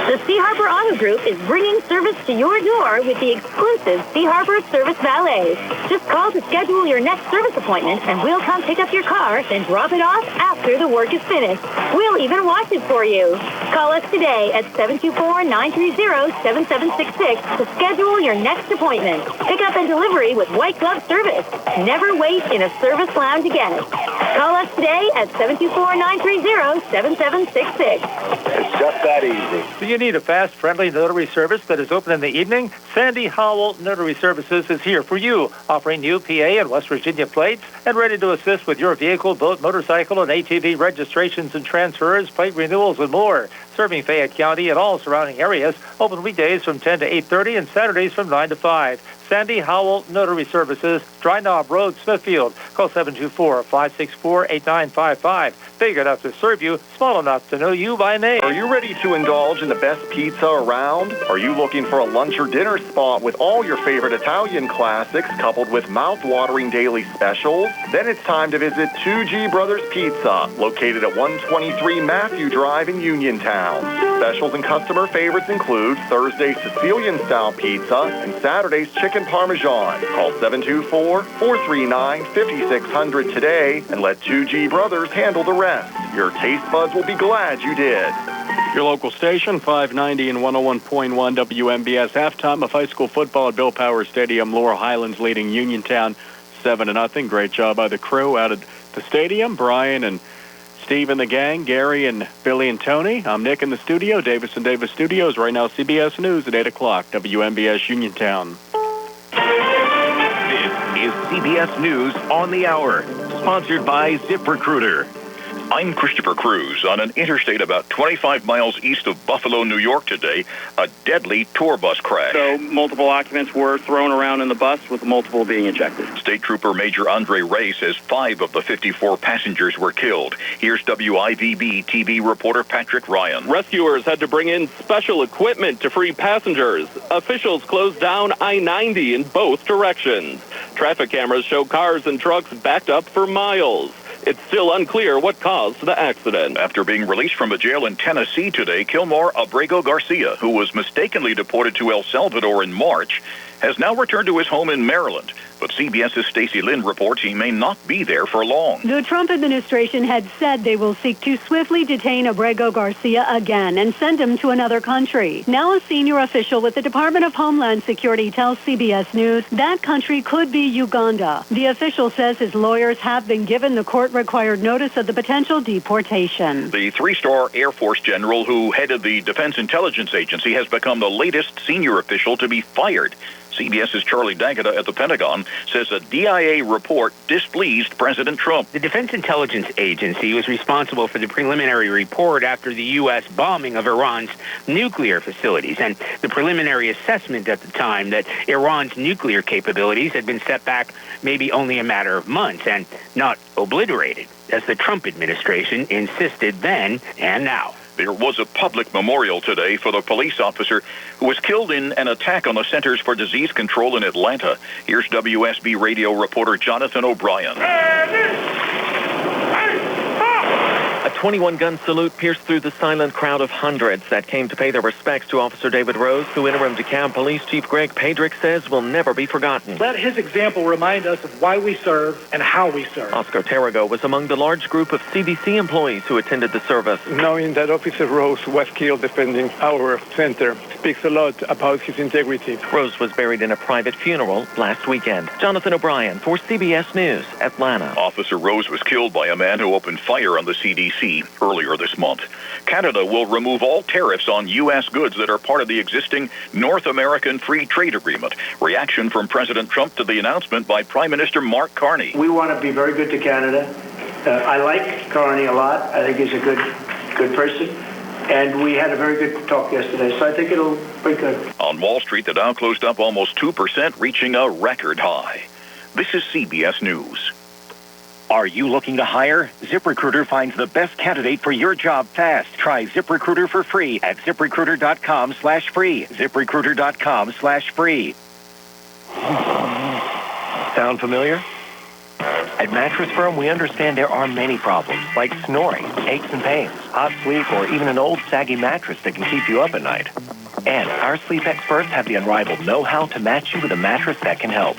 The Sea Harbor Auto Group is bringing service to your door with the exclusive Sea Harbor Service Valet. Just call to schedule your next service appointment, and we'll come pick up your car, then drop it off after the work is finished. We'll even wash it for you. Call us today at 724-930-7766 to schedule your next appointment. Pickup and delivery with white glove service. Never wait in a service lounge again. Call us today at 724-930-7766. It's just that easy. Do you need a fast, friendly notary service that is open in the evening? Sandy Howell Notary Services is here for you, offering new PA and West Virginia plates and ready to assist with your vehicle, boat, motorcycle, and ATV registrations and transfers, plate renewals, and more. Serving Fayette County and all surrounding areas, open weekdays from 10 to 8:30 and Saturdays from 9 to 5. Sandy Howell Notary Services, Dry Knob Road, Smithfield. Call 724-564-8955. Big enough to serve you, small enough to know you by name. Are you ready to indulge in the best pizza around? Are you looking for a lunch or dinner spot with all your favorite Italian classics coupled with mouth-watering daily specials? Then it's time to visit 2G Brothers Pizza, located at 123 Matthew Drive in Uniontown. Specials and customer favorites include Thursday Sicilian-style pizza and Saturday's chicken parmesan. Call 724-439-5600 today and let 2G Brothers handle the rest. Your taste buds will be glad you did. Your local station, 590 and 101.1 WMBS. Halftime of high school football at Bill Powers Stadium. Laurel Highlands leading Uniontown 7-0. Great job by the crew out at the stadium. Brian and Steve and the gang, Gary and Billy and Tony. I'm Nick in the studio, Davis and Davis Studios. Right now, CBS News at 8 o'clock, WMBS Uniontown. This is CBS News on the Hour, sponsored by ZipRecruiter. I'm Christopher Cruz. On an interstate about 25 miles east of Buffalo, New York today, a deadly tour bus crash. So multiple occupants were thrown around in the bus, with multiple being ejected. State Trooper Major Andre Ray says 5 of the 54 passengers were killed. Here's WIVB TV reporter Patrick Ryan. Rescuers had to bring in special equipment to free passengers. Officials closed down I-90 in both directions. Traffic cameras show cars and trucks backed up for miles. It's still unclear what caused the accident. After being released from a jail in Tennessee today, Kilmar Abrego Garcia, who was mistakenly deported to El Salvador in March, has now returned to his home in Maryland. But CBS's Stacey Lynn reports he may not be there for long. The Trump administration had said they will seek to swiftly detain Abrego Garcia again and send him to another country. Now a senior official with the Department of Homeland Security tells CBS News that country could be Uganda. The official says his lawyers have been given the court-required notice of the potential deportation. The 3-star Air Force general who headed the Defense Intelligence Agency has become the latest senior official to be fired. CBS's Charlie D'Agata at the Pentagon says a DIA report displeased President Trump. The Defense Intelligence Agency was responsible for the preliminary report after the U.S. bombing of Iran's nuclear facilities, and the preliminary assessment at the time that Iran's nuclear capabilities had been set back maybe only a matter of months and not obliterated, as the Trump administration insisted then and now. There was a public memorial today for the police officer who was killed in an attack on the Centers for Disease Control in Atlanta. Here's WSB radio reporter Jonathan O'Brien. A 21-gun salute pierced through the silent crowd of hundreds that came to pay their respects to Officer David Rose, who interim DeKalb Police Chief Greg Pedrick says will never be forgotten. Let his example remind us of why we serve and how we serve. Oscar Tarago was among the large group of CDC employees who attended the service. Knowing that Officer Rose was killed defending our center speaks a lot about his integrity. Rose was buried in a private funeral last weekend. Jonathan O'Brien for CBS News, Atlanta. Officer Rose was killed by a man who opened fire on the CDC earlier this month. Canada will remove all tariffs on U.S. goods that are part of the existing North American Free Trade Agreement. Reaction from President Trump to the announcement by Prime Minister Mark Carney. We want to be very good to Canada. I like Carney a lot. I think he's a good person. And we had a very good talk yesterday, so I think it'll be good. On Wall Street, the Dow closed up almost 2%, reaching a record high. This is CBS News. Are you looking to hire? ZipRecruiter finds the best candidate for your job fast. Try ZipRecruiter for free at ZipRecruiter.com/free. ZipRecruiter.com/free. Sound familiar? At Mattress Firm, we understand there are many problems, like snoring, aches and pains, hot sleep, or even an old saggy mattress that can keep you up at night. And our sleep experts have the unrivaled know-how to match you with a mattress that can help.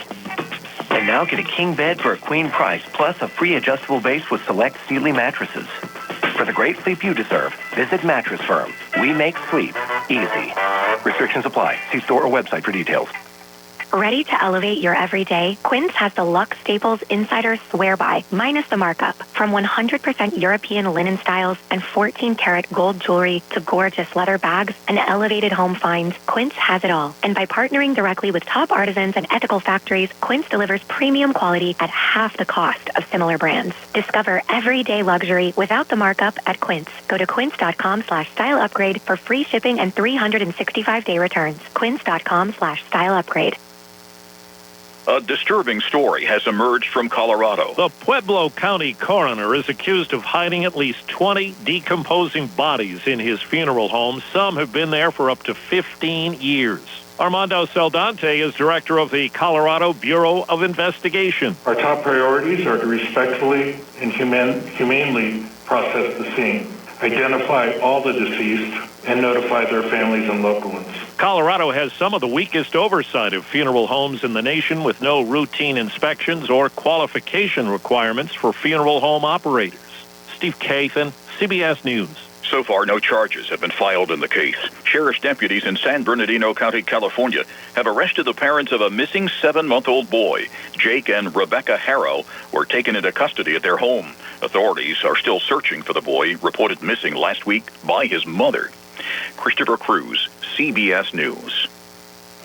And now get a king bed for a queen price, plus a free adjustable base with select Sealy mattresses. For the great sleep you deserve, visit Mattress Firm. We make sleep easy. Restrictions apply. See store or website for details. Ready to elevate your everyday? Quince has the Luxe Staples Insider Swear By, minus the markup. From 100% European linen styles and 14-karat gold jewelry to gorgeous leather bags and elevated home finds, Quince has it all. And by partnering directly with top artisans and ethical factories, Quince delivers premium quality at half the cost of similar brands. Discover everyday luxury without the markup at Quince. Go to quince.com/style upgrade for free shipping and 365-day returns. Quince.com/style upgrade. A disturbing story has emerged from Colorado. The Pueblo County coroner is accused of hiding at least 20 decomposing bodies in his funeral home. Some have been there for up to 15 years. Armando Saldante is director of the Colorado Bureau of Investigation. Our top priorities are to respectfully and humanely process the scene, identify all the deceased, and notify their families and loved ones. Colorado has some of the weakest oversight of funeral homes in the nation, with no routine inspections or qualification requirements for funeral home operators. Steve Cathan, CBS News. So far, no charges have been filed in the case. Sheriff's deputies in San Bernardino County, California, have arrested the parents of a missing 7-month-old boy. Jake and Rebecca Harrow were taken into custody at their home. Authorities are still searching for the boy, reported missing last week by his mother. Christopher Cruz, CBS News.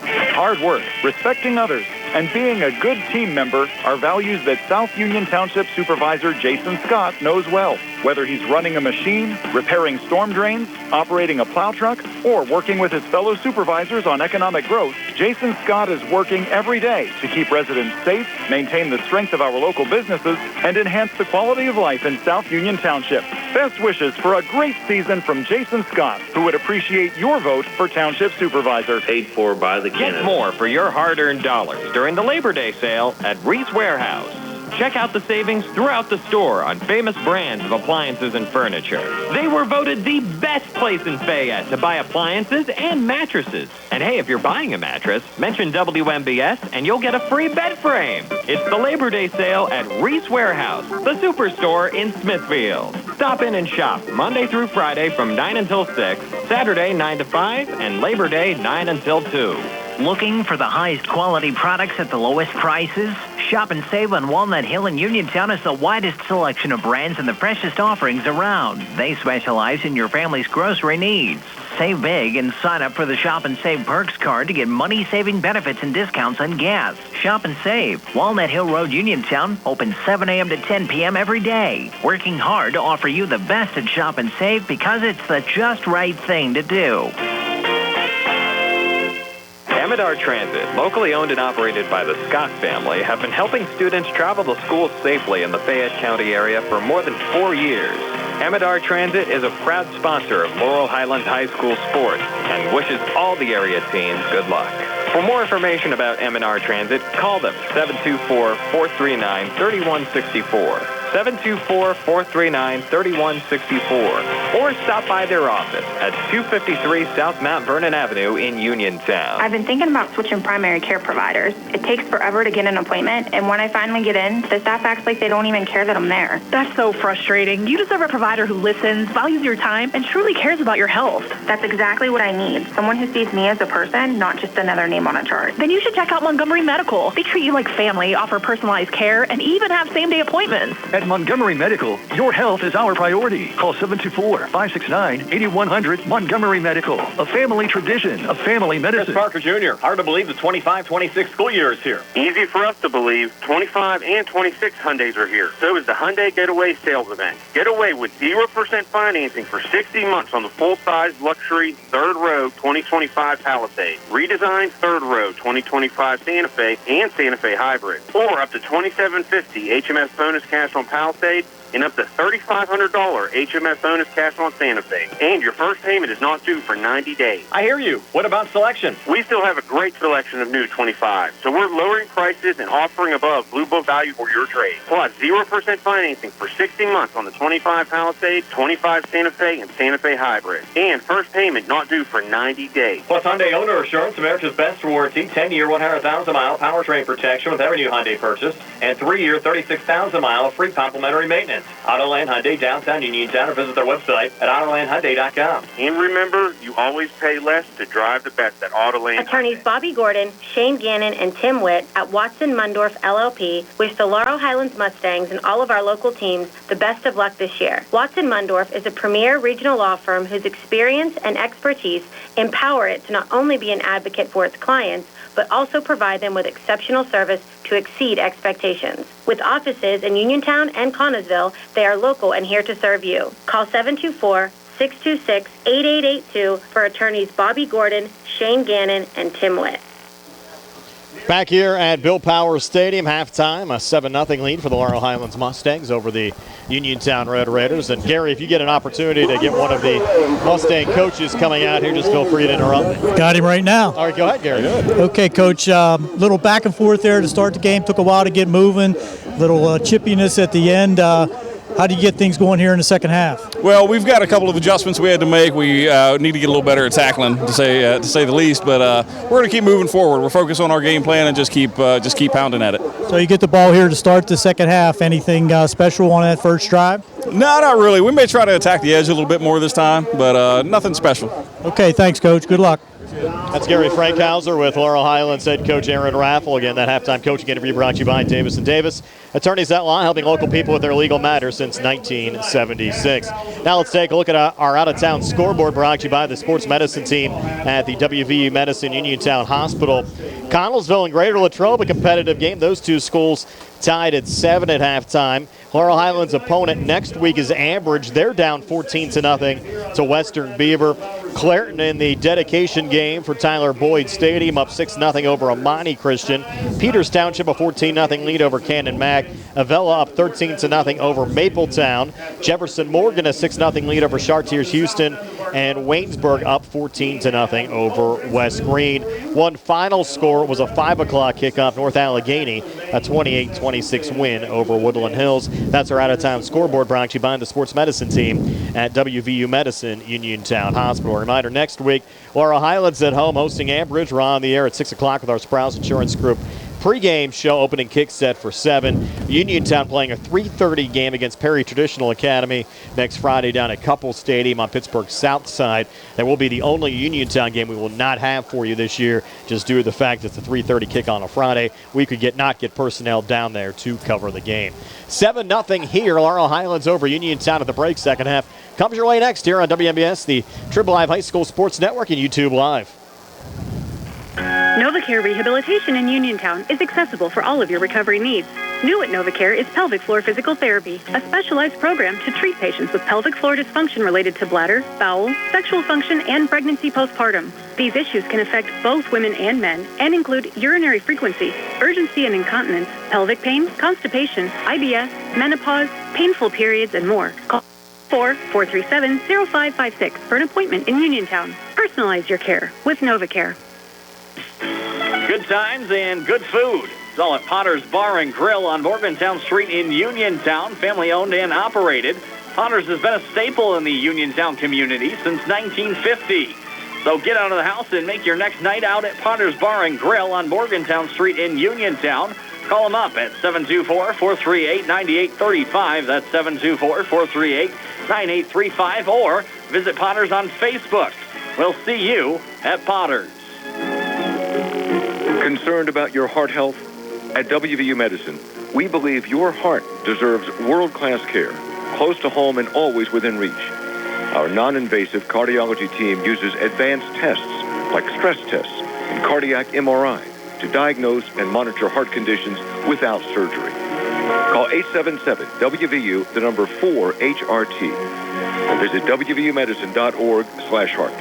Hard work, respecting others, and being a good team member are values that South Union Township Supervisor Jason Scott knows well. Whether he's running a machine, repairing storm drains, operating a plow truck, or working with his fellow supervisors on economic growth, Jason Scott is working every day to keep residents safe, maintain the strength of our local businesses, and enhance the quality of life in South Union Township. Best wishes for a great season from Jason Scott, who would appreciate your vote for Township Supervisor. Paid for by the Get more for your hard-earned dollars during the Labor Day sale at Reese Warehouse. Check out the savings throughout the store on famous brands of appliances and furniture. They were voted the best place in Fayette to buy appliances and mattresses. And hey, if you're buying a mattress, mention WMBS and you'll get a free bed frame. It's the Labor Day sale at Reese Warehouse, the superstore in Smithfield. Stop in and shop Monday through Friday from 9 until 6, Saturday 9 to 5, and Labor Day 9 until 2. Looking for the highest quality products at the lowest prices? Shop and save on Walnut Hill and Uniontown has the widest selection of brands and the freshest offerings around. They specialize in your family's grocery needs. Save big and sign up for the Shop and Save Perks card to get money-saving benefits and discounts on gas. Shop and save. Walnut Hill Road, Uniontown, open 7 a.m. to 10 p.m. every day. Working hard to offer you the best at Shop and Save because it's the just right thing to do. Amidar Transit, locally owned and operated by the Scott family, have been helping students travel to school safely in the Fayette County area for more than 4 years. Amidar Transit is a proud sponsor of Laurel Highlands High School sports and wishes all the area teams good luck. For more information about Amidar Transit, call them 724-439-3164. 724-439-3164. Or stop by their office at 253 South Mount Vernon Avenue in Uniontown. I've been thinking about switching primary care providers. It takes forever to get an appointment, and when I finally get in, the staff acts like they don't even care that I'm there. That's so frustrating. You deserve a provider who listens, values your time, and truly cares about your health. That's exactly what I need. Someone who sees me as a person, not just another name on a chart. Then you should check out Montgomery Medical. They treat you like family, offer personalized care, and even have same-day appointments. At Montgomery Medical, your health is our priority. Call 724-569-8100 Montgomery Medical, a family tradition of family medicine. Chris Parker Jr., hard to believe the 25-26 school year is here. Easy for us to believe. 25 and 26 Hyundais are here. So is the Hyundai Getaway sales event. Get away with 0% financing for 60 months on the full-size luxury third row 2025 Palisade, redesigned third row 2025 Santa Fe and Santa Fe Hybrid, or up to $2,750 HMS bonus cash on Palisade and up to $3,500 HMS bonus cash on Santa Fe. And your first payment is not due for 90 days. I hear you. What about selection? We still have a great selection of new 25, so we're lowering prices and offering above Blue Book value for your trade. Plus 0% financing for 60 months on the 25 Palisade, 25 Santa Fe, and Santa Fe Hybrid. And first payment not due for 90 days. Plus Hyundai Owner Assurance, America's best warranty, 10-year, 100,000-mile powertrain protection with every new Hyundai purchase, and 3-year, 36,000-mile free complimentary maintenance. Autoland Hyundai, downtown Uniontown, or visit their website at autolandhyundai.com. And remember, you always pay less to drive the best at Autoland. Attorneys Bobby Gordon, Shane Gannon, and Tim Witt at Watson Mundorf LLP wish the Laurel Highlands Mustangs and all of our local teams the best of luck this year. Watson Mundorf is a premier regional law firm whose experience and expertise empower it to not only be an advocate for its clients, but also provide them with exceptional service to exceed expectations. With offices in Uniontown and Connellsville, they are local and here to serve you. Call 724-626-8882 for attorneys Bobby Gordon, Shane Gannon, and Tim Witt. Back here at Bill Powers Stadium, halftime, a 7-0 lead for the Laurel Highlands Mustangs over the Uniontown Red Raiders. And Gary, if you get an opportunity to get one of the Mustang coaches coming out here, just feel free to interrupt me. Got him right now. All right, go ahead, Gary. Okay, Coach, little back and forth there to start the game. Took a while to get moving. Little chippiness at the end. How do you get things going here in the second half? Well, we've got a couple of adjustments we had to make. We need to get a little better at tackling, to say the least. But we're going to keep moving forward. We're focused on our game plan and just keep pounding at it. So you get the ball here to start the second half. Anything special on that first drive? No, not really. We may try to attack the edge a little bit more this time, but nothing special. Okay, thanks, Coach. Good luck. That's Gary Frankhauser with Laurel Highlands head coach Aaron Raffle. Again, that halftime coaching interview brought to you by Davis & Davis. Attorneys at law, helping local people with their legal matters since 1976. Now let's take a look at our out-of-town scoreboard brought to you by the sports medicine team at the WVU Medicine Uniontown Hospital. Connellsville and Greater Latrobe, a competitive game. Those two schools tied at 7 at halftime. Laurel Highlands' opponent next week is Ambridge. They're down 14-0 to Western Beaver. Clairton in the dedication game for Tyler Boyd Stadium, up 6-0 over Amani Christian. Peters Township a 14-0 lead over Cannon Mac. Avella up 13-0 over Mapletown. Jefferson Morgan a 6-0 lead over Chartiers Houston. And Waynesburg up 14-0 over West Green. One final score was a 5 o'clock kickoff. North Allegheny a 28-26 win over Woodland Hills. That's our out-of-town scoreboard brought to you by the sports medicine team at WVU Medicine Uniontown Hospital. Reminder, next week, Laurel Highlands at home hosting Ambridge. We're on the air at 6 o'clock with our Sprouse Insurance Group pregame show. Opening kick set for 7. Uniontown playing a 3:30 game against Perry Traditional Academy next Friday down at Couple Stadium on Pittsburgh's south side. That will be the only Uniontown game we will not have for you this year, just due to the fact it's a 3:30 kick on a Friday. We could not get personnel down there to cover the game. 7-0 here. Laurel Highlands over Uniontown at the break. Second half comes your way next here on WMBS, the Triple Live High School Sports Network, and YouTube Live. NovaCare Rehabilitation in Uniontown is accessible for all of your recovery needs. New at NovaCare is pelvic floor physical therapy, a specialized program to treat patients with pelvic floor dysfunction related to bladder, bowel, sexual function, and pregnancy postpartum. These issues can affect both women and men and include urinary frequency, urgency and incontinence, pelvic pain, constipation, IBS, menopause, painful periods, and more. Call 437-0556 for an appointment in Uniontown. Personalize your care with NovaCare. Good times and good food. It's all at Potter's Bar and Grill on Morgantown Street in Uniontown, family-owned and operated. Potter's has been a staple in the Uniontown community since 1950. So get out of the house and make your next night out at Potter's Bar and Grill on Morgantown Street in Uniontown. Call them up at 724-438-9835. That's 724-438-9835. Or visit Potter's on Facebook. We'll see you at Potter's. Concerned about your heart health? At WVU Medicine, we believe your heart deserves world-class care, close to home and always within reach. Our non-invasive cardiology team uses advanced tests like stress tests and cardiac MRI to diagnose and monitor heart conditions without surgery. Call 877-WVU, the number 4-HRT, or visit WVUmedicine.org/heart.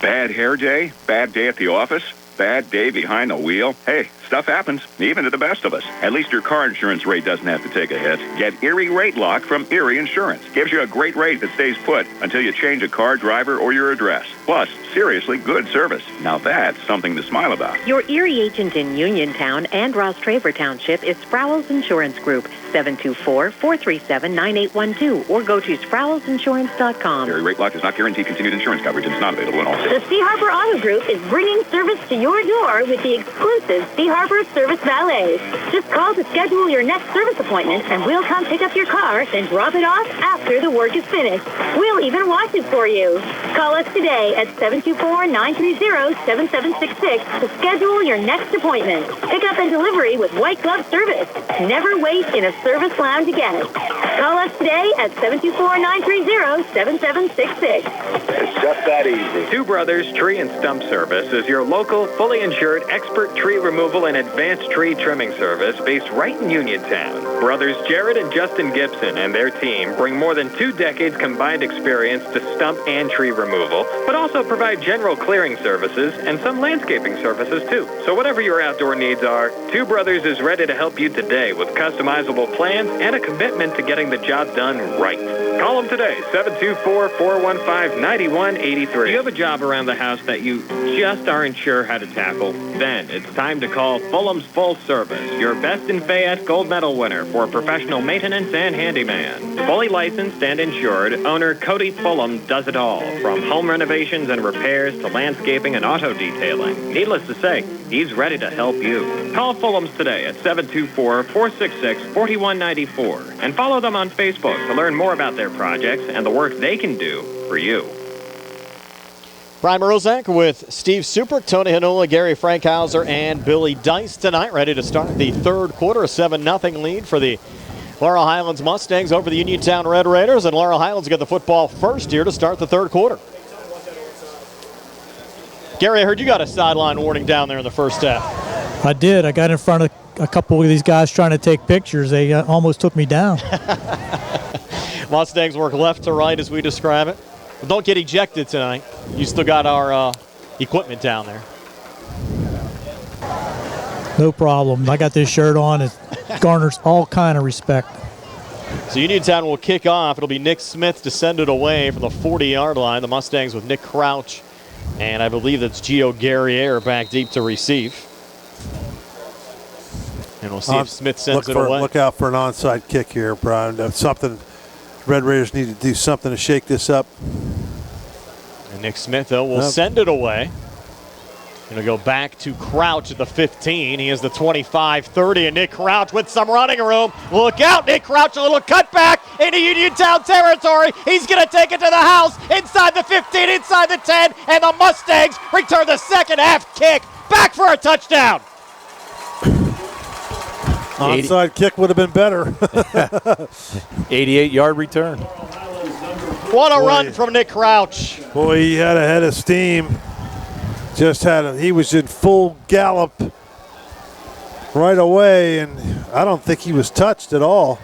Bad hair day? Bad day at the office? Bad day behind the wheel? Hey, stuff happens, even to the best of us. At least your car insurance rate doesn't have to take a hit. Get Erie Rate Lock from Erie Insurance. Gives you a great rate that stays put until you change a car, driver, or your address. Plus, seriously good service. Now that's something to smile about. Your Erie agent in Uniontown and Ross Traver Township is Sproul's Insurance Group, 724-437-9812, or go to SproulsInsurance.com. Erie Rate Lock does not guarantee continued insurance coverage and is not available in all states. The Sea Harbor Auto Group is bringing service to your door with the exclusive Sea Harbor Service Valets. Just call to schedule your next service appointment, and we'll come pick up your car and drop it off after the work is finished. We'll even wash it for you. Call us today at 724-930-7766 to schedule your next appointment. Pickup and delivery with white glove service. Never wait in a service lounge again. Call us today at 724-930-7766. It's just that easy. Two Brothers Tree and Stump Service is your local, fully insured, expert tree removal and advanced tree trimming service based right in Uniontown. Brothers Jared and Justin Gibson and their team bring more than 2 decades combined experience to stump and tree removal, but also provide general clearing services and some landscaping services too. So whatever your outdoor needs are, Two Brothers is ready to help you today with customizable plans and a commitment to getting the job done right. Call them today, 724-415-9183. Do you have a job around the house that you just aren't sure how to tackle? Then it's time to call Fulham's Full Service, your Best in Fayette Gold Medal winner for professional maintenance and handyman. Fully licensed and insured, owner Cody Fulham does it all, from home renovations and repairs to landscaping and auto detailing. Needless to say, he's ready to help you. Call Fulham's today at 724-466-4194 and follow them on Facebook to learn more about their projects and the work they can do for you. Brian Morozak with Steve Super, Tony Hanola, Gary Frankhauser, and Billy Dice tonight, ready to start the third quarter. A 7-0 lead for the Laurel Highlands Mustangs over the Uniontown Red Raiders, and Laurel Highlands get the football first here to start the third quarter. Gary, I heard you got a sideline warning down there in the first half. I did. I got in front of a couple of these guys trying to take pictures. They almost took me down. Mustangs work left to right as we describe it. But don't get ejected tonight. You still got our equipment down there. No problem. I got this shirt on. It garners all kind of respect. So Uniontown will kick off. It'll be Nick Smith to send it away from the 40-yard line. The Mustangs with Nick Crouch, and I believe that's Gio Guerriere back deep to receive. And we'll see if Smith sends it away. Look out for an onside kick here, Brian. Something. Red Raiders need to do something to shake this up. And Nick Smith, though, will send it away. Going to go back to Crouch at the 15. He is the 25-30, and Nick Crouch with some running room. Look out, Nick Crouch, a little cutback into Uniontown territory. He's going to take it to the house, inside the 15, inside the 10, and the Mustangs return the second half kick back for a touchdown. Onside kick would have been better. 88-yard return. What a run from Nick Crouch. Boy, he had a head of steam. He was in full gallop right away, and I don't think he was touched at all.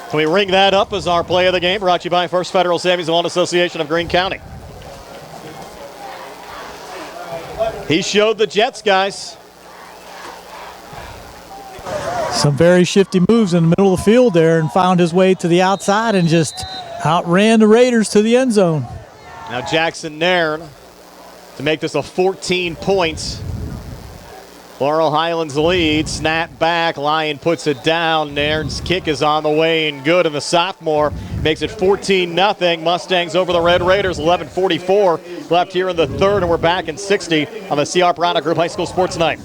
Can we ring that up as our play of the game? Brought to you by First Federal Savings and Loan Association of Greene County. He showed the Jets, guys. Some very shifty moves in the middle of the field there, and found his way to the outside and just outran the Raiders to the end zone. Now Jackson Nairn to make this a 14 points. Laurel Highlands lead, snap back, Lyon puts it down. Nairn's kick is on the way and good, and the sophomore makes it 14-0. Mustangs over the Red Raiders, 11:44 left here in the third, and we're back in 60 on the C.R. Piranha Group High School Sports Night.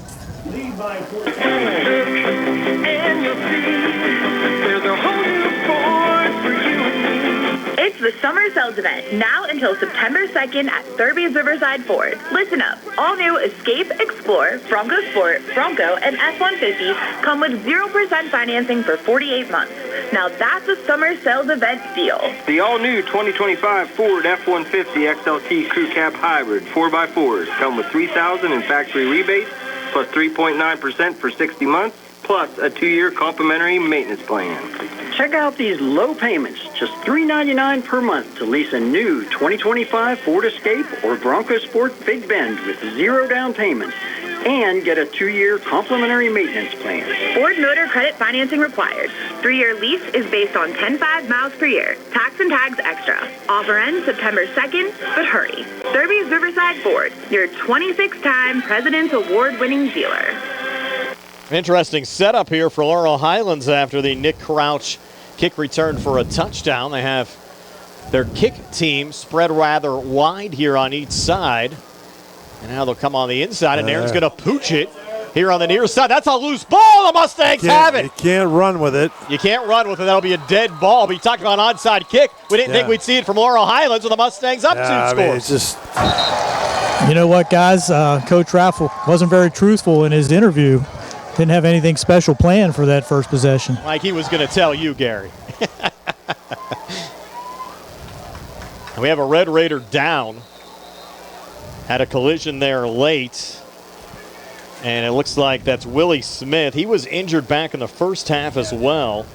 It's the Summer Sales Event, now until September 2nd at Thurby's Riverside Ford. Listen up. All new Escape, Explorer, Bronco Sport, Bronco, and F-150 come with 0% financing for 48 months. Now that's a Summer Sales Event deal. The all-new 2025 Ford F-150 XLT Crew Cab Hybrid 4x4s come with $3,000 in factory rebates, plus 3.9% for 60 months, plus a 2-year complimentary maintenance plan. Check out these low payments, just $3.99 per month to lease a new 2025 Ford Escape or Bronco Sport Big Bend with 0 down payments and get a 2-year complimentary maintenance plan. Ford Motor Credit financing required. 3-year lease is based on 10,500 miles per year. Tax and tags extra. Offer ends September 2nd, but hurry. Thurby's Riverside Ford, your 26-time President's Award-winning dealer. Interesting setup here for Laurel Highlands after the Nick Crouch kick return for a touchdown. They have their kick team spread rather wide here on each side. And now they'll come on the inside, and Aaron's going to pooch it here on the near side. That's a loose ball. The Mustangs have it. You can't run with it. You can't run with it. That'll be a dead ball. But you talked about an onside kick. We didn't think we'd see it from Laurel Highlands with the Mustangs up 2 scores. I mean, it's just... You know what, guys? Coach Raffle wasn't very truthful in his interview. Didn't have anything special planned for that first possession. Like he was going to tell you, Gary. And we have a Red Raider down. Had a collision there late. And it looks like that's Willie Smith. He was injured back in the first half as well.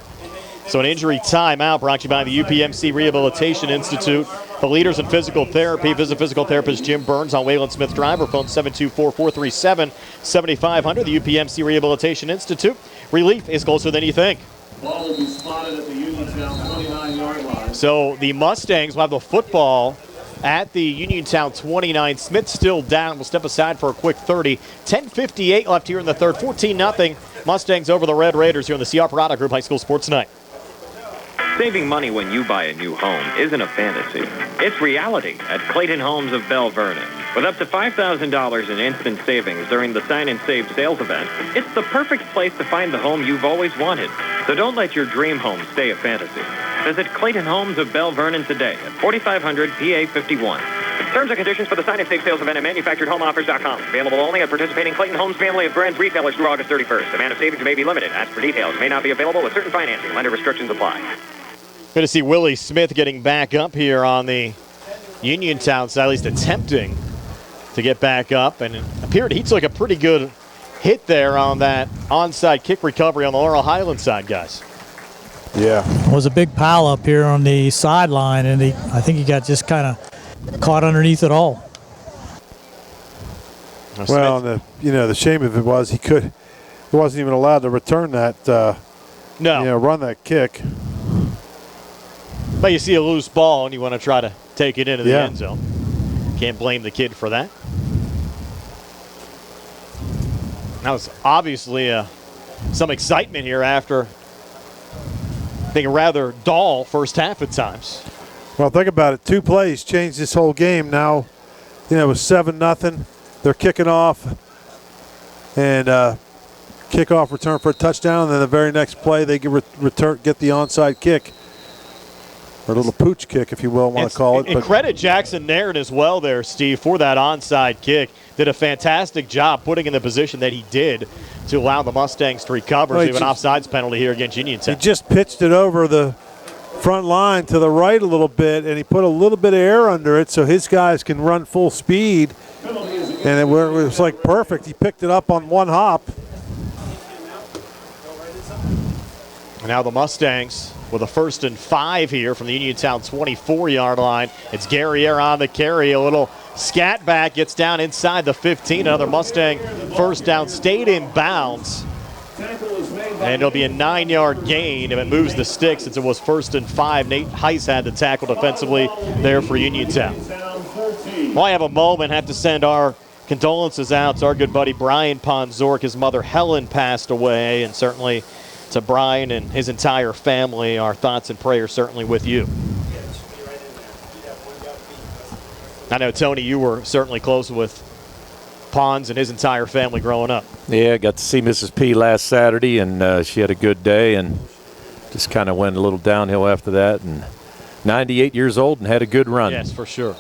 So an injury timeout brought to you by the UPMC Rehabilitation Institute. The leaders in physical therapy. Visit physical therapist Jim Burns on Wayland Smith Drive or phone 724-437-7500. The UPMC Rehabilitation Institute. Relief is closer than you think. Ball will be spotted at the Uniontown 29-yard line. So the Mustangs will have the football at the Uniontown 29. Smith still down. We'll step aside for a quick 30. 10:58 left here in the third. 14-0. Mustangs over the Red Raiders here on the C.R. Piranha Group High School Sports Night. Saving money when you buy a new home isn't a fantasy. It's reality at Clayton Homes of Bell Vernon. With up to $5,000 in instant savings during the Sign and Save sales event, it's the perfect place to find the home you've always wanted. So don't let your dream home stay a fantasy. Visit Clayton Homes of Bell Vernon today at 4500 PA 51. Terms and conditions for the Sign and Save sales event at manufacturedhomeoffers.com. Available only at participating Clayton Homes family of brands retailers through August 31st. Amount of savings may be limited. Ask for details. May not be available with certain financing. Lender restrictions apply. Good to see Willie Smith getting back up here on the Uniontown side, at least attempting to get back up. And it appeared he took a pretty good hit there on that onside kick recovery on the Laurel Highlands side, guys. Yeah. It was a big pile up here on the sideline, and I think he got just kind of caught underneath it all. Well, the shame of it was he wasn't even allowed to return that, run that kick. But you see a loose ball and you want to try to take it into the end zone. Can't blame the kid for that. That was obviously some excitement here after, I think, a rather dull first half at times. Well, think about it. 2 plays changed this whole game. Now, it was 7-0. They're kicking off and kickoff return for a touchdown. And then the very next play, they get the onside kick. Or a little pooch kick, if you will, want to call it. And credit Jackson Nairn as well there, Steve, for that onside kick. Did a fantastic job putting in the position that he did to allow the Mustangs to recover. So an offsides penalty here against Uniontown. He just pitched it over the front line to the right a little bit, and he put a little bit of air under it so his guys can run full speed. And it was like perfect. He picked it up on one hop. And now the Mustangs with a 1st and 5 here from the Uniontown 24-yard line. It's Guerriere on the carry. A little scat back, gets down inside the 15. Another Mustang first down, stayed in bounds. And it'll be a 9-yard gain if it moves the sticks since it was 1st and 5. Nate Heiss had the tackle defensively there for Uniontown. Well, I have a moment, have to send our condolences out to our good buddy Brian Ponzork. His mother Helen passed away, and certainly to Brian and his entire family, our thoughts and prayers certainly with you. I know, Tony, you were certainly close with Pons and his entire family growing up. Yeah, I got to see Mrs. P last Saturday, and she had a good day, and just kind of went a little downhill after that. And 98 years old and had a good run. Yes, for sure.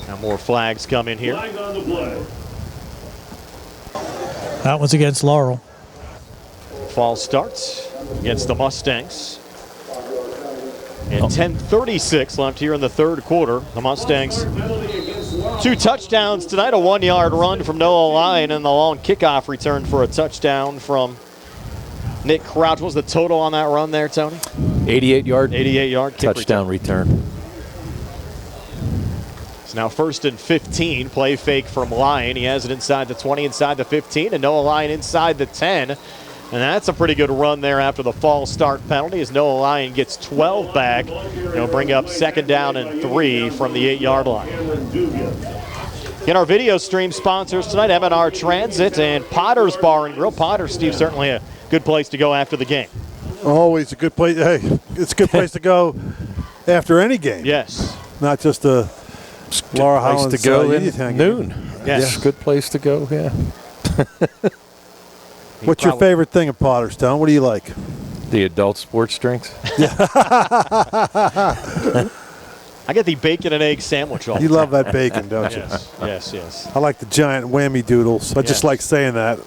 Now more flags come in here. Flag on the play. That one's against Laurel. Fall starts against the Mustangs. And 10:36 left here in the third quarter. The Mustangs, 2 touchdowns tonight, a 1-yard run from Noah Lyon, and the long kickoff return for a touchdown from Nick Crouch. What was the total on that run there, Tony? 88-yard. 88-yard touchdown return. It's now 1st and 15. Play fake from Lyon. He has it inside the 20, inside the 15, and Noah Lyon inside the 10. And that's a pretty good run there after the false start penalty as Noah Lyon gets 12 back. He'll bring up 2nd down and 3 from the 8-yard line. In our video stream sponsors tonight, M&R Transit and Potter's Bar and Grill. Potter's, Steve, certainly a good place to go after the game. Always a good place. Hey, it's a good place to go after any game. Yes. Not just a Laurel Highlands to go in Uniontown noon. game. Yes. Yeah, good place to go, yeah. What's your favorite thing at Potterstown? What do you like? The adult sports drinks. I get the bacon and egg sandwich all You the love time. that bacon, don't you? Yes. I like the giant whammy doodles. I just like saying that.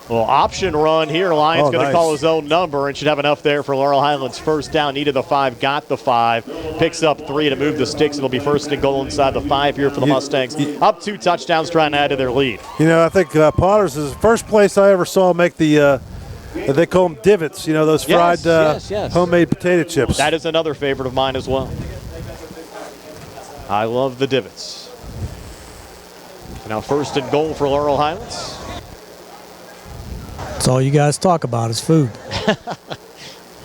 Well, option run here. Lyon's going to nice. call his own number and should have enough there for Laurel Highlands. First down, needed the 5, got the 5. Picks up 3 to move the sticks. It'll be 1st and goal inside the 5 here for the Mustangs. Up 2 touchdowns trying to add to their lead. You know, I think Potter's is the first place I ever saw make the, they call them divots, you know, those fried yes. homemade potato chips. That is another favorite of mine as well. I love the divots. Now 1st and goal for Laurel Highlands. That's all you guys talk about is food. Well,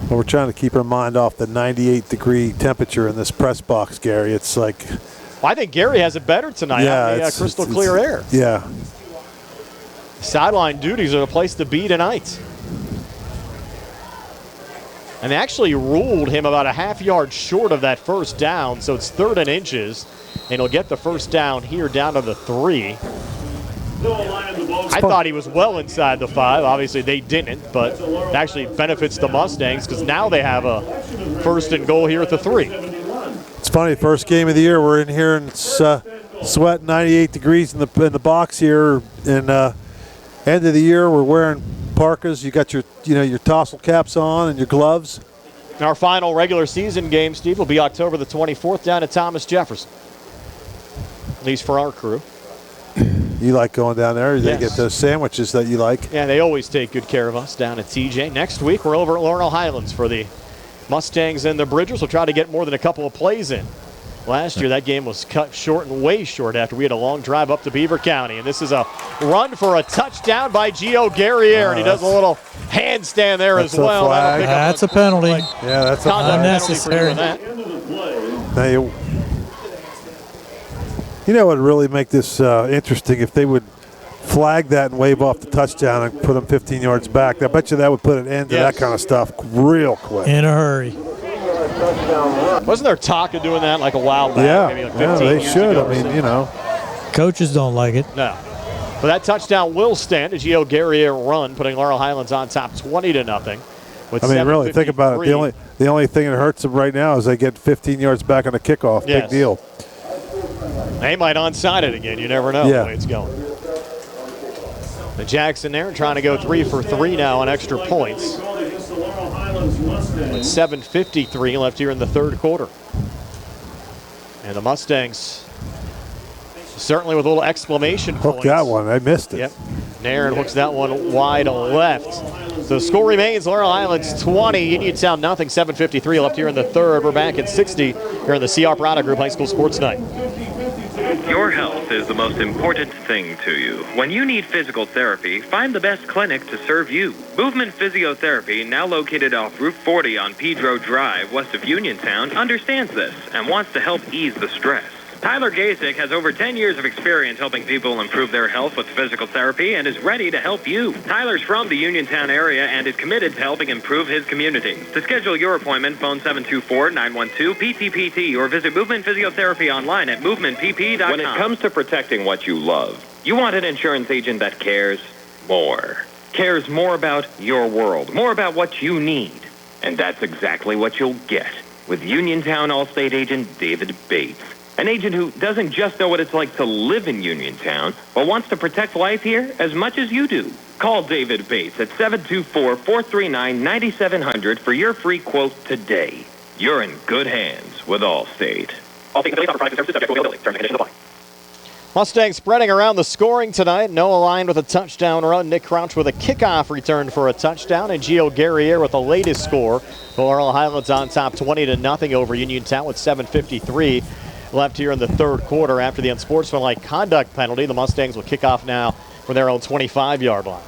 we're trying to keep our mind off the 98-degree temperature in this press box, Gary. It's like... Well, I think Gary has it better tonight. Yeah, Crystal clear air. Yeah. Sideline duties are the place to be tonight. And they actually ruled him about a half-yard short of that first down, so it's 3rd and inches, and he'll get the first down here down to the 3. I thought he was well inside the 5. Obviously, they didn't, but it actually benefits the Mustangs because now they have a 1st and goal here at the 3. It's funny, first game of the year, we're in here and it's sweat 98 degrees in the box here. And end of the year, we're wearing parkas. You got your tassel caps on and your gloves. Our final regular season game, Steve, will be October the 24th down at Thomas Jefferson. At least for our crew. You like going down there? They Yes. get those sandwiches that you like. Yeah, they always take good care of us down at TJ. Next week, we're over at Laurel Highlands for the Mustangs and the Bridgers. We'll try to get more than a couple of plays in. Last year, that game was cut short and way short after we had a long drive up to Beaver County. And this is a run for a touchdown by Gio Guerriere, and he does a little handstand there as well. That's a penalty. Yeah, that's unnecessary. Now, you know what would really make this interesting if they would flag that and wave off the touchdown and put them 15 yards back. I bet you that would put an end to that kind of stuff real quick. In a hurry. Wasn't there talk of doing that like a while back? Yeah, maybe like 15 they years should. ago I mean, you know. Coaches don't like it. No. But that touchdown will stand. A Gio Guerriere run, putting Laurel Highlands on top 20-0. I mean, really, think about it. The only thing that hurts them right now is they get 15 yards back on the kickoff. Yes. Big deal. They might onside it again. You never know Yeah. the way it's going. The Jackson there trying to go 3 for 3 now on extra points. With 7:53 left here in the third quarter. And the Mustangs certainly with a little exclamation Hooked points. that one. I missed it. Yep. Nairn hooks that one wide left. So the score remains Laurel Highlands 20, Uniontown nothing, 7:53 left here in the third. We're back at 60 here in the CR Prada Group High School Sports Night. Your health is the most important thing to you. When you need physical therapy, find the best clinic to serve you. Movement Physiotherapy, now located off Route 40 on Pedro Drive, west of Uniontown, understands this and wants to help ease the stress. Tyler Gasick has over 10 years of experience helping people improve their health with physical therapy and is ready to help you. Tyler's from the Uniontown area and is committed to helping improve his community. To schedule your appointment, phone 724-912-PTPT or visit Movement Physiotherapy online at movementpp.com. When it comes to protecting what you love, you want an insurance agent that cares more. Cares more about your world, more about what you need. And that's exactly what you'll get with Uniontown Allstate agent David Bates. An agent who doesn't just know what it's like to live in Uniontown, but wants to protect life here as much as you do. Call David Bates at 724-439-9700 for your free quote today. You're in good hands with Allstate. Allstate affiliates offer products and services subject to availability. Terms and conditions apply. Mustangs spreading around the scoring tonight. Noah Lyon with a touchdown run. Nick Crouch with a kickoff return for a touchdown. And Gio Guerriere with the latest score. The Laurel Highlands on top 20-0 over Uniontown with 7:53 left here in the third quarter after the unsportsmanlike conduct penalty. The Mustangs will kick off now from their own 25-yard line.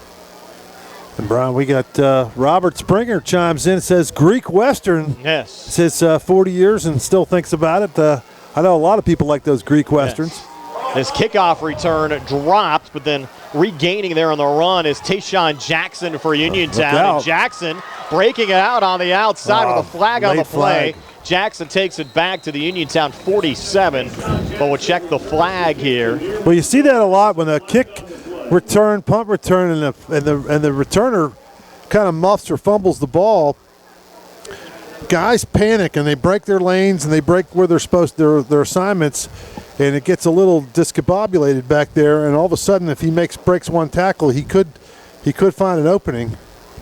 And Brian, we got Robert Springer chimes in, says Greek Western. Yes. Says 40 years and still thinks about it. I know a lot of people like those Greek Westerns. Yes. This kickoff return dropped, but then regaining there on the run is Tayshawn Jackson for Uniontown. And Jackson breaking it out on the outside with a flag on the play. Jackson takes it back to the Uniontown 47, but we'll check the flag here. Well, you see that a lot when a kick return, punt return, and the returner kind of muffs or fumbles the ball. Guys panic and they break their lanes and they break where they're supposed to, their assignments, and it gets a little discombobulated back there. And all of a sudden, if he breaks one tackle, he could find an opening,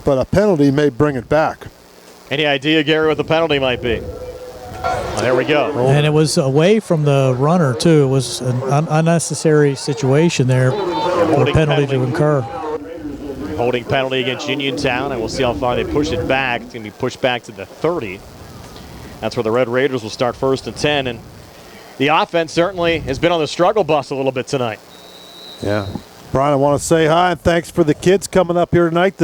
but a penalty may bring it back. Any idea, Gary, what the penalty might be? Oh, there we go. And it was away from the runner, too. It was an unnecessary situation there for a penalty to incur. Holding penalty against Uniontown, and we'll see how far they push it back. It's going to be pushed back to the 30. That's where the Red Raiders will start 1st and 10. And the offense certainly has been on the struggle bus a little bit tonight. Yeah. Brian, I want to say hi and thanks for the kids coming up here tonight.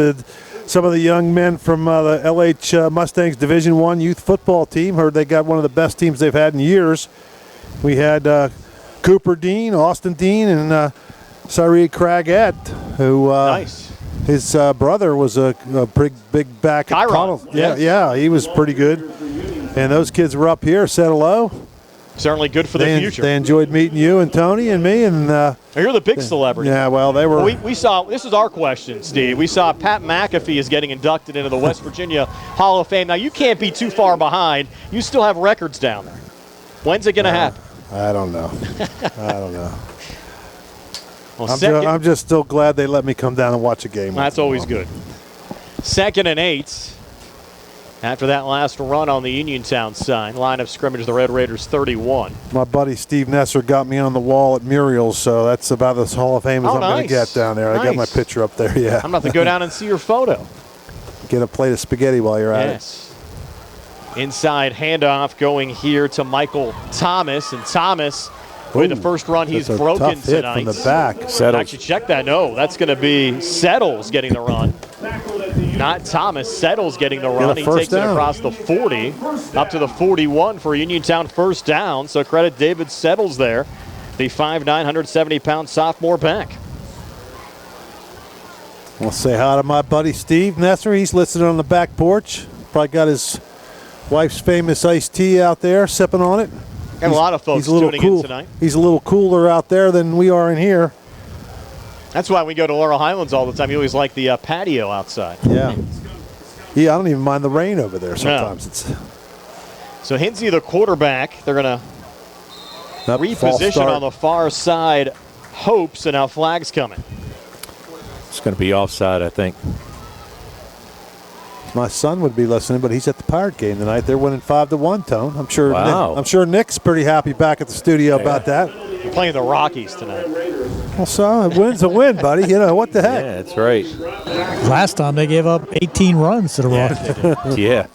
Some of the young men from the LH Mustangs Division I youth football team. Heard they got one of the best teams they've had in years. We had Cooper Dean, Austin Dean, and Cyree Craggett, who his brother was a pretty big back at Connell. Yeah, he was pretty good. And those kids were up here, said hello. Certainly good for the future. They enjoyed meeting you and Tony and me. And you're the big celebrity. Yeah, well, they were. Well, we saw, this is our question, Steve. We saw Pat McAfee is getting inducted into the West Virginia Hall of Fame. Now, you can't be too far behind. You still have records down there. When's it going to happen? I don't know. Well, I'm just still glad they let me come down and watch a game. That's always good. 2nd and 8. After that last run on the Uniontown side, line of scrimmage, the Red Raiders 31. My buddy Steve Nesser got me on the wall at Muriel's, so that's about as Hall of Fame as I'm going to get down there. I got my picture up there, yeah. I'm about to go down and see your photo. Get a plate of spaghetti while you're at it. Inside handoff going here to Michael Thomas, and Thomas, with the first run he's broken tough tonight. Hit from the back. Actually, check that. No, that's going to be Settles getting the run. Not Thomas. Settles getting the run. He takes it across the 40, up to the 41 for Uniontown first down. So credit David Settles there, the 5'9", 170-pound sophomore back. I'll say hi to my buddy Steve Nesser. He's listening on the back porch. Probably got his wife's famous iced tea out there, sipping on it. Got a lot of folks tuning in tonight. He's a little cooler out there than we are in here. That's why we go to Laurel Highlands all the time. You always like the patio outside. Yeah. Yeah, I don't even mind the rain over there sometimes. No. So Hinsey, the quarterback, they're going to reposition on the far side. Hopes, and now flag's coming. It's going to be offside, I think. My son would be listening, but he's at the Pirate game tonight. They're winning 5-1, Tone. I'm sure. Wow. I'm sure Nick's pretty happy back at the studio about that. We're playing the Rockies tonight. Well, so a win's a win, buddy. You know what the heck? Yeah, that's right. Last time they gave up 18 runs to the Rockies. Yeah.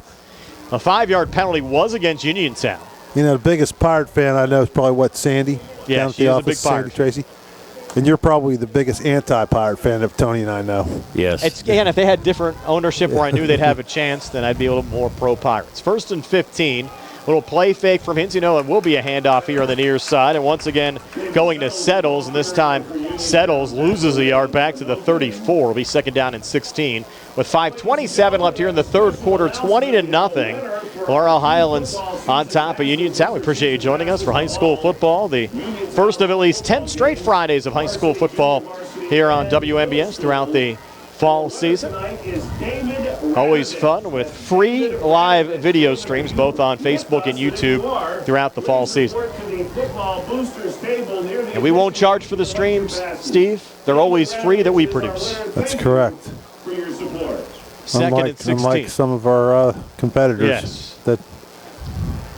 A 5-yard penalty was against Uniontown. You know, the biggest Pirate fan I know is probably Sandy. Yeah, down at she the is office, a big Pirate. Sandy Tracy. And you're probably the biggest anti-Pirate fan of Tony and I know. Yes. If they had different ownership where I knew they'd have a chance, then I'd be a little more pro-Pirates. 1st and 15 Little play fake from Hinsey. No, it will be a handoff here on the near side. And once again, going to Settles. And this time, Settles loses a yard back to the 34. It'll be second down and 16. With 5:27 left here in the third quarter, 20-0. Laurel Highlands on top of Uniontown. We appreciate you joining us for high school football. The first of at least 10 straight Fridays of high school football here on WMBS throughout the fall season. Always fun with free live video streams both on Facebook and YouTube throughout the fall season. And we won't charge for the streams, Steve. They're always free that we produce. That's correct. Second and 16. Unlike some of our competitors. Yes. That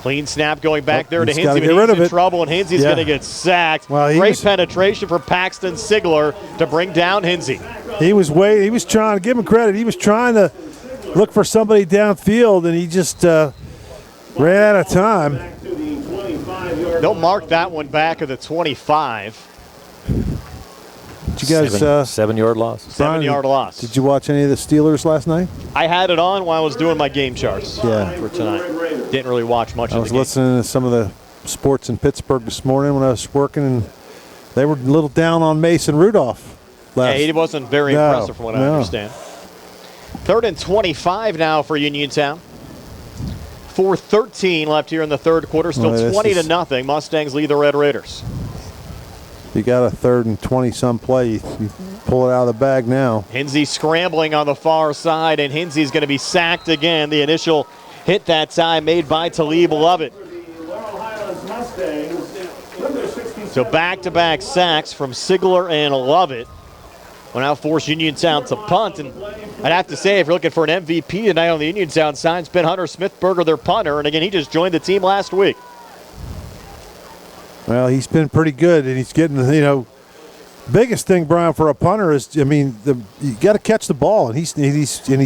clean snap going back there to he's gotta Hinsey. get rid of He's in it. trouble, and Hinsey's going to get sacked. Well, Great penetration for Paxton Sigler to bring down Hinsey. He was waiting. He was trying to give him credit. He was trying to look for somebody downfield, and he just ran out of time. They'll mark that one back at the 25. Did you guys 7-yard loss? 7-yard loss. Did you watch any of the Steelers last night? I had it on while I was doing my game charts Yeah. for tonight. Didn't really watch much I of was the game. listening to some of the sports in Pittsburgh this morning when I was working, and they were a little down on Mason Rudolph. Yeah, he wasn't very impressive from what I understand. Third and 25 now for Uniontown. 4:13 left here in the third quarter. Still 20-0. Mustangs lead the Red Raiders. You got a 3rd and 20-some play. You pull it out of the bag now. Hinsey scrambling on the far side, and Hinsey's going to be sacked again. The initial hit that time made by Talib Lovett. So back-to-back sacks from Sigler and Lovett will now force Uniontown to punt. And I'd have to say, if you're looking for an MVP tonight on the Uniontown side, it's been Hunter Smithberger, their punter. And again, he just joined the team last week. Well, he's been pretty good, and he's getting, biggest thing, Brian, for a punter is, you got to catch the ball, and he's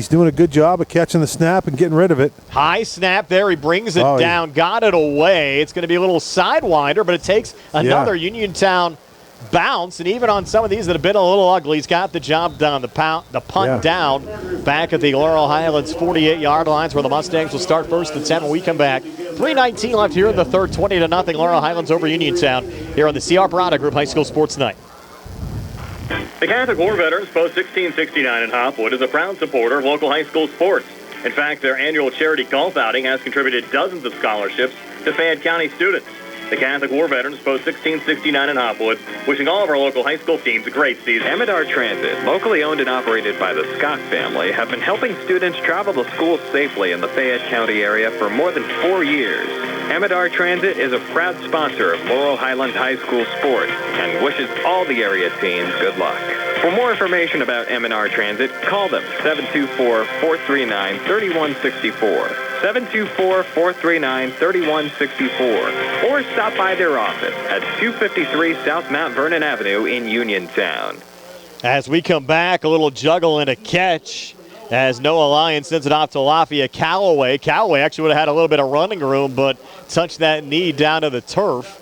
doing a good job of catching the snap and getting rid of it. High snap there, he brings it down, got it away. It's going to be a little sidewinder, but it takes another Uniontown bounce, and even on some of these that have been a little ugly, he's got the job done. The punt down back at the Laurel Highlands 48-yard lines, where the Mustangs will start first and 10 when we come back. 3:19 left here in the third, 20-0. Laurel Highlands over Uniontown here on the C.R. Parada Group High School Sports Night. The Catholic War Veterans Post 1669 in Hopwood is a proud supporter of local high school sports. In fact, their annual charity golf outing has contributed dozens of scholarships to Fayette County students. The Catholic War Veterans Post 1669 in Hopwood, wishing all of our local high school teams a great season. Amidar Transit, locally owned and operated by the Scott family, have been helping students travel to school safely in the Fayette County area for more than 4 years. Amidar Transit is a proud sponsor of Laurel Highlands High School sports and wishes all the area teams good luck. For more information about Amidar Transit, call them 724-439-3164. 724-439-3164, or stop by their office at 253 South Mount Vernon Avenue in Uniontown. As we come back, a little juggle and a catch as Noah Lyon sends it off to Lafayette Callaway. Callaway actually would have had a little bit of running room, but touched that knee down to the turf.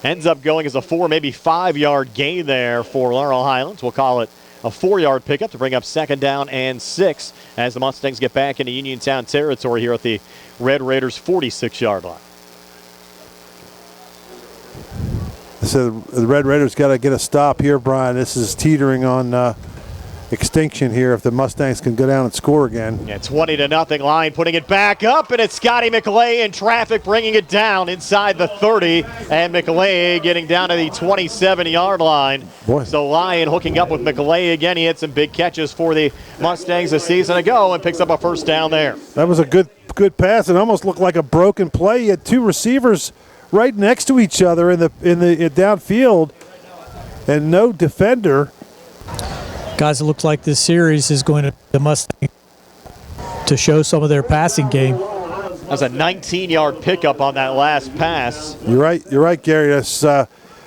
Ends up going as a 4, maybe 5-yard gain there for Laurel Highlands. We'll call it a 4-yard pickup to bring up second down and 6 as the Mustangs get back into Uniontown territory here at the Red Raiders 46-yard line. So the Red Raiders got to get a stop here, Brian. This is teetering on extinction here if the Mustangs can go down and score again. Yeah, 20-0 line, putting it back up, and it's Scotty McLay in traffic, bringing it down inside the 30, and McLay getting down to the 27-yard line. Boy. So Lyon hooking up with McLay again. He had some big catches for the Mustangs a season ago and picks up a first down there. That was a good pass. It almost looked like a broken play. You had two receivers right next to each other in the downfield, and no defender. Guys, it looks like this series is going to the Mustangs to show some of their passing game. That was a 19-yard pickup on that last pass. You're right, Gary. That's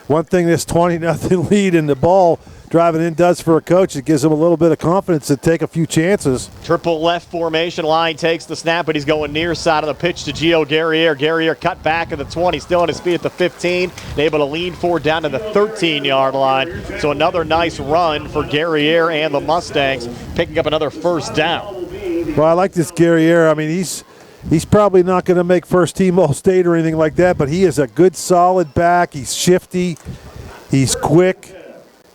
one thing this 20-0 lead in the ball driving in does for a coach. It gives him a little bit of confidence to take a few chances. Triple left formation. Line takes the snap, but he's going near side of the pitch to Gio Guerriere. Guerriere cut back at the 20, still on his feet at the 15, and able to lean forward down to the 13-yard line. So another nice run for Guerriere and the Mustangs, picking up another first down. Well, I like this Guerriere. I mean, he's He's probably not going to make first team All-State or anything like that, but he is a good, solid back. He's shifty. He's quick.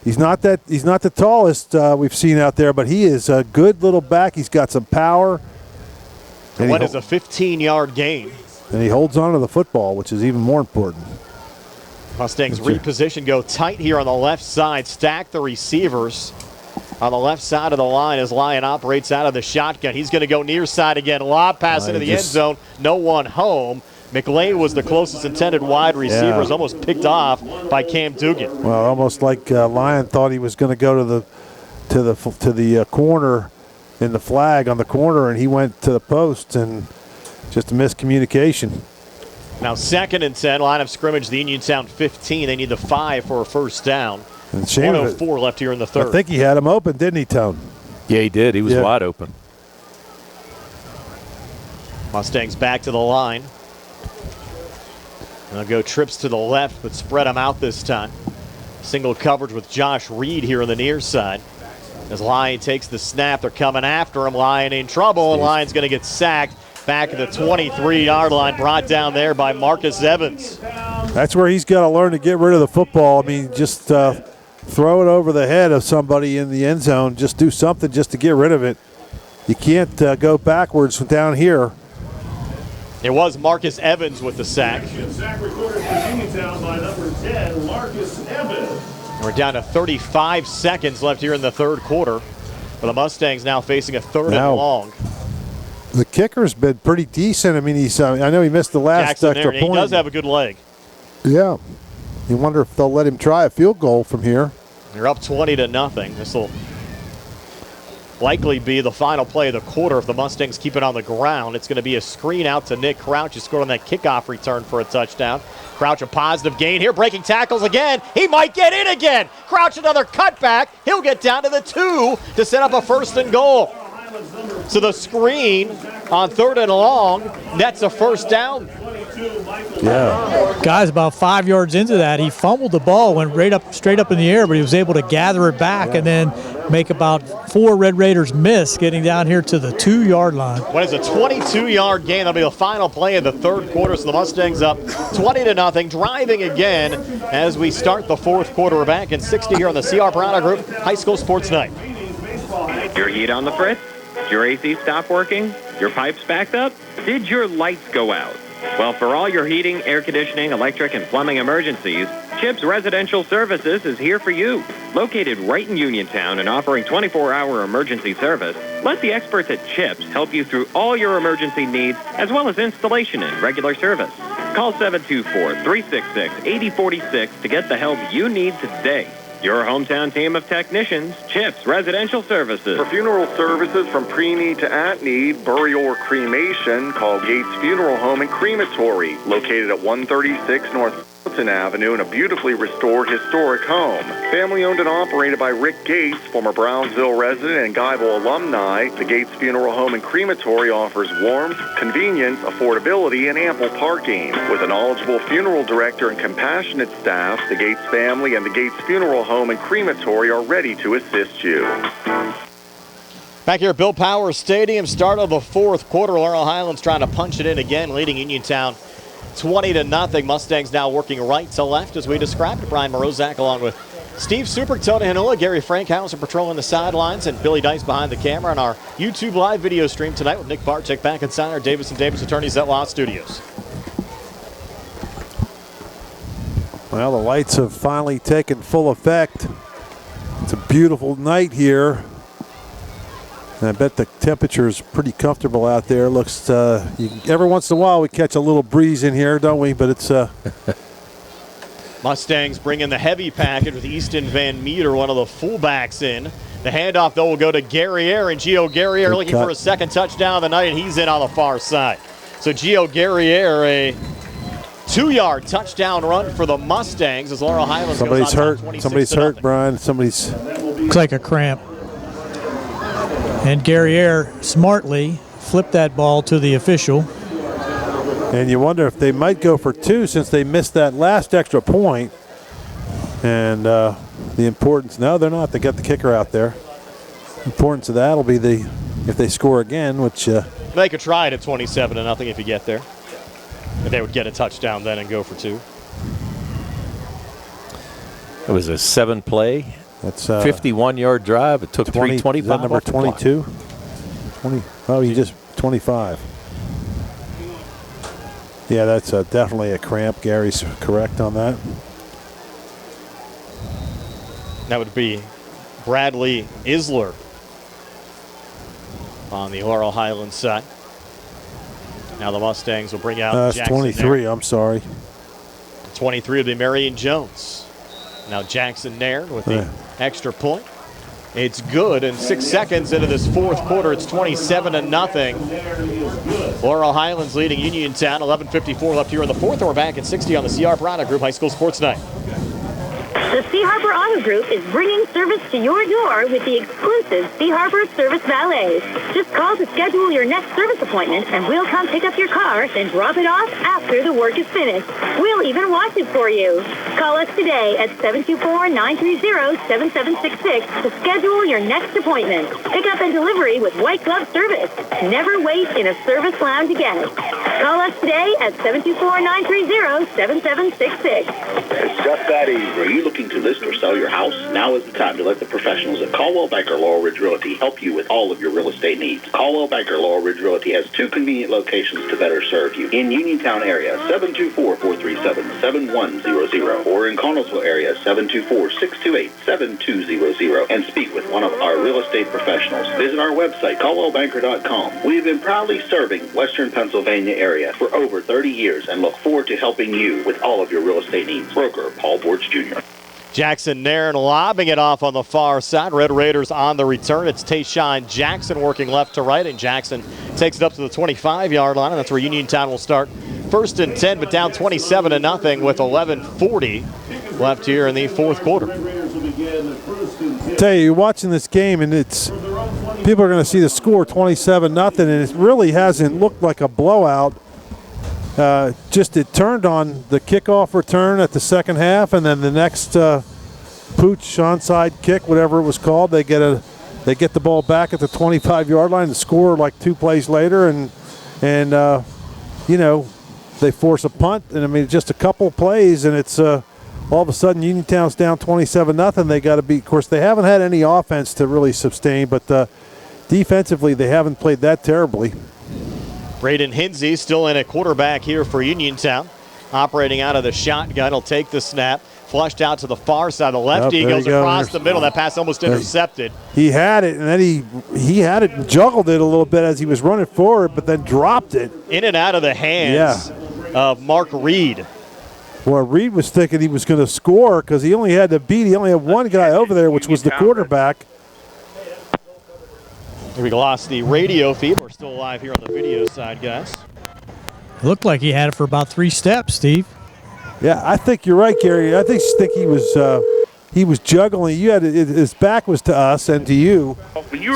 He's not the tallest we've seen out there, but he is a good little back. He's got some power. And what is a 15-yard gain? And he holds on to the football, which is even more important. Mustangs reposition, go tight here on the left side, stack the receivers on the left side of the line as Lyon operates out of the shotgun. He's going to go near side again. Lob pass into the end zone. No one home. McLean was the closest intended wide receiver. Was almost picked off by Cam Dugan. Well, almost like Lyon thought he was going to go to the corner in the flag on the corner, and he went to the post, and just a miscommunication. Now 2nd and 10, line of scrimmage, the Uniontown 15. They need the 5 for a first down. 1:04 left here in the third. I think he had him open, didn't he, Tone? Yeah, he did. He was wide open. Mustangs back to the line. They'll go trips to the left, but spread them out this time. Single coverage with Josh Reed here on the near side. As Lyon takes the snap, they're coming after him. Lyon in trouble, and Lyon's going to get sacked back at the 23-yard line, brought down there by Marcus Evans. That's where he's got to learn to get rid of the football. I mean, just throw it over the head of somebody in the end zone. Just do something just to get rid of it. You can't go backwards from down here. It was Marcus Evans with the sack. Sack recorded for Uniontown by number 10, Marcus Evans. We're down to 35 seconds left here in the third quarter. But the Mustangs now facing a third and long. The kicker's been pretty decent. I mean, I know he missed the last extra point. He does have a good leg. Yeah. You wonder if they'll let him try a field goal from here. You're up 20-0. This will likely be the final play of the quarter if the Mustangs keep it on the ground. It's going to be a screen out to Nick Crouch, who scored on that kickoff return for a touchdown. Crouch a positive gain here, breaking tackles again. He might get in again. Crouch another cutback. He'll get down to the 2 to set up a 1st and goal. So the screen on 3rd and long nets a 1st down. Yeah. Guys, about 5 yards into that, he fumbled the ball, went straight up in the air, but he was able to gather it back and then make about 4 Red Raiders miss getting down here to the 2-yard line. What is a 22-yard gain? That'll be the final play of the third quarter. So the Mustangs up 20-0, driving again as we start the fourth quarter. We're back in 60 here on the C.R. Browner Group High School Sports Night. Your heat on the fritz? Your AC stop working? Your pipes backed up? Did your lights go out? Well, for all your heating, air conditioning, electric, and plumbing emergencies, CHIPS Residential Services is here for you. Located right in Uniontown and offering 24-hour emergency service, let the experts at CHIPS help you through all your emergency needs, as well as installation and regular service. Call 724-366-8046 to get the help you need today. Your hometown team of technicians, CHIPS Residential Services. For funeral services from pre-need to at-need, burial or cremation, call Gates Funeral Home and Crematory, located at 136 North Fulton Avenue in a beautifully restored historic home. Family owned and operated by Rick Gates, former Brownsville resident and Guyville alumni, the Gates Funeral Home and Crematory offers warmth, convenience, affordability, and ample parking. With a knowledgeable funeral director and compassionate staff, the Gates family and the Gates Funeral Home and Crematory are ready to assist you. Back here at Bill Powers Stadium, start of the fourth quarter. Laurel Highlands trying to punch it in again, leading Uniontown 20-0. Mustangs now working right to left as we described. Brian Morozak along with Steve Super, Tony Hanula, Gary Frankhauser patrolling the sidelines, and Billy Dice behind the camera on our YouTube live video stream tonight with Nick Barczyk back inside our Davis & Davis Attorneys at Law Studios. Well, the lights have finally taken full effect. It's a beautiful night here. And I bet the temperature is pretty comfortable out there. Looks every once in a while we catch a little breeze in here, don't we? But it's Mustangs bring in the heavy package with Easton Van Meter, one of the fullbacks in. The handoff, though, will go to Guerriere, and Gio Guerriere looking for a second touchdown of the night, and he's in on the far side. So Gio Guerriere, a 2-yard touchdown run for the Mustangs as Laurel Highlands Somebody's goes hurt. Somebody's hurt, Brian. Somebody's. Looks like a cramp. And Guerriere smartly flipped that ball to the official. And you wonder if they might go for 2 since they missed that last extra point. And the importance, no, they're not. They got the kicker out there. The importance of that will be if they score again, which They could try it at 27-0 if you get there. But they would get a touchdown then and go for 2. It was a 7-play, that's 51-yard drive. It took 325. Is that number 22? 20. Oh, you just 25. Yeah, that's definitely a cramp. Gary's correct on that. That would be Bradley Isler on the Laurel Highlands side. Now the Mustangs will bring out That's Jackson 23, Nairn. I'm sorry. 23 would be Marion Jones. Now Jackson Nairn with the extra point. It's good, and 6 seconds into this fourth quarter, it's 27-0. Laurel Highlands leading Uniontown. 11:54 left here in the fourth. We're back at 60 on the C. Harper Auto Group High School Sports Night. The C. Harper Auto Group is bringing service to your door with the exclusive C. Harper Service Valets. Just call to schedule your next service appointment, and we'll come pick up your car and drop it off after the work is finished. We'll even wash it for you. Call us today at 724-930-7766 to schedule your next appointment. Pickup and delivery with white glove service. Never wait in a service lounge again. Call us today at 724-930-7766. It's just that easy. Are you looking to list or sell your house? Now is the time to let the professionals at Caldwell Banker Laurel Ridge Realty help you with all of your real estate needs. Caldwell Banker Laurel Ridge Realty has 2 convenient locations to better serve you. In Uniontown area, 724-437-7100, or in Connellsville area, 724-628-7200, and speak with one of our real estate professionals. Visit our website, caldwellbanker.com. We have been proudly serving Western Pennsylvania area for over 30 years and look forward to helping you with all of your real estate needs. Broker Paul Borch Jr. Jackson Nairn lobbing it off on the far side. Red Raiders on the return. It's Tayshawn Jackson working left to right, and Jackson takes it up to the 25-yard line, and that's where Uniontown will start. 1st and 10, but down 27-0 with 11:40 left here in the fourth quarter. I tell you, you're watching this game, and people are going to see the score 27-0, and it really hasn't looked like a blowout. Just it turned on the kickoff return at the second half, and then the next pooch onside kick, whatever it was called, they get the ball back at the 25-yard line and score like 2 plays later, and they force a punt, and I mean just a couple plays, and it's all of a sudden Uniontown's down 27-0. They got to be, of course, they haven't had any offense to really sustain, but defensively they haven't played that terribly. Braden Hinsey still in at quarterback here for Uniontown. Operating out of the shotgun. He'll take the snap. Flushed out to the far side. The lefty goes across the middle. That pass almost intercepted. He had it, and then he had it and juggled it a little bit as he was running forward, but then dropped it. In and out of the hands of Mark Reed. Well, Reed was thinking he was going to score because he only had one guy over there, which was the quarterback. We lost the radio feed. We're still live here on the video side, guys. Looked like he had it for about 3 steps, Steve. Yeah, I think you're right, Gary. I think he was juggling. His back was to us and to you.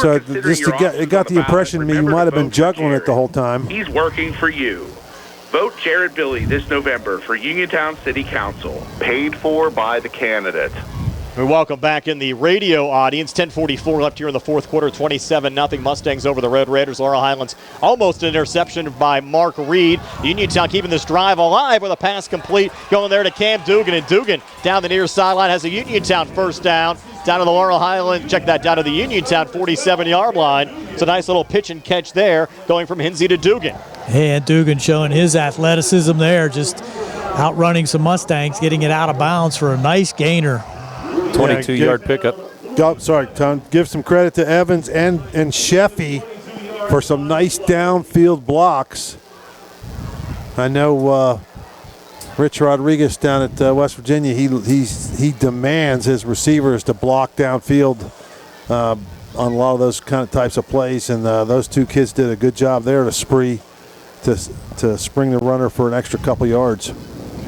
So it got the impression you might have been juggling it the whole time. He's working for you. Vote Jared Billy this November for Uniontown City Council. Paid for by the candidate. We welcome back in the radio audience. 10:44 left here in the fourth quarter. 27-0 Mustangs over the Red Raiders. Laurel Highlands almost an interception by Mark Reed. Uniontown keeping this drive alive with a pass complete. Going there to Cam Dugan. And Dugan down the near sideline has a Uniontown first down. Down to the Laurel Highlands. Check that, down to the Uniontown 47-yard line. It's a nice little pitch and catch there going from Hinsey to Dugan. Hey, and Dugan showing his athleticism there. Just outrunning some Mustangs. Getting it out of bounds for a nice gainer. 22-yard pickup. Sorry, Tom. Give some credit to Evans and Sheffy for some nice downfield blocks. I know Rich Rodriguez down at West Virginia, he demands his receivers to block downfield on a lot of those kind of types of plays, and those two kids did a good job there to spring the runner for an extra couple yards.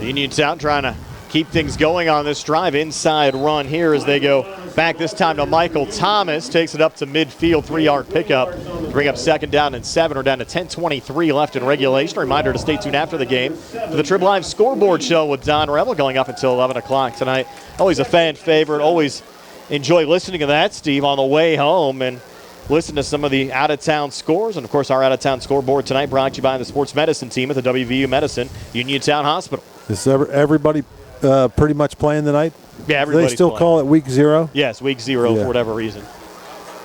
Uniontown trying to keep things going on this drive. Inside run here as they go back this time to Michael Thomas. Takes it up to midfield, 3-yard pickup. Bring up 2nd down and 7. We're down to 10:23 left in regulation. Reminder to stay tuned after the game for the Trib Live scoreboard show with Don Rebel going up until 11 o'clock tonight. Always a fan favorite. Always enjoy listening to that, Steve, on the way home. And listen to some of the out-of-town scores. And, of course, our out-of-town scoreboard tonight brought to you by the sports medicine team at the WVU Medicine Uniontown Hospital. Is everybody pretty much playing tonight? Yeah, everybody's They still playing. call it week 0? Yes, week 0 for whatever reason.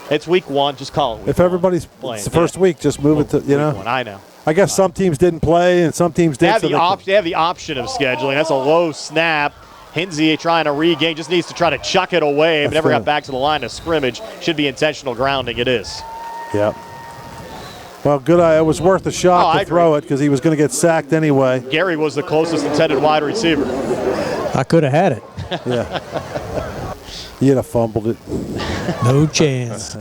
It's week 1. Just call it week 1. If everybody's it's the first week, just move it to, week 1, I know. I guess some teams didn't play and some teams did. They have the option of scheduling. That's a low snap. Hinsey trying to regain, just needs to try to chuck it away, but never got back to the line of scrimmage. Should be intentional grounding. It is. Yeah. Well, good. It was worth a shot to throw it because he was going to get sacked anyway. Gary was the closest intended wide receiver. I could have had it. Yeah. He'd have fumbled it. No chance.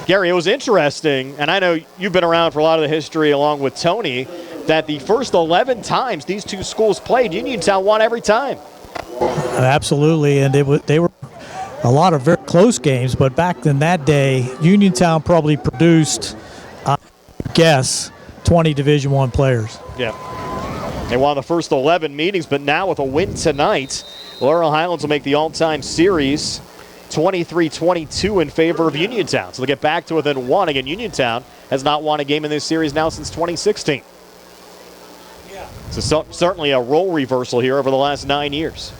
Gary, it was interesting, and I know you've been around for a lot of the history along with Tony, that the first 11 times these two schools played, Uniontown won every time. Absolutely, and they were a lot of very close games, but back in that day, Uniontown probably produced, I guess, 20 Division I players. Yeah. They won the first 11 meetings, but now with a win tonight, Laurel Highlands will make the all-time series 23-22 in favor of Uniontown. So they'll get back to within 1. Again, Uniontown has not won a game in this series now since 2016. So certainly a role reversal here over the last 9 years.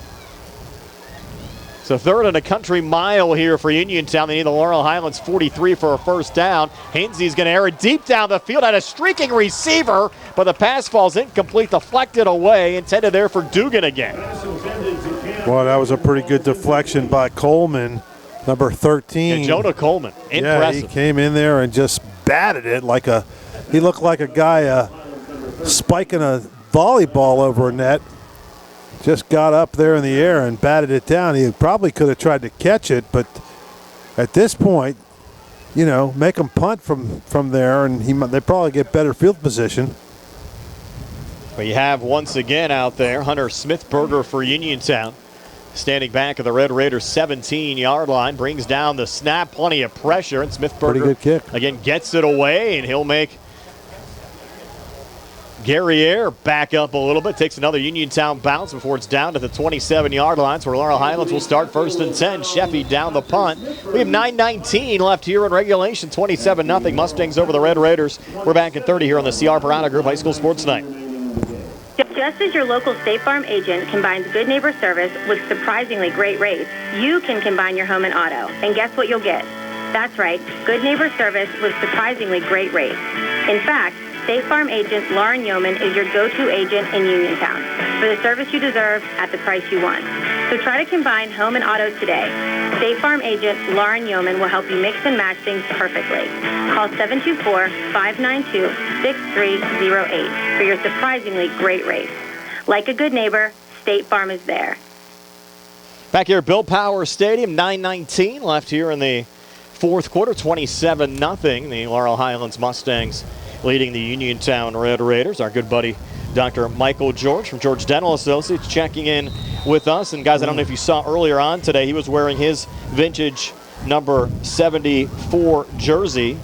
So third and a country mile here for Uniontown. They need the Laurel Highlands 43 for a first down. Hainsey's going to air it deep down the field at a streaking receiver, but the pass falls incomplete, deflected away, intended there for Dugan again. Well, that was a pretty good deflection by Coleman, number 13. And Jonah Coleman, impressive. Yeah, he came in there and just batted it like he looked like a guy spiking a volleyball over a net. Just got up there in the air and batted it down. He probably could have tried to catch it, but at this point, make him punt from there, and they probably get better field position. We have once again out there Hunter Smithberger for Uniontown. Standing back at the Red Raiders' 17-yard line, brings down the snap, plenty of pressure, and Smithberger pretty good kick. Again gets it away, and he'll make Guerriere back up a little bit, takes another Uniontown bounce before it's down to the 27-yard line, where Laurel Highlands will start 1st and 10. Sheffy down the punt. We have 9:19 left here in regulation, 27-0 Mustangs over the Red Raiders. We're back at 30 here on the C.R. Barana Group High School Sports Night. Just as your local State Farm agent combines good neighbor service with surprisingly great rates, you can combine your home and auto. And guess what you'll get? That's right, good neighbor service with surprisingly great rates. In fact, State Farm agent Lauren Yeoman is your go-to agent in Uniontown for the service you deserve at the price you want. So try to combine home and auto today. State Farm agent Lauren Yeoman will help you mix and match things perfectly. Call 724-592-6308 for your surprisingly great rates. Like a good neighbor, State Farm is there. Back here at Bill Power Stadium, 9:19 left here in the fourth quarter, 27-0. The Laurel Highlands Mustangs leading the Uniontown Red Raiders. Our good buddy, Dr. Michael George from George Dental Associates, checking in with us. And guys, I don't know if you saw earlier on today, he was wearing his vintage number 74 jersey,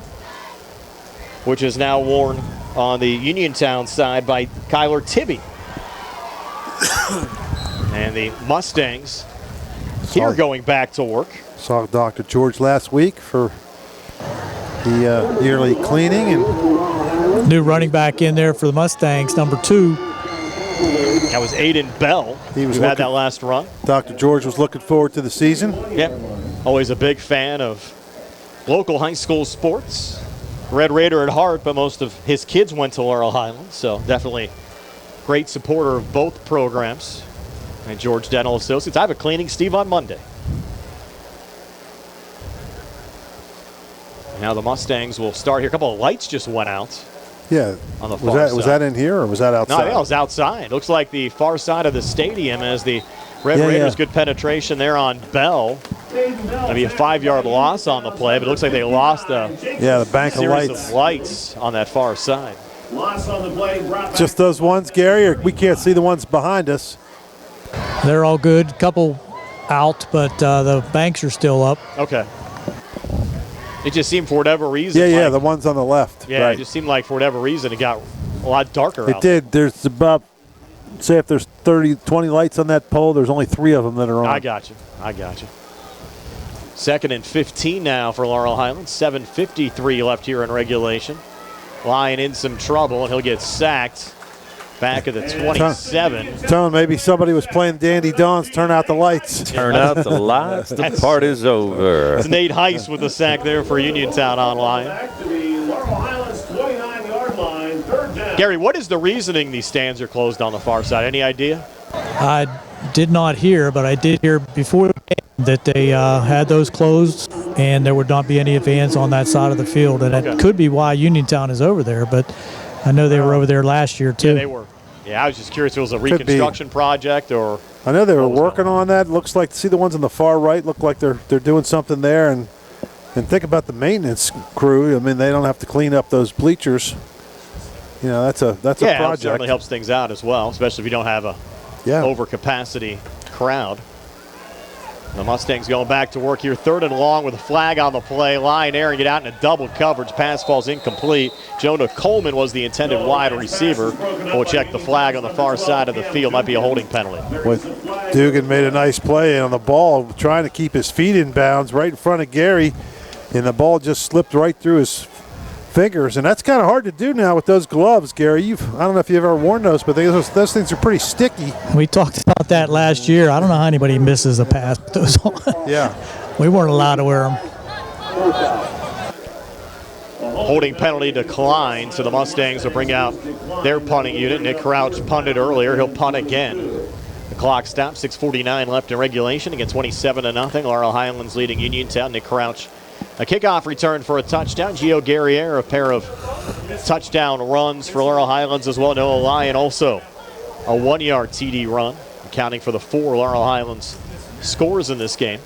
which is now worn on the Uniontown side by Kyler Tibby. And the Mustangs here going back to work. Saw Dr. George last week for the yearly cleaning. And new running back in there for the Mustangs, number 2. That was Aiden Bell, who had that last run. Dr. George was looking forward to the season. Yep, always a big fan of local high school sports. Red Raider at heart, but most of his kids went to Laurel Highlands, so definitely great supporter of both programs. And George Dental Associates. I have a cleaning, Steve, on Monday. Now the Mustangs will start here. A couple of lights just went out. Yeah. On the far side. Was that in here or was that outside? No, I think it was outside. Looks like the far side of the stadium as the Red Raiders, good penetration there on Bell. That'll be a 5-yard loss on the play, but it looks like they lost a the bank of series of lights on that far side. Loss on the play. Just those ones, Gary, or we can't see the ones behind us? They're all good. Couple out, but the banks are still up. Okay. It just seemed for whatever reason. Yeah, the ones on the left. Yeah, It just seemed like for whatever reason it got a lot darker out there. It did. There's about, say if there's 20 lights on that pole, there's only 3 of them that are on. I got you. 2nd and 15 now for Laurel Highlands. 7:53 left here in regulation. Lyon in some trouble, and he'll get sacked back at the 27. Telling maybe somebody was playing Dandy Dons, turn out the lights. Turn out the lights, the party's over. It's Nate Heiss with the sack there for Uniontown on Lyon. Back to the Laurel Highlands 29-yard line, 3rd down. Gary, what is the reasoning these stands are closed on the far side? Any idea? I did not hear, but I did hear before the game that they had those closed and there would not be any fans on that side of the field. And it could be why Uniontown is over there, but I know they were over there last year too. Yeah, they were. Yeah, I was just curious if it was a reconstruction project or. I know they were working on that. Looks like, see the ones on the far right, look like they're doing something there. And think about the maintenance crew. I mean, they don't have to clean up those bleachers. You know, that's a project. Yeah, it certainly helps things out as well, especially if you don't have a overcapacity crowd. The Mustangs going back to work here. 3rd and long with a flag on the play. Lyon airing it out in a double coverage. Pass falls incomplete. Jonah Coleman was the intended wide receiver. We'll check the flag on the far side of the field. Might be a holding penalty. Dugan made a nice play on the ball, trying to keep his feet in bounds right in front of Gary, and the ball just slipped right through his fingers, and that's kind of hard to do now with those gloves, Gary. I don't know if you've ever worn those, but those things are pretty sticky. We talked about that last year. I don't know how anybody misses a pass with those on. Yeah. We weren't allowed to wear them. Holding penalty declined, so the Mustangs will bring out their punting unit. Nick Crouch punted earlier. He'll punt again. The clock stops. 6:49 left in regulation. Again, 27-0. Laurel Highlands leading Uniontown. Nick Crouch, a kickoff return for a touchdown. Gio Guerriere, a pair of touchdown runs for Laurel Highlands as well. Noah Lyon also a 1-yard TD run, accounting for the 4 Laurel Highlands scores in this game.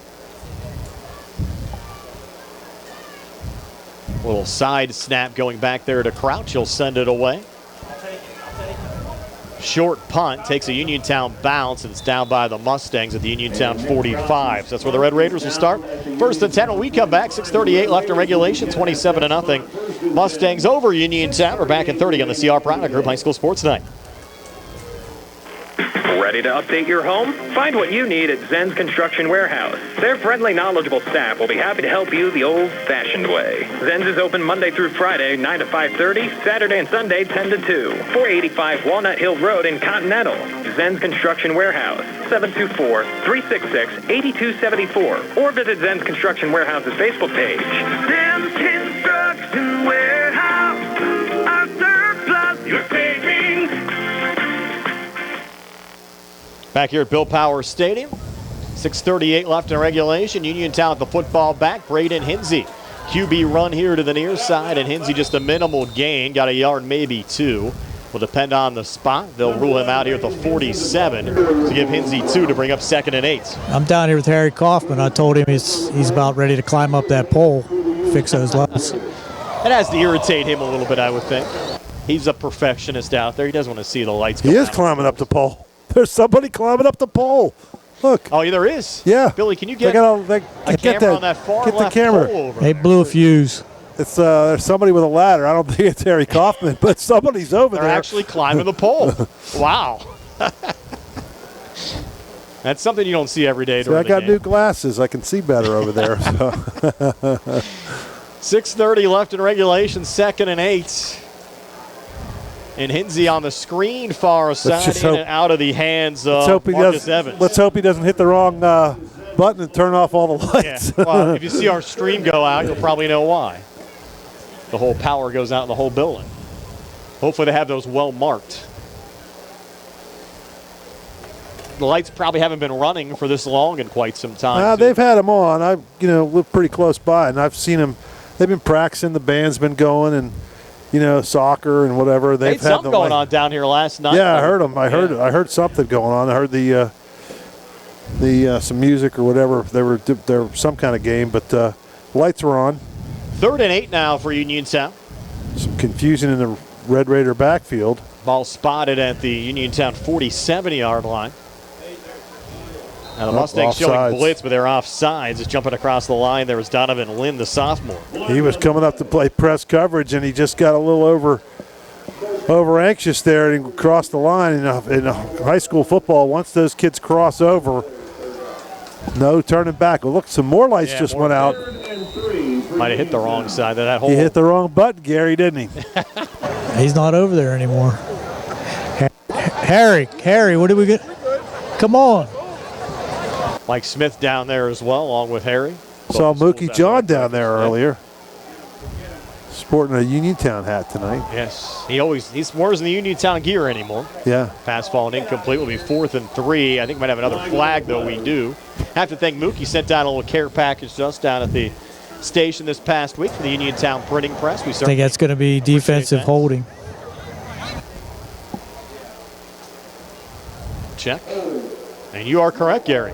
Little side snap going back there to Crouch. He'll send it away. Short punt takes a Uniontown bounce, and it's down by the Mustangs at the Uniontown 45. So that's where the Red Raiders will start. 1st and 10 when we come back. 6:38 left in regulation. 27-0. Mustangs over Uniontown. We're back in 30 on the CR Product Group High School Sports Night. Ready to update your home? Find what you need at Zen's Construction Warehouse. Their friendly, knowledgeable staff will be happy to help you the old-fashioned way. Zen's is open Monday through Friday, 9 to 5:30, Saturday and Sunday, 10 to 2. 485 Walnut Hill Road in Continental. Zen's Construction Warehouse, 724-366-8274. Or visit Zen's Construction Warehouse's Facebook page. Zen's Construction Warehouse, our surplus, your savings. Back here at Bill Powers Stadium. 6:38 left in regulation. Uniontown with the football back. Braden Hinsey. QB run here to the near side, and Hinsey just a minimal gain. Got a yard, maybe 2. Will depend on the spot. They'll rule him out here at the 47 to give Hinsey 2 to bring up 2nd and 8. I'm down here with Harry Kaufman. I told him he's about ready to climb up that pole, fix those lights. It has to irritate him a little bit, I would think. He's a perfectionist out there. He doesn't want to see the lights go He is out. climbing up the pole. There's somebody climbing up the pole. Look. Oh, yeah, there is. Yeah. Billy, can you get a camera on that far get left the camera. pole over? They blew a fuse. It's there's somebody with a ladder. I don't think it's Harry Kaufman, but somebody's over They're there. actually climbing the pole. Wow. That's something you don't see every day during I the got game. new glasses. I can see better over there. So. 6:30 left in regulation, 2nd and 8. And Hinsey on the screen far side, in and out of the hands of Marcus Evans. Let's hope he doesn't hit the wrong button and turn off all the lights. Yeah. Well, if you see our stream go out, you'll probably know why. The whole power goes out in the whole building. Hopefully they have those well marked. The lights probably haven't been running for this long in quite some time. They've had them on. I live pretty close by, and I've seen them. They've been practicing. The band's been going, and soccer and whatever. They've had something going on down here last night. Yeah, I heard them. I heard something going on. I heard the some music or whatever. They were some kind of game, but lights were on. 3rd and 8 now for Uniontown. Some confusion in the Red Raider backfield. Ball spotted at the Uniontown 47-yard line. Now the Mustangs showing blitz, but they're offsides. Just jumping across the line there was Donovan Lynn, the sophomore. He was coming up to play press coverage, and he just got a little over anxious there and crossed the line. In high school football, once those kids cross over, No, turning back. Well, look, some more lights just went out. Might have hit the wrong side of that hole. He hit the wrong button, Gary, didn't he? He's not over there anymore. Harry, what did we get? Come on. Mike Smith down there as well, along with Harry. Saw Mookie John down there earlier. Sporting a Uniontown hat tonight. Yes, he wears in the Uniontown gear anymore. Yeah. Pass falling incomplete will be 4th and 3. I think we might have another flag, though. We do. Have to thank Mookie. Sent down a little care package to us down at the station this past week for the Uniontown printing press. We I think that's going to be defensive holding. Check. And you are correct, Gary.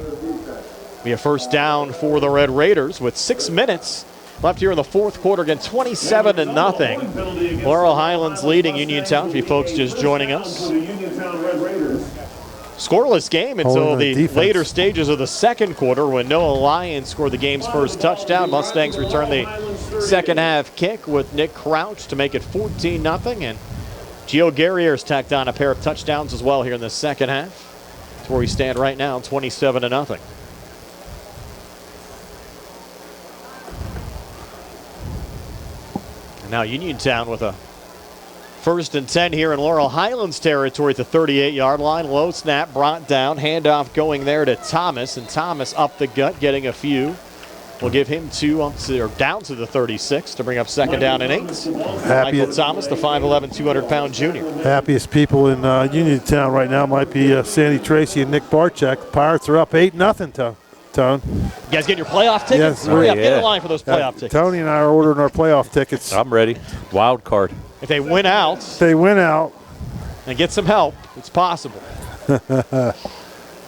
Be a first down for the Red Raiders with 6 minutes left here in the fourth quarter. Again, 27-0. Laurel Highlands leading Uniontown, for you folks just joining us. Scoreless game until the later stages of the second quarter when Noah Lyons scored the game's first touchdown. Mustangs return the second half kick with Nick Crouch to make it 14-0. And Gio Guerrier's tacked on a pair of touchdowns as well here in the second half. That's where we stand right now, 27-0. And now Uniontown with a 1st and 10 here in Laurel Highlands territory at the 38-yard line. Low snap, brought down, handoff going there to Thomas, and Thomas up the gut, getting a few. We'll give him 2 down to the 36 to bring up 2nd down and 8. Michael Thomas, the 5'11", 200-pound junior. Happiest people in Uniontown right now might be Sandy Tracy and Nick Barczyk. The Pirates are up 8-0, Tone. You guys getting your playoff tickets? Yes, Hurry up, get in line for those playoff tickets. Tony and I are ordering our playoff tickets. I'm ready. Wild card. If they win out. And get some help, it's possible.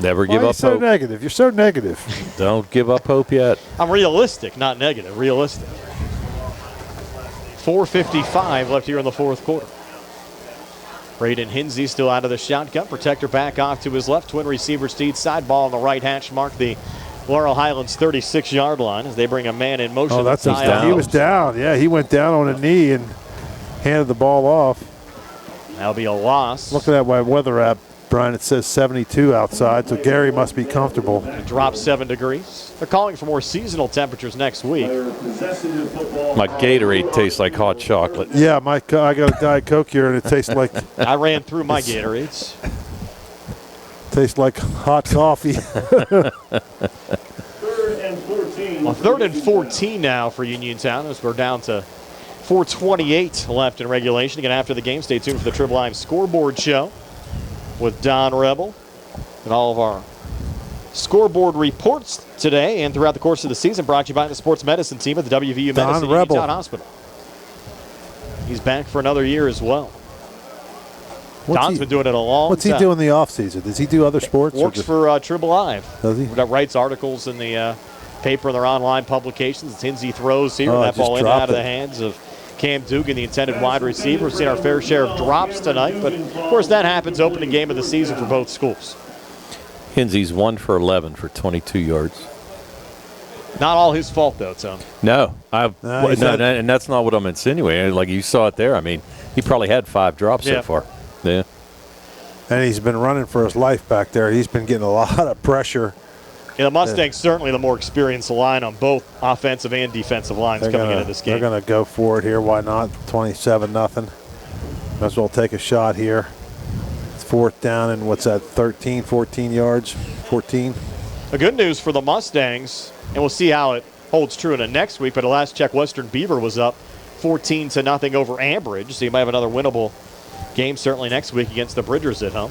Never give up so hope. Negative? You're so negative. Don't give up hope yet. I'm realistic, not negative. Realistic. 4:55 left here in the fourth quarter. Braden Hinsey still out of the shotgun. Protector back off to his left. Twin receivers to each side. Ball on the right hash mark the Laurel Highlands 36-yard line as they bring a man in motion. Oh, that's down. He was down. Yeah, he went down on a knee and handed the ball off. That'll be a loss. Look at that weather app, Brian. It says 72 outside, so Gary must be comfortable. It dropped 7 degrees. They're calling for more seasonal temperatures next week. My Gatorade tastes like hot chocolate. Yeah, I got a Diet Coke here, and it tastes like... I ran through my Gatorades. Tastes like hot coffee. 3rd and 14 now for Uniontown as we're down to 4:28 left in regulation. Again, after the game, stay tuned for the Trib Live scoreboard show with Don Rebel and all of our scoreboard reports today and throughout the course of the season, brought to you by the sports medicine team at the WVU Medicine Uniontown Hospital. He's back for another year as well. Don's been doing it a long time. What's he doing in the offseason? Does he do other sports? Works for Trib Live. Does he? Writes articles in the paper and their online publications. It's Hinsey throws here. That ball in and out of the hands of Cam Dugan, the intended wide receiver. We've seen our fair share of drops tonight, but of course that happens opening game of the season for both schools. Hinsey's 1 for 11 for 22 yards. Not all his fault, though, Tom. No, and that's not what I'm insinuating. Like you saw it there. I mean, he probably had 5 drops so far. Yeah. And he's been running for his life back there. He's been getting a lot of pressure. Yeah, the Mustangs certainly the more experienced line on both offensive and defensive lines coming into this game. They're going to go for it here. Why not? 27-0. Might as well take a shot here. It's 4th down and what's that, 13, 14 yards? 14. The good news for the Mustangs, and we'll see how it holds true in the next week, but at last check, Western Beaver was up 14-0 over Ambridge, so you might have another winnable game certainly next week against the Bridgers at home.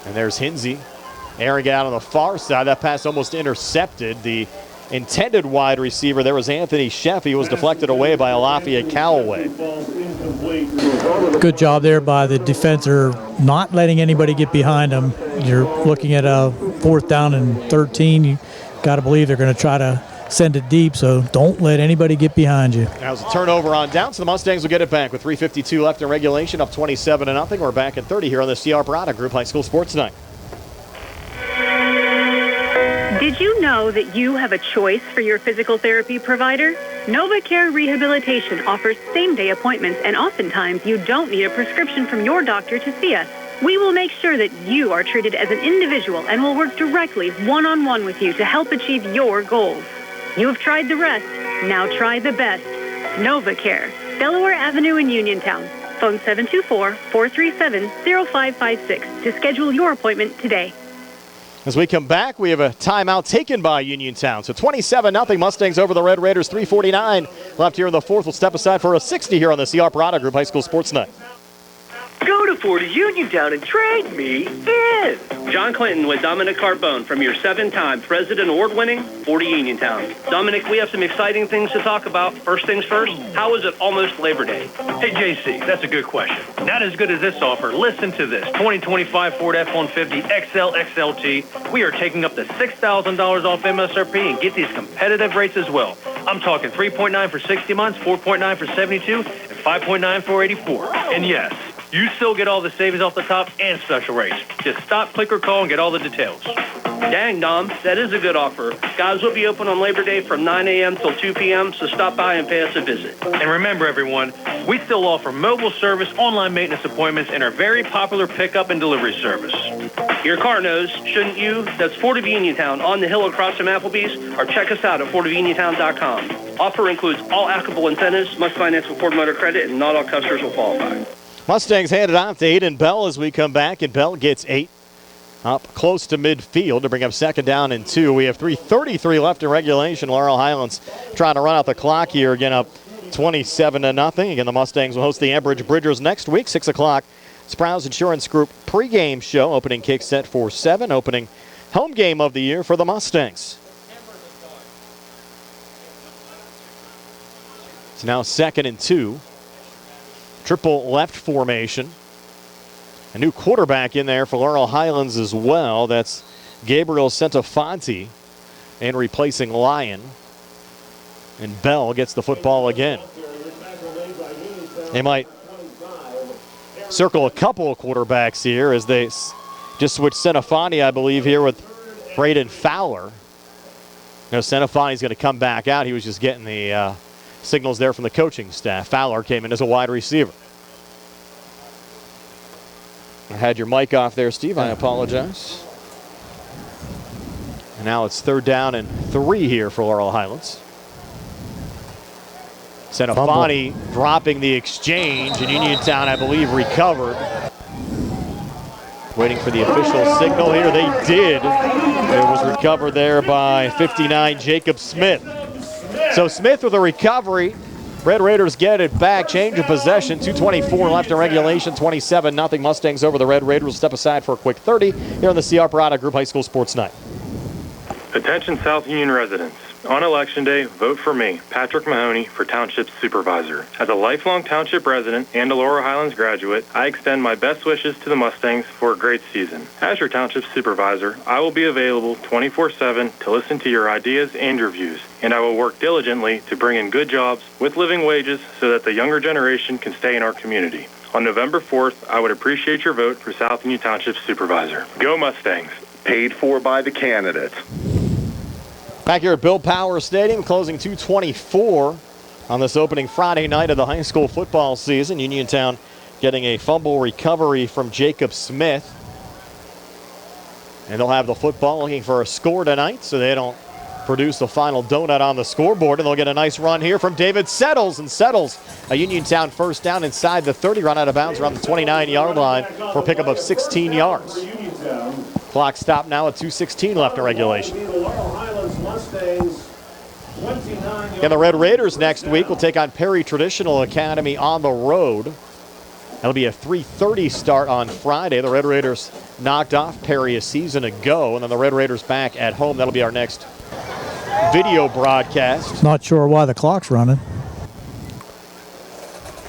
And there's Hinsey. Airing it out on the far side. That pass almost intercepted. The intended wide receiver there was Anthony Sheff. He was deflected away by Lafayette Callaway. Good job there by the defender, not letting anybody get behind him. You're looking at a 4th down and 13. You got to believe they're going to try to send it deep, so don't let anybody get behind you. That was a turnover on down, so the Mustangs will get it back with 3:52 left in regulation, up 27-0. We're back at 30 here on the C.R. Barada Group High School Sports Night. Did you know that you have a choice for your physical therapy provider? NovaCare Rehabilitation offers same-day appointments, and oftentimes you don't need a prescription from your doctor to see us. We will make sure that you are treated as an individual and will work directly one-on-one with you to help achieve your goals. You have tried the rest. Now try the best. NovaCare, Delaware Avenue in Uniontown. Phone 724-437-0556 to schedule your appointment today. As we come back, we have a timeout taken by Uniontown. So 27-0 Mustangs over the Red Raiders, 3:49 left here in the fourth. We'll step aside for a 60 here on the CR Parada Group High School Sports Night. Go to 40 Uniontown and trade me in. John Clinton with Dominic Carbone from your 7-time President Award-winning 40 Uniontown. Dominic, we have some exciting things to talk about. First things first, how is it almost Labor Day? Hey, JC, that's a good question. Not as good as this offer. Listen to this. 2025 Ford F-150 XL XLT. We are taking up to $6,000 off MSRP and get these competitive rates as well. I'm talking 3.9 for 60 months, 4.9 for 72, and 5.9 for 84. And yes, you still get all the savings off the top and special rates. Just stop, click, or call and get all the details. Dang, Dom, that is a good offer. Guys, we'll be open on Labor Day from 9 a.m. till 2 p.m., so stop by and pay us a visit. And remember, everyone, we still offer mobile service, online maintenance appointments, and our very popular pickup and delivery service. Your car knows, shouldn't you? That's Ford of Uniontown on the hill across from Applebee's, or check us out at FordofUniontown.com. Offer includes all applicable incentives, must finance with Ford Motor Credit, and not all customers will qualify. Mustangs handed off to Aiden Bell as we come back, and Bell gets 8 up close to midfield to bring up 2nd down and 2. We have 3:33 left in regulation. Laurel Highlands trying to run out the clock here, again up 27-0. Again, the Mustangs will host the Ambridge Bridgers next week, 6 o'clock. Sprouse Insurance Group pregame show. Opening kick set for 7. Opening home game of the year for the Mustangs. It's now 2nd and 2. Triple left formation. A new quarterback in there for Laurel Highlands as well. That's Gabriel Centofanti, and replacing Lyon. And Bell gets the football again. They might circle a couple of quarterbacks here as they just switch Centofanti, I believe, here with Braden Fowler. Now Centofanti's going to come back out. He was just getting the signals there from the coaching staff. Fowler came in as a wide receiver. I had your mic off there, Steve. I apologize. And now it's 3rd down and 3 here for Laurel Highlands. Centofanti dropping the exchange, and Uniontown, I believe, recovered. Waiting for the official signal here. They did. It was recovered there by 59, Jacob Smith. So Smith with a recovery. Red Raiders get it back. Change of possession. 2:24 left in regulation. 27-0 Mustangs over the Red Raiders. We'll step aside for a quick 30 here on the CR Parada Group High School Sports Night. Attention South Union residents. On Election Day, vote for me, Patrick Mahoney, for Township Supervisor. As a lifelong Township resident and a Laurel Highlands graduate, I extend my best wishes to the Mustangs for a great season. As your Township Supervisor, I will be available 24/7 to listen to your ideas and your views, and I will work diligently to bring in good jobs with living wages so that the younger generation can stay in our community. On November 4th, I would appreciate your vote for South Union Township Supervisor. Go Mustangs. Paid for by the candidates. Back here at Bill Power Stadium, closing 2:24 on this opening Friday night of the high school football season. Uniontown getting a fumble recovery from Jacob Smith. And they'll have the football, looking for a score tonight so they don't produce the final donut on the scoreboard. And they'll get a nice run here from David Settles. And Settles, a Uniontown first down inside the 30, run out of bounds around the 29-yard line for a pickup of 16 yards. Clock stopped now at 2:16 left in regulation. And the Red Raiders next week will take on Perry Traditional Academy on the road. That'll be a 3:30 start on Friday. The Red Raiders knocked off Perry a season ago, and then the Red Raiders back at home. That'll be our next video broadcast. Not sure why the clock's running.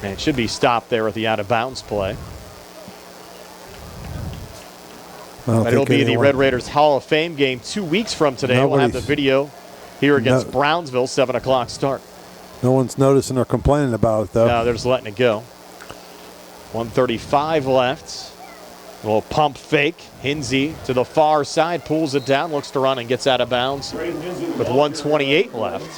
And it should be stopped there at the out-of-bounds play. But it'll be the Red Raiders Hall of Fame game 2 weeks from today. We'll have the video here against Brownsville, 7 o'clock start. No one's noticing or complaining about it, though. No, they're just letting it go. 1:35 left. A little pump fake. Hinsey to the far side, pulls it down, looks to run and gets out of bounds with 1:28 left.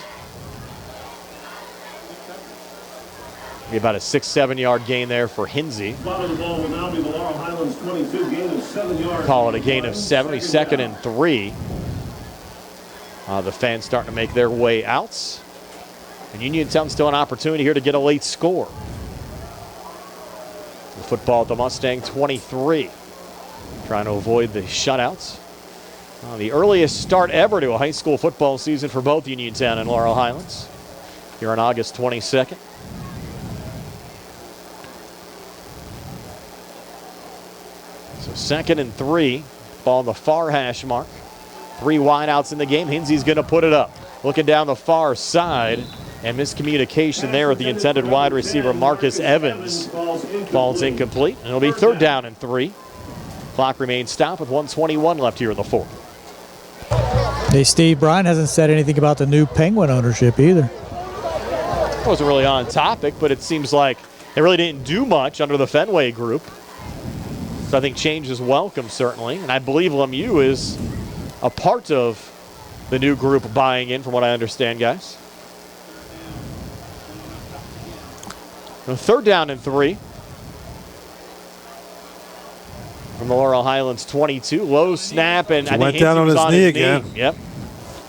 Be about a 6-7 yard gain there for Hinsey. Spot of the ball will now be the Laurel Highlands 22, gain of 7 yards. Call it a gain of 7, 2nd and 3. The fans starting to make their way out. And Uniontown still an opportunity here to get a late score. The football at the Mustang 23. Trying to avoid the shutouts. The earliest start ever to a high school football season for both Uniontown and Laurel Highlands here on August 22nd. So 2nd and 3, ball on the far hash mark. 3 wideouts in the game. Hinsey's going to put it up. Looking down the far side, and miscommunication there with the intended wide receiver, Marcus Evans. Ball's incomplete, and it'll be 3rd down and 3. Clock remains stopped with 1:21 left here in the 4th. Hey, Steve, Brian hasn't said anything about the new Penguin ownership either. It wasn't really on topic, but it seems like they really didn't do much under the Fenway group. So I think change is welcome, certainly. And I believe Lemieux is a part of the new group buying in, from what I understand, guys. 3rd down and 3. From the Laurel Highlands 22. Low snap, and I went think down on his knee knee again. Yep.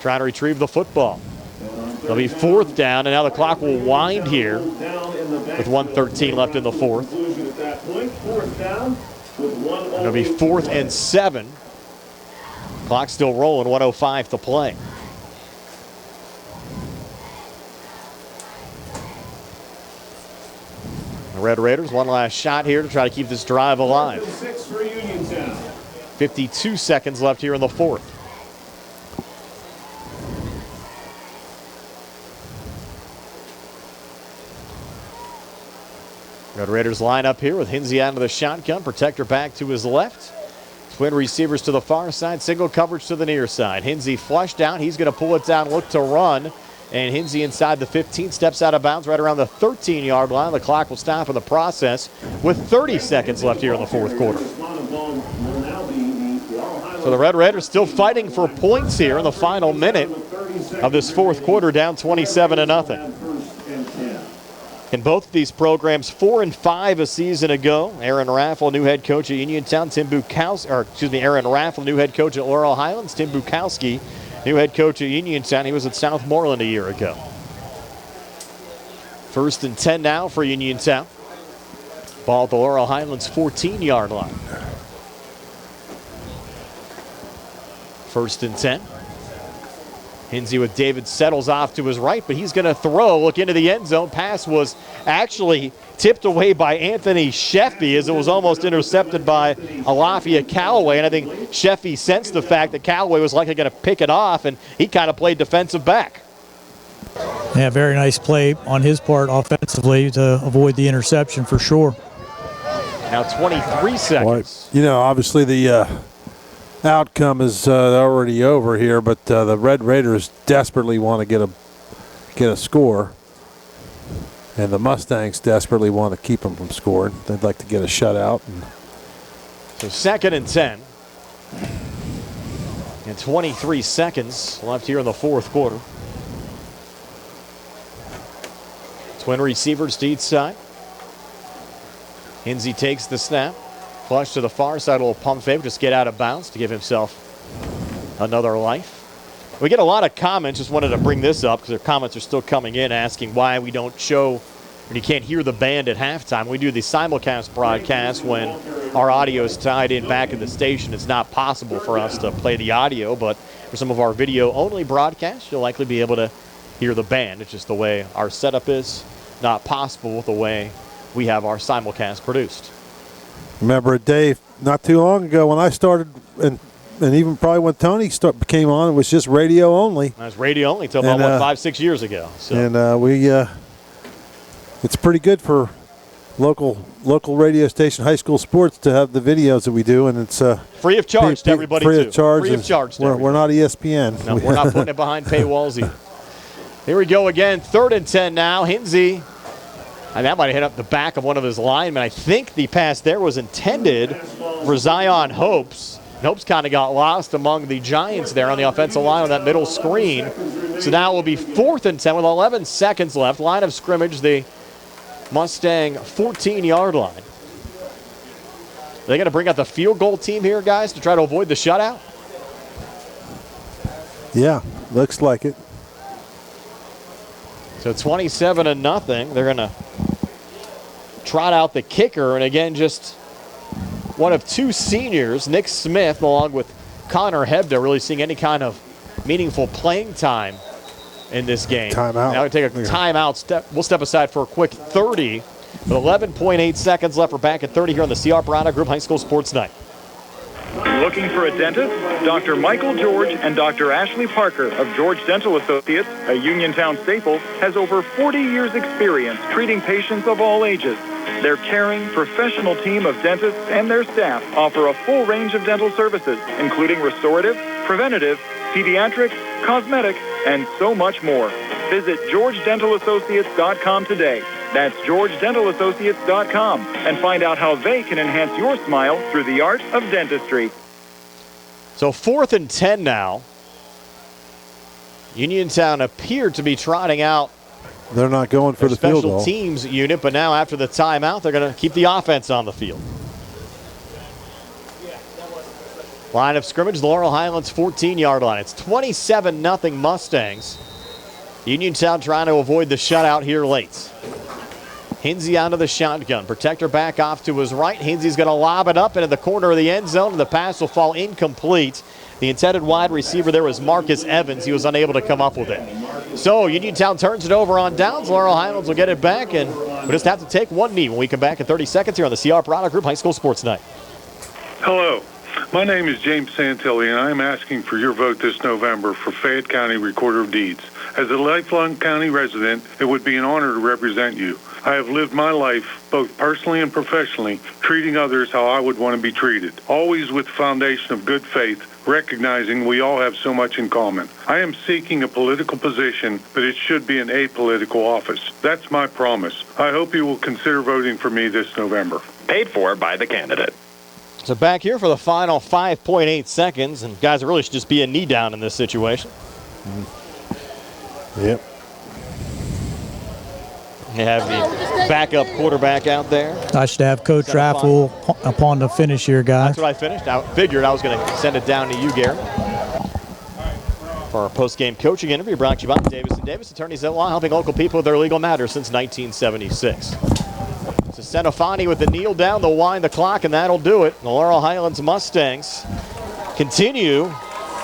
Trying to retrieve the football. It'll be 4th down, and now the clock will wind here with 1:13 left in the 4th. And it'll be 4th and 7. Clock still rolling, 1:05 to play. The Red Raiders, one last shot here to try to keep this drive alive. 52 seconds left here in the 4th. Red Raiders line up here with Hinsey out of the shotgun. Protector back to his left. Twin receivers to the far side. Single coverage to the near side. Hinsey flushed out. He's going to pull it down, look to run. And Hinsey inside the 15, steps out of bounds right around the 13-yard line. The clock will stop in the process with 30 seconds left here in the 4th quarter. So the Red Raiders still fighting for points here in the final minute of this 4th quarter, down 27-0. In both of these programs, 4-5 a season ago. Aaron Raffle, new head coach at Uniontown. Aaron Raffle, new head coach at Laurel Highlands. Tim Bukowski, new head coach at Uniontown. He was at Southmoreland a year ago. 1st and 10 now for Uniontown. Ball at the Laurel Highlands 14-yard line. 1st and 10. Hinsey with David Settles off to his right, but he's going to throw, look into the end zone. Pass was actually tipped away by Anthony Sheffy as it was almost intercepted by Alafia Callaway. And I think Sheffy sensed the fact that Callaway was likely going to pick it off, and he kind of played defensive back. Yeah, very nice play on his part offensively to avoid the interception for sure. Now 23 seconds. Well, obviously the outcome is already over here, but the Red Raiders desperately want to get a score, and the Mustangs desperately want to keep them from scoring. They'd like to get a shutout. So 2nd and 10, and 23 seconds left here in the 4th quarter. Twin receivers to each side. Hinsey takes the snap. Flush to the far side, a little pump fake, just get out of bounds to give himself another life. We get a lot of comments, just wanted to bring this up because their comments are still coming in asking why we don't show, and you can't hear the band at halftime. We do the simulcast broadcast when our audio is tied in back in the station. It's not possible for us to play the audio, but for some of our video-only broadcasts, you'll likely be able to hear the band. It's just the way our setup is, not possible with the way we have our simulcast produced. Remember a day not too long ago when I started, and even probably when Tony came on, it was just radio only. It was radio only until about 5-6 years ago. So. And it's pretty good for local radio station, high school sports, to have the videos that we do, and it's free of charge to everybody. Free of charge. Free of charge. We're not ESPN. No, we're not putting it behind paywalls either. Here we go again. 3rd and 10 now. Hinsey. And that might have hit up the back of one of his linemen. I think the pass there was intended for Zion Hopes. Hopes kind of got lost among the Giants there on the offensive line on that middle screen. So now it will be 4th and 10 with 11 seconds left. Line of scrimmage, the Mustang 14-yard line. Are they going to bring out the field goal team here, guys, to try to avoid the shutout? Yeah, looks like it. So 27-0. They're going to trot out the kicker, and again, just one of two seniors, Nick Smith, along with Connor Hebda, really seeing any kind of meaningful playing time in this game. Timeout. Now we take a timeout. We'll step aside for a quick 30. With 11.8 seconds left, we're back at 30 here on the C.R. Brana Group High School Sports Night. Looking for a dentist? Dr. Michael George and Dr. Ashley Parker of George Dental Associates, a Uniontown staple, has over 40 years' experience treating patients of all ages. Their caring, professional team of dentists and their staff offer a full range of dental services, including restorative, preventative, pediatric, cosmetic, and so much more. Visit GeorgeDentalAssociates.com today. That's GeorgeDentalAssociates.com and find out how they can enhance your smile through the art of dentistry. So 4th and 10 now. Uniontown appeared to be trotting out. They're not going for the field goal. Special teams unit, but now after the timeout, they're going to keep the offense on the field. Line of scrimmage, Laurel Highlands 14-yard line. It's 27-0 Mustangs. Uniontown trying to avoid the shutout here late. Hinsey onto the shotgun. Protector back off to his right. Hinsey's going to lob it up into the corner of the end zone, and the pass will fall incomplete. The intended wide receiver there was Marcus Evans. He was unable to come up with it. So Uniontown turns it over on downs. Laurel Highlands will get it back, and we'll just have to take one knee when we come back in 30 seconds here on the CR Product Group High School Sports Night. Hello. My name is James Santilli, and I'm asking for your vote this November for Fayette County Recorder of Deeds. As a lifelong county resident, it would be an honor to represent you. I have lived my life, both personally and professionally, treating others how I would want to be treated, always with the foundation of good faith, recognizing we all have so much in common. I am seeking a political position, but it should be an apolitical office. That's my promise. I hope you will consider voting for me this November. Paid for by the candidate. So back here for the final 5.8 seconds, and guys, it really should just be a knee down in this situation. Yep. You have the backup quarterback out there. I should have Coach Raffle upon the finish here, guys. That's what I finished. I figured I was going to send it down to you, Garrett. For our post-game coaching interview brought to you by Davis & Davis, attorneys at law, helping local people with their legal matters since 1976. So Senofani with the kneel down, they'll wind the clock, and that'll do it. The Laurel Highlands Mustangs continue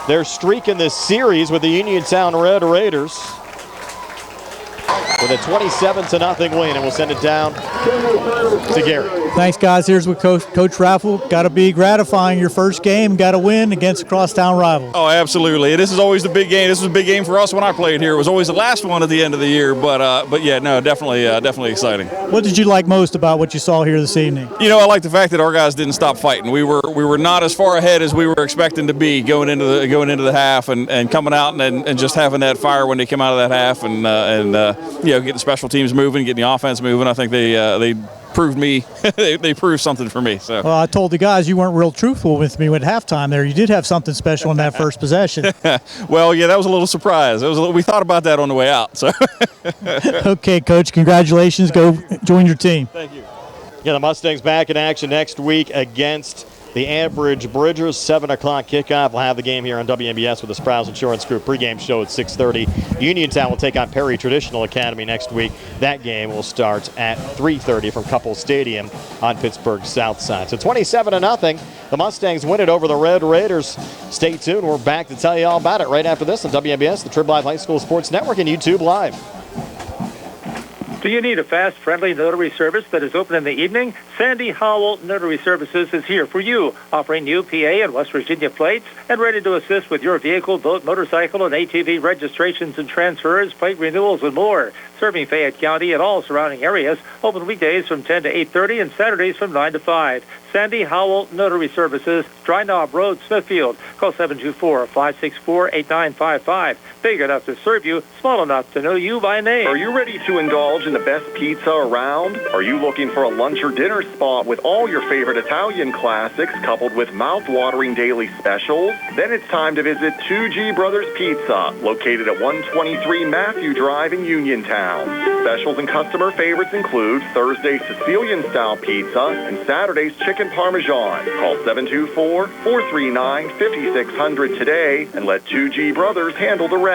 their streak in this series with the Uniontown Red Raiders with a 27-0 win, and we'll send it down to Garrett. Thanks, guys. Here's with Coach Raffle. Got to be gratifying. Your first game, got to win against a crosstown rival. Oh, absolutely. This is always the big game. This was a big game for us when I played here. It was always the last one at the end of the year, but yeah, no, definitely exciting. What did you like most about what you saw here this evening? You know, I like the fact that our guys didn't stop fighting. We were not as far ahead as we were expecting to be going into the half, and coming out and just having that fire when they come out of that half, and you know, getting special teams moving, getting the offense moving. I think they proved me. they proved something for me. So. Well, I told the guys you weren't real truthful with me at halftime there. You did have something special in that first possession. Well, yeah, that was a little surprise. We thought about that on the way out. So. Okay, Coach, congratulations. Go join your team. Thank you. Yeah, the Mustangs back in action next week against the Average Bridgers. 7 o'clock kickoff. We'll have the game here on WMBS with the Sprouse Insurance Group pregame show at 6:30. Uniontown will take on Perry Traditional Academy next week. That game will start at 3:30 from Couple Stadium on Pittsburgh's south side. So 27-0. The Mustangs win it over the Red Raiders. Stay tuned. We're back to tell you all about it right after this on WMBS, the Trib Live High School Sports Network, and YouTube Live. Do you need a fast, friendly notary service that is open in the evening? Sandy Howell Notary Services is here for you, offering new PA and West Virginia plates and ready to assist with your vehicle, boat, motorcycle, and ATV registrations and transfers, plate renewals, and more. Serving Fayette County and all surrounding areas, open weekdays from 10 to 8:30 and Saturdays from 9 to 5. Sandy Howell Notary Services, Dry Knob Road, Smithfield. Call 724-564-8955. Big enough to serve you, small enough to know you by name. Are you ready to indulge in the best pizza around? Are you looking for a lunch or dinner spot with all your favorite Italian classics coupled with mouth-watering daily specials? Then it's time to visit 2G Brothers Pizza, located at 123 Matthew Drive in Uniontown. Specials and customer favorites include Thursday's Sicilian-style pizza and Saturday's chicken parmesan. Call 724-439-5600 today and let 2G Brothers handle the rest.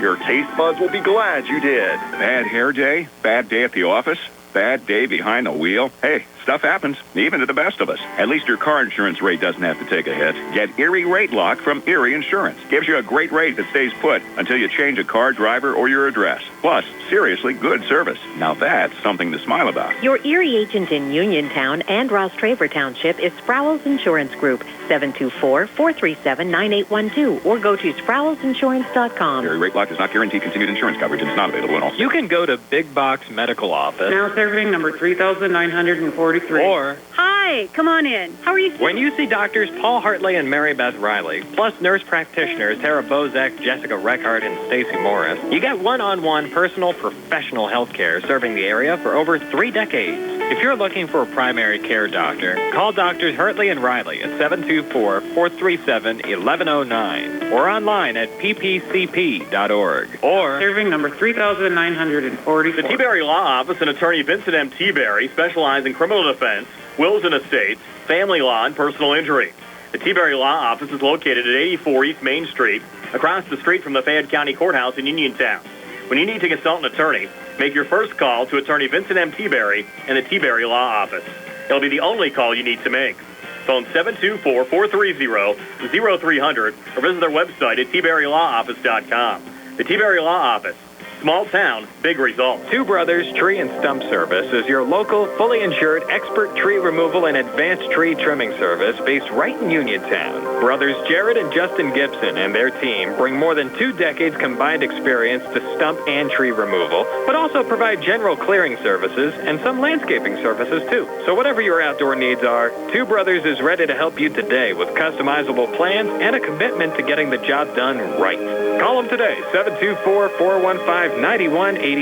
Your taste buds will be glad you did. Bad hair day? Bad day at the office? Bad day behind the wheel? Hey, stuff happens, even to the best of us. At least your car insurance rate doesn't have to take a hit. Get Erie Rate Lock from Erie Insurance. Gives you a great rate that stays put until you change a car, driver, or your address. Plus, seriously good service. Now that's something to smile about. Your Erie agent in Uniontown and Ross Traver Township is Sproul's Insurance Group, 724-437-9812, or go to SproulsInsurance.com. Erie Rate Lock does not guarantee continued insurance coverage and is not available in all states. You can go to Big Box Medical Office. Now serving number 3,943. Or, Hi, come on in. How are you? when you see doctors Paul Hartley and Mary Beth Riley, plus nurse practitioners Tara Bozek, Jessica Reckart, and Stacy Morris, you get one-on-one personal professional health care serving the area for over 3 decades. If you're looking for a primary care doctor, call Doctors Hartley and Riley at 724-437-1109 or online at ppcp.org. Or serving number 3,944. The T-Berry Law Office and Attorney Vincent M. T-Berry specialize in criminal defense, wills and estates, family law, and personal injury. The T-Berry Law Office is located at 84 East Main Street, across the street from the Fayette County Courthouse in Uniontown. When you need to consult an attorney, make your first call to Attorney Vincent M. T-Berry and the T-Berry Law Office. It'll be the only call you need to make. Phone 724-430-0300 or visit their website at tberrylawoffice.com. The T-Berry Law Office. Small town, big results. Two Brothers Tree and Stump Service is your local, fully insured, expert tree removal and advanced tree trimming service based right in Uniontown. Brothers Jared and Justin Gibson and their team bring more than 2 decades combined experience to stump and tree removal, but also provide general clearing services and some landscaping services too. So whatever your outdoor needs are, Two Brothers is ready to help you today with customizable plans and a commitment to getting the job done right. Call them today, 724-415-9183.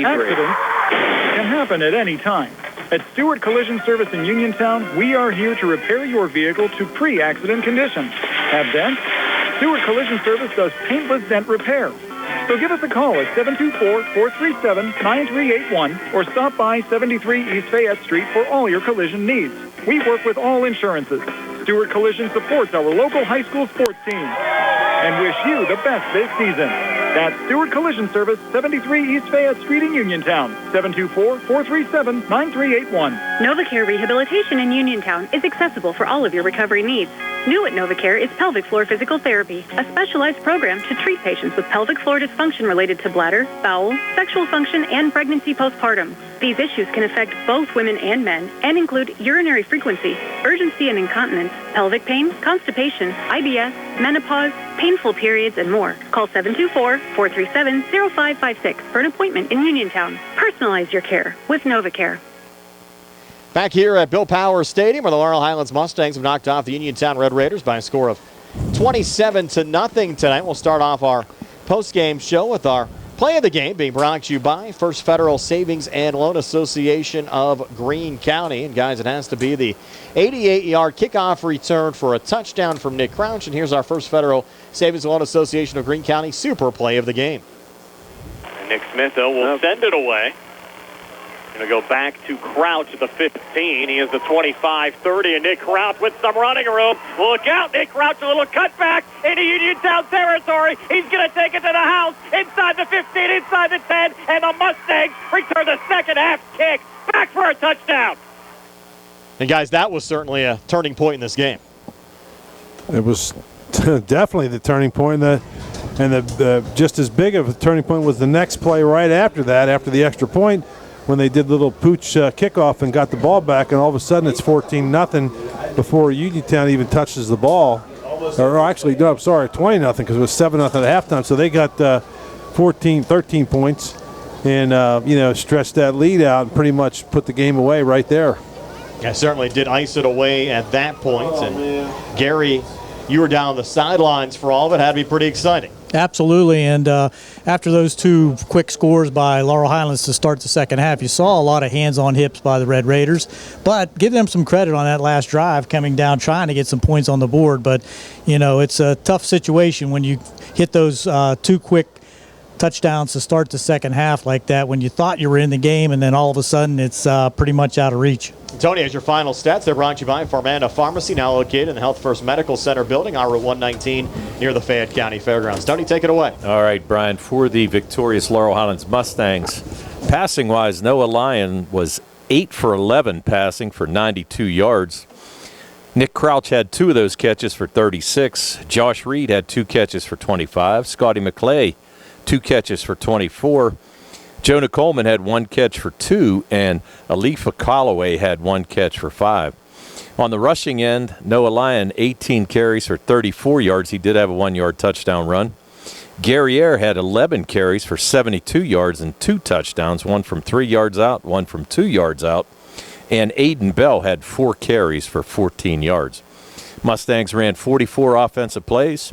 Accidents can happen at any time. At Stewart Collision Service in Uniontown, we are here to repair your vehicle to pre-accident condition. Have dents? Stewart Collision Service does paintless dent repair. So give us a call at 724-437-9381 or stop by 73 East Fayette Street for all your collision needs. We work with all insurances. Stewart Collision supports our local high school sports team and wish you the best this season. That's Stewart Collision Service, 73 East Fayette Street in Uniontown, 724-437-9381. NovaCare Rehabilitation in Uniontown is accessible for all of your recovery needs. New at NovaCare is pelvic floor physical therapy, a specialized program to treat patients with pelvic floor dysfunction related to bladder, bowel, sexual function, and pregnancy postpartum. These issues can affect both women and men and include urinary frequency, urgency and incontinence, pelvic pain, constipation, IBS, menopause, painful periods, and more. Call 724-437-0556 for an appointment in Uniontown. Personalize your care with NovaCare. Back here at Bill Powers Stadium, where the Laurel Highlands Mustangs have knocked off the Uniontown Red Raiders by a score of 27-0 tonight. We'll start off our post-game show with our play of the game being brought to you by First Federal Savings and Loan Association of Greene County. And guys, it has to be the 88-yard kickoff return for a touchdown from Nick Crouch. And here's our First Federal Savings and Loan Association of Greene County super play of the game. And Nick Smith, though, will send it away. Going to go back to Crouch at the 15. He is the 25-30, and Nick Crouch with some running room. Look out, Nick Crouch, a little cutback into Uniontown territory. He's going to take it to the house, inside the 15, inside the 10, and the Mustangs return the second half kick back for a touchdown. And guys, that was certainly a turning point in this game. It was definitely the turning point. And just as big of a turning point was the next play right after that, after the extra point, when they did little pooch kickoff and got the ball back, and all of a sudden it's 14-0 before Uniontown even touches the ball. Or actually, no, I'm sorry, 20-0 because it was 7-0 at halftime. So they got 13 points and, stretched that lead out and pretty much put the game away right there. I certainly did ice it away at that point. And Gary, you were down the sidelines for all of it. Had to be pretty exciting. Absolutely, and after those two quick scores by Laurel Highlands to start the second half, you saw a lot of hands on hips by the Red Raiders, but give them some credit on that last drive coming down trying to get some points on the board. But, you know, it's a tough situation when you hit those two quick touchdowns to start the second half like that when you thought you were in the game, and then all of a sudden it's pretty much out of reach. Tony, as your final stats, they're brought to you by Farmanda Pharmacy, now located in the Health First Medical Center building on Route 119 near the Fayette County Fairgrounds. Tony, take it away. All right, Brian, for the victorious Laurel Highlands Mustangs, passing-wise, Noah Lyon was 8 for 11 passing for 92 yards. Nick Crouch had 2 of those catches for 36. Josh Reed had 2 catches for 25. Scotty McClay, 2 catches for 24. Jonah Coleman had 1 catch for 2, and Alifa Calloway had 1 catch for 5. On the rushing end, Noah Lyon, 18 carries for 34 yards. He did have a 1-yard touchdown run. Gary Eyre had 11 carries for 72 yards and 2 touchdowns, 1 from 3 yards out, 1 from 2 yards out. And Aiden Bell had 4 carries for 14 yards. Mustangs ran 44 offensive plays,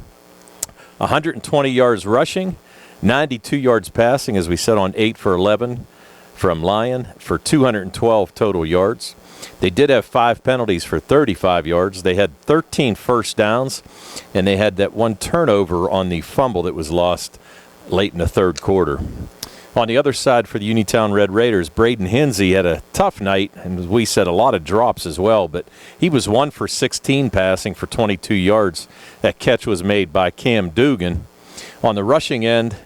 120 yards rushing, 92 yards passing, as we said, on 8 for 11 from Lyon for 212 total yards. They did have 5 penalties for 35 yards. They had 13 first downs, and they had that 1 turnover on the fumble that was lost late in the third quarter. On the other side for the Uniontown Red Raiders, Braden Hinsey had a tough night, and as we said, a lot of drops as well, but he was 1 for 16 passing for 22 yards. That catch was made by Cam Dugan. On the rushing end,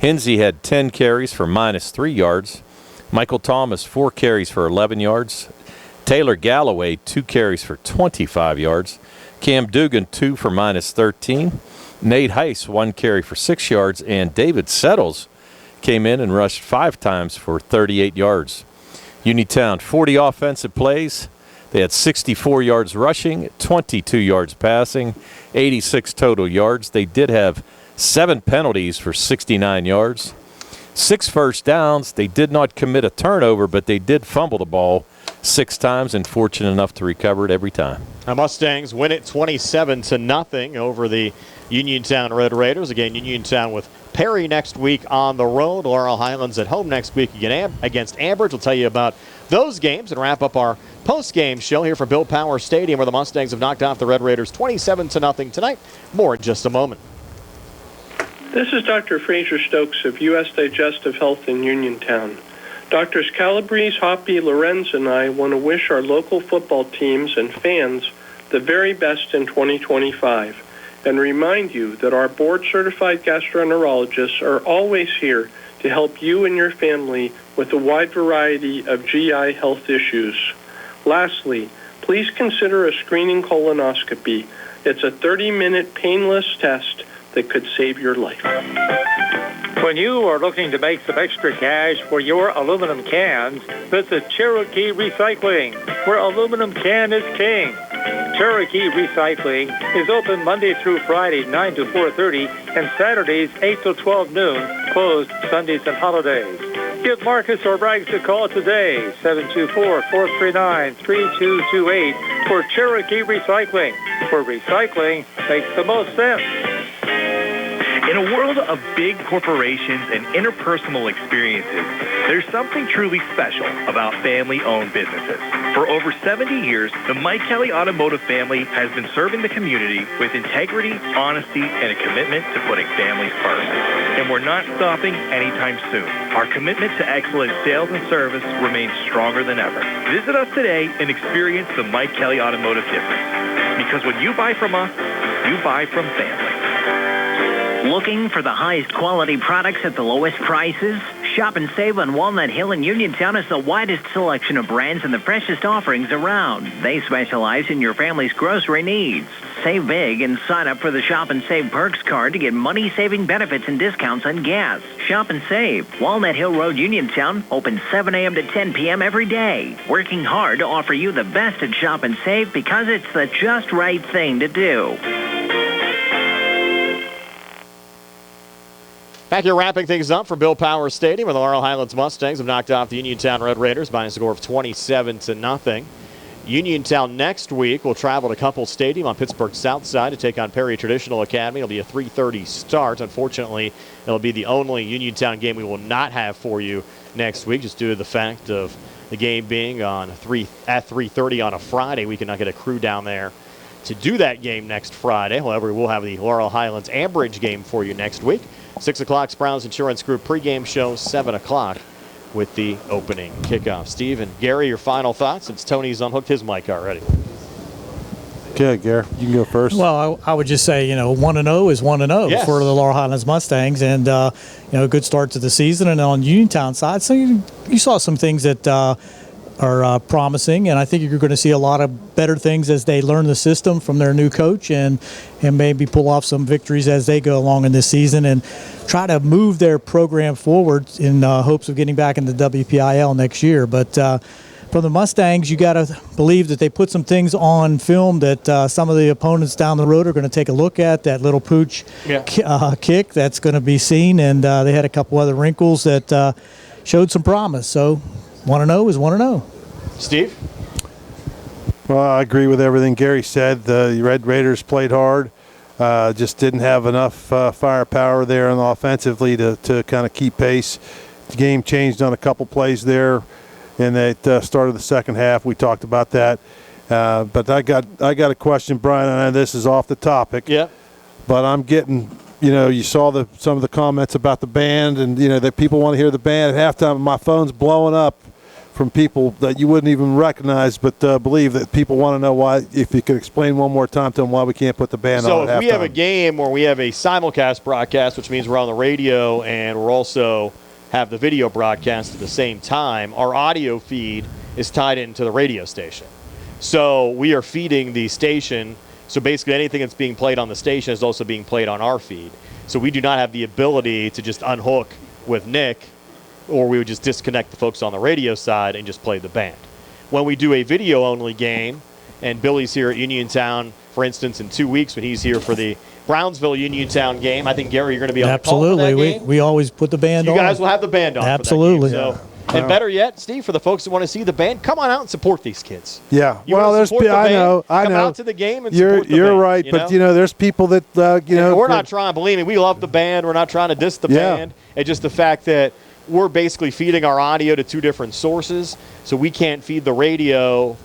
Hinsey had 10 carries for -3 yards. Michael Thomas, 4 carries for 11 yards. Taylor Galloway, 2 carries for 25 yards. Cam Dugan, 2 for -13. Nate Heiss, 1 carry for 6 yards. And David Settles came in and rushed 5 times for 38 yards. Uniontown, 40 offensive plays. They had 64 yards rushing, 22 yards passing, 86 total yards. They did have 7 penalties for 69 yards. 6 first downs. They did not commit a turnover, but they did fumble the ball 6 times and fortunate enough to recover it every time. The Mustangs win it 27-0 over the Uniontown Red Raiders. Again, Uniontown with Perry next week on the road. Laurel Highlands at home next week against Ambridge. We'll tell you about those games and wrap up our post-game show here from Bill Power Stadium, where the Mustangs have knocked off the Red Raiders 27-0 tonight. More in just a moment. This is Dr. Fraser Stokes of U.S. Digestive Health in Uniontown. Doctors Calabrese, Hoppy, Lorenz, and I want to wish our local football teams and fans the very best in 2025 and remind you that our board-certified gastroenterologists are always here to help you and your family with a wide variety of GI health issues. Lastly, please consider a screening colonoscopy. It's a 30-minute painless test that could save your life. When you are looking to make some extra cash for your aluminum cans, visit Cherokee Recycling, where aluminum can is king. Cherokee Recycling is open Monday through Friday, 9 to 4:30, and Saturdays, 8 to 12 noon, closed Sundays and holidays. Give Marcus or Braggs a call today, 724-439-3228, for Cherokee Recycling, where recycling makes the most sense. In a world of big corporations and interpersonal experiences, there's something truly special about family-owned businesses. For over 70 years, the Mike Kelly Automotive family has been serving the community with integrity, honesty, and a commitment to putting families first. And we're not stopping anytime soon. Our commitment to excellent sales and service remains stronger than ever. Visit us today and experience the Mike Kelly Automotive difference. Because when you buy from us, you buy from family. Looking for the highest quality products at the lowest prices? Shop and save on Walnut Hill in Uniontown has the widest selection of brands and the freshest offerings around. They specialize in your family's grocery needs. Save big and sign up for the Shop and Save Perks card to get money-saving benefits and discounts on gas. Shop and save. Walnut Hill Road, Uniontown, open 7 a.m. to 10 p.m. every day. Working hard to offer you the best at Shop and Save because it's the just right thing to do. Back here wrapping things up for Bill Power Stadium, where the Laurel Highlands Mustangs have knocked off the Uniontown Red Raiders by a score of 27-0. Uniontown next week will travel to Couple Stadium on Pittsburgh's south side to take on Perry Traditional Academy. It'll be a 3:30 start. Unfortunately, it'll be the only Uniontown game we will not have for you next week, just due to the fact of the game being at 3:30 on a Friday. We cannot get a crew down there to do that game next Friday. However, we'll have the Laurel Highlands Ambridge game for you next week. 6 o'clock, Browns Insurance Group pregame show, 7 o'clock. With the opening kickoff. Steve and Gary, your final thoughts since Tony's unhooked his mic already. Okay, Gary, you can go first. Well, I would just say, 1-0 is 1-0 Yes. for the Laurel Highlands Mustangs, and a good start to the season. And on Uniontown side, so you saw some things that are promising, and I think you're going to see a lot of better things as they learn the system from their new coach, and maybe pull off some victories as they go along in this season and try to move their program forward in hopes of getting back into WPIAL next year. But from the Mustangs, you got to believe that they put some things on film that some of the opponents down the road are going to take a look at. That little pooch kick that's going to be seen, and they had a couple other wrinkles that showed some promise. So 1-0 is 1-0. Steve? Well, I agree with everything Gary said. The Red Raiders played hard. Just didn't have enough firepower there and offensively to kind of keep pace. The game changed on a couple plays there, and it started the second half. We talked about that. But I got a question, Brian, and this is off the topic. Yeah. But I'm getting, you saw some of the comments about the band, and that people want to hear the band at halftime. My phone's blowing up from people that you wouldn't even recognize, but believe that people want to know why. If you could explain one more time to them why we can't put the band on at halftime. So if we have a game where we have a simulcast broadcast, which means we're on the radio and we're also have the video broadcast at the same time, our audio feed is tied into the radio station. So we are feeding the station. So basically anything that's being played on the station is also being played on our feed. So we do not have the ability to just unhook with Nick, or we would just disconnect the folks on the radio side and just play the band. When we do a video-only game, and Billy's here at Uniontown, for instance, in 2 weeks when he's here for the Brownsville-Uniontown game, I think, Gary, you're going to be on the call for that game. We always put the band on. You guys will have the band on Absolutely. for that game. So, and better yet, Steve, for the folks that want to see the band, come on out and support these kids. Yeah. You well, there's support the I band, know. come out to the game and you're support the band. right, but there's people that And we're not trying. Believe me, we love the band. We're not trying to diss the band. It's just the fact that we're basically feeding our audio to two different sources, so we can't feed the radio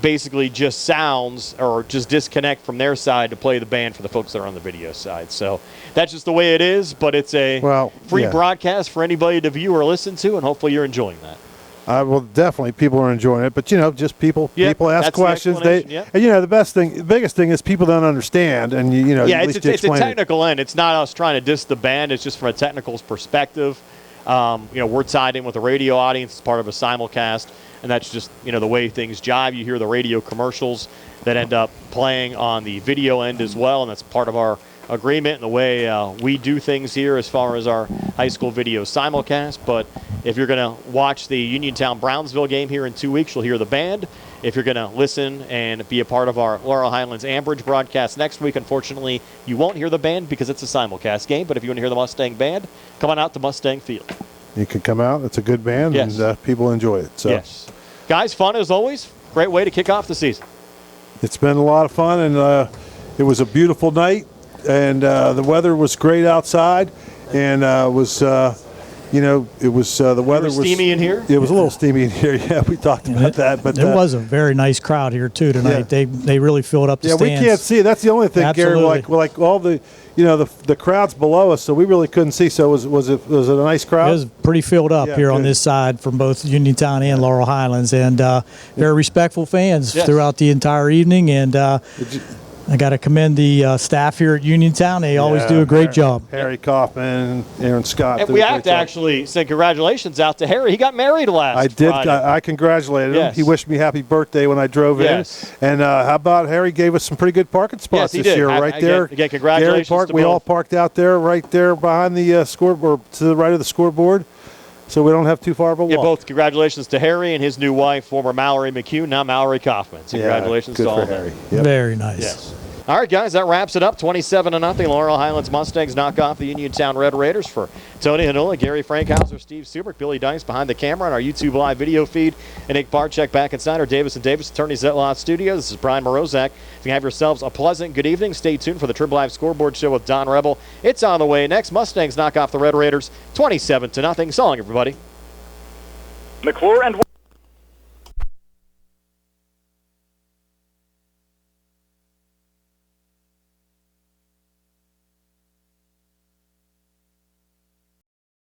basically just sounds or just disconnect from their side to play the band for the folks that are on the video side. So that's just the way it is, but it's a free broadcast for anybody to view or listen to, and hopefully you're enjoying that. Well, definitely people are enjoying it, but just people ask questions. And the biggest thing is people don't understand, and it's a technical end. It's not us trying to diss the band. It's just from a technical perspective. We're tied in with the radio audience. It's part of a simulcast, and that's just the way things jive. You hear the radio commercials that end up playing on the video end as well, and that's part of our agreement and the way we do things here as far as our high school video simulcast. But if you're going to watch the Uniontown-Brownsville game here in 2 weeks, you'll hear the band. If you're going to listen and be a part of our Laurel Highlands Ambridge broadcast next week, unfortunately, you won't hear the band because it's a simulcast game. But if you want to hear the Mustang band, come on out to Mustang Field. You can come out. It's a good band, and people enjoy it. So. Yes. Guys, fun as always. Great way to kick off the season. It's been a lot of fun, and it was a beautiful night, and the weather was great outside, and it was the weather was steamy in here. It was a little steamy in here. Yeah, we talked about that, but there was a very nice crowd here too tonight. Yeah. They really filled up the stands. Yeah, we can't see. That's the only thing, Absolutely. Gary. Like all the the crowds below us, so we really couldn't see. So was it a nice crowd? It was pretty filled up here on this side from both Uniontown and Laurel Highlands, and very respectful fans throughout the entire evening. And I got to commend the staff here at Uniontown. They always do a great job. Harry Kaufman, Aaron Scott. And we have to actually say congratulations out to Harry. He got married last Friday. I congratulated him. He wished me happy birthday when I drove in. And how about Harry gave us some pretty good parking spots this year right there. Again, congratulations Park, to we both. all parked out there right there behind the scoreboard, to the right of the scoreboard. So we don't have too far of a walk. Yeah, both congratulations to Harry and his new wife, former Mallory McHugh, now Mallory Kaufman. So congratulations good to all for of them. Harry. Yep. Very nice. Yes. All right, guys, that wraps it up. 27-0. Laurel Highlands Mustangs knock off the Uniontown Red Raiders. For Tony Hanula, Gary Frankhauser, Steve Subrick, Billy Dice behind the camera on our YouTube live video feed, and Nick Barczyk back inside our Davis & Davis Attorney Zetlaw studio. This is Brian Morozak. If you have yourselves a pleasant good evening, stay tuned for the Trib Live Scoreboard Show with Don Rebel. It's on the way next. Mustangs knock off the Red Raiders 27-0. So long, everybody. McClure and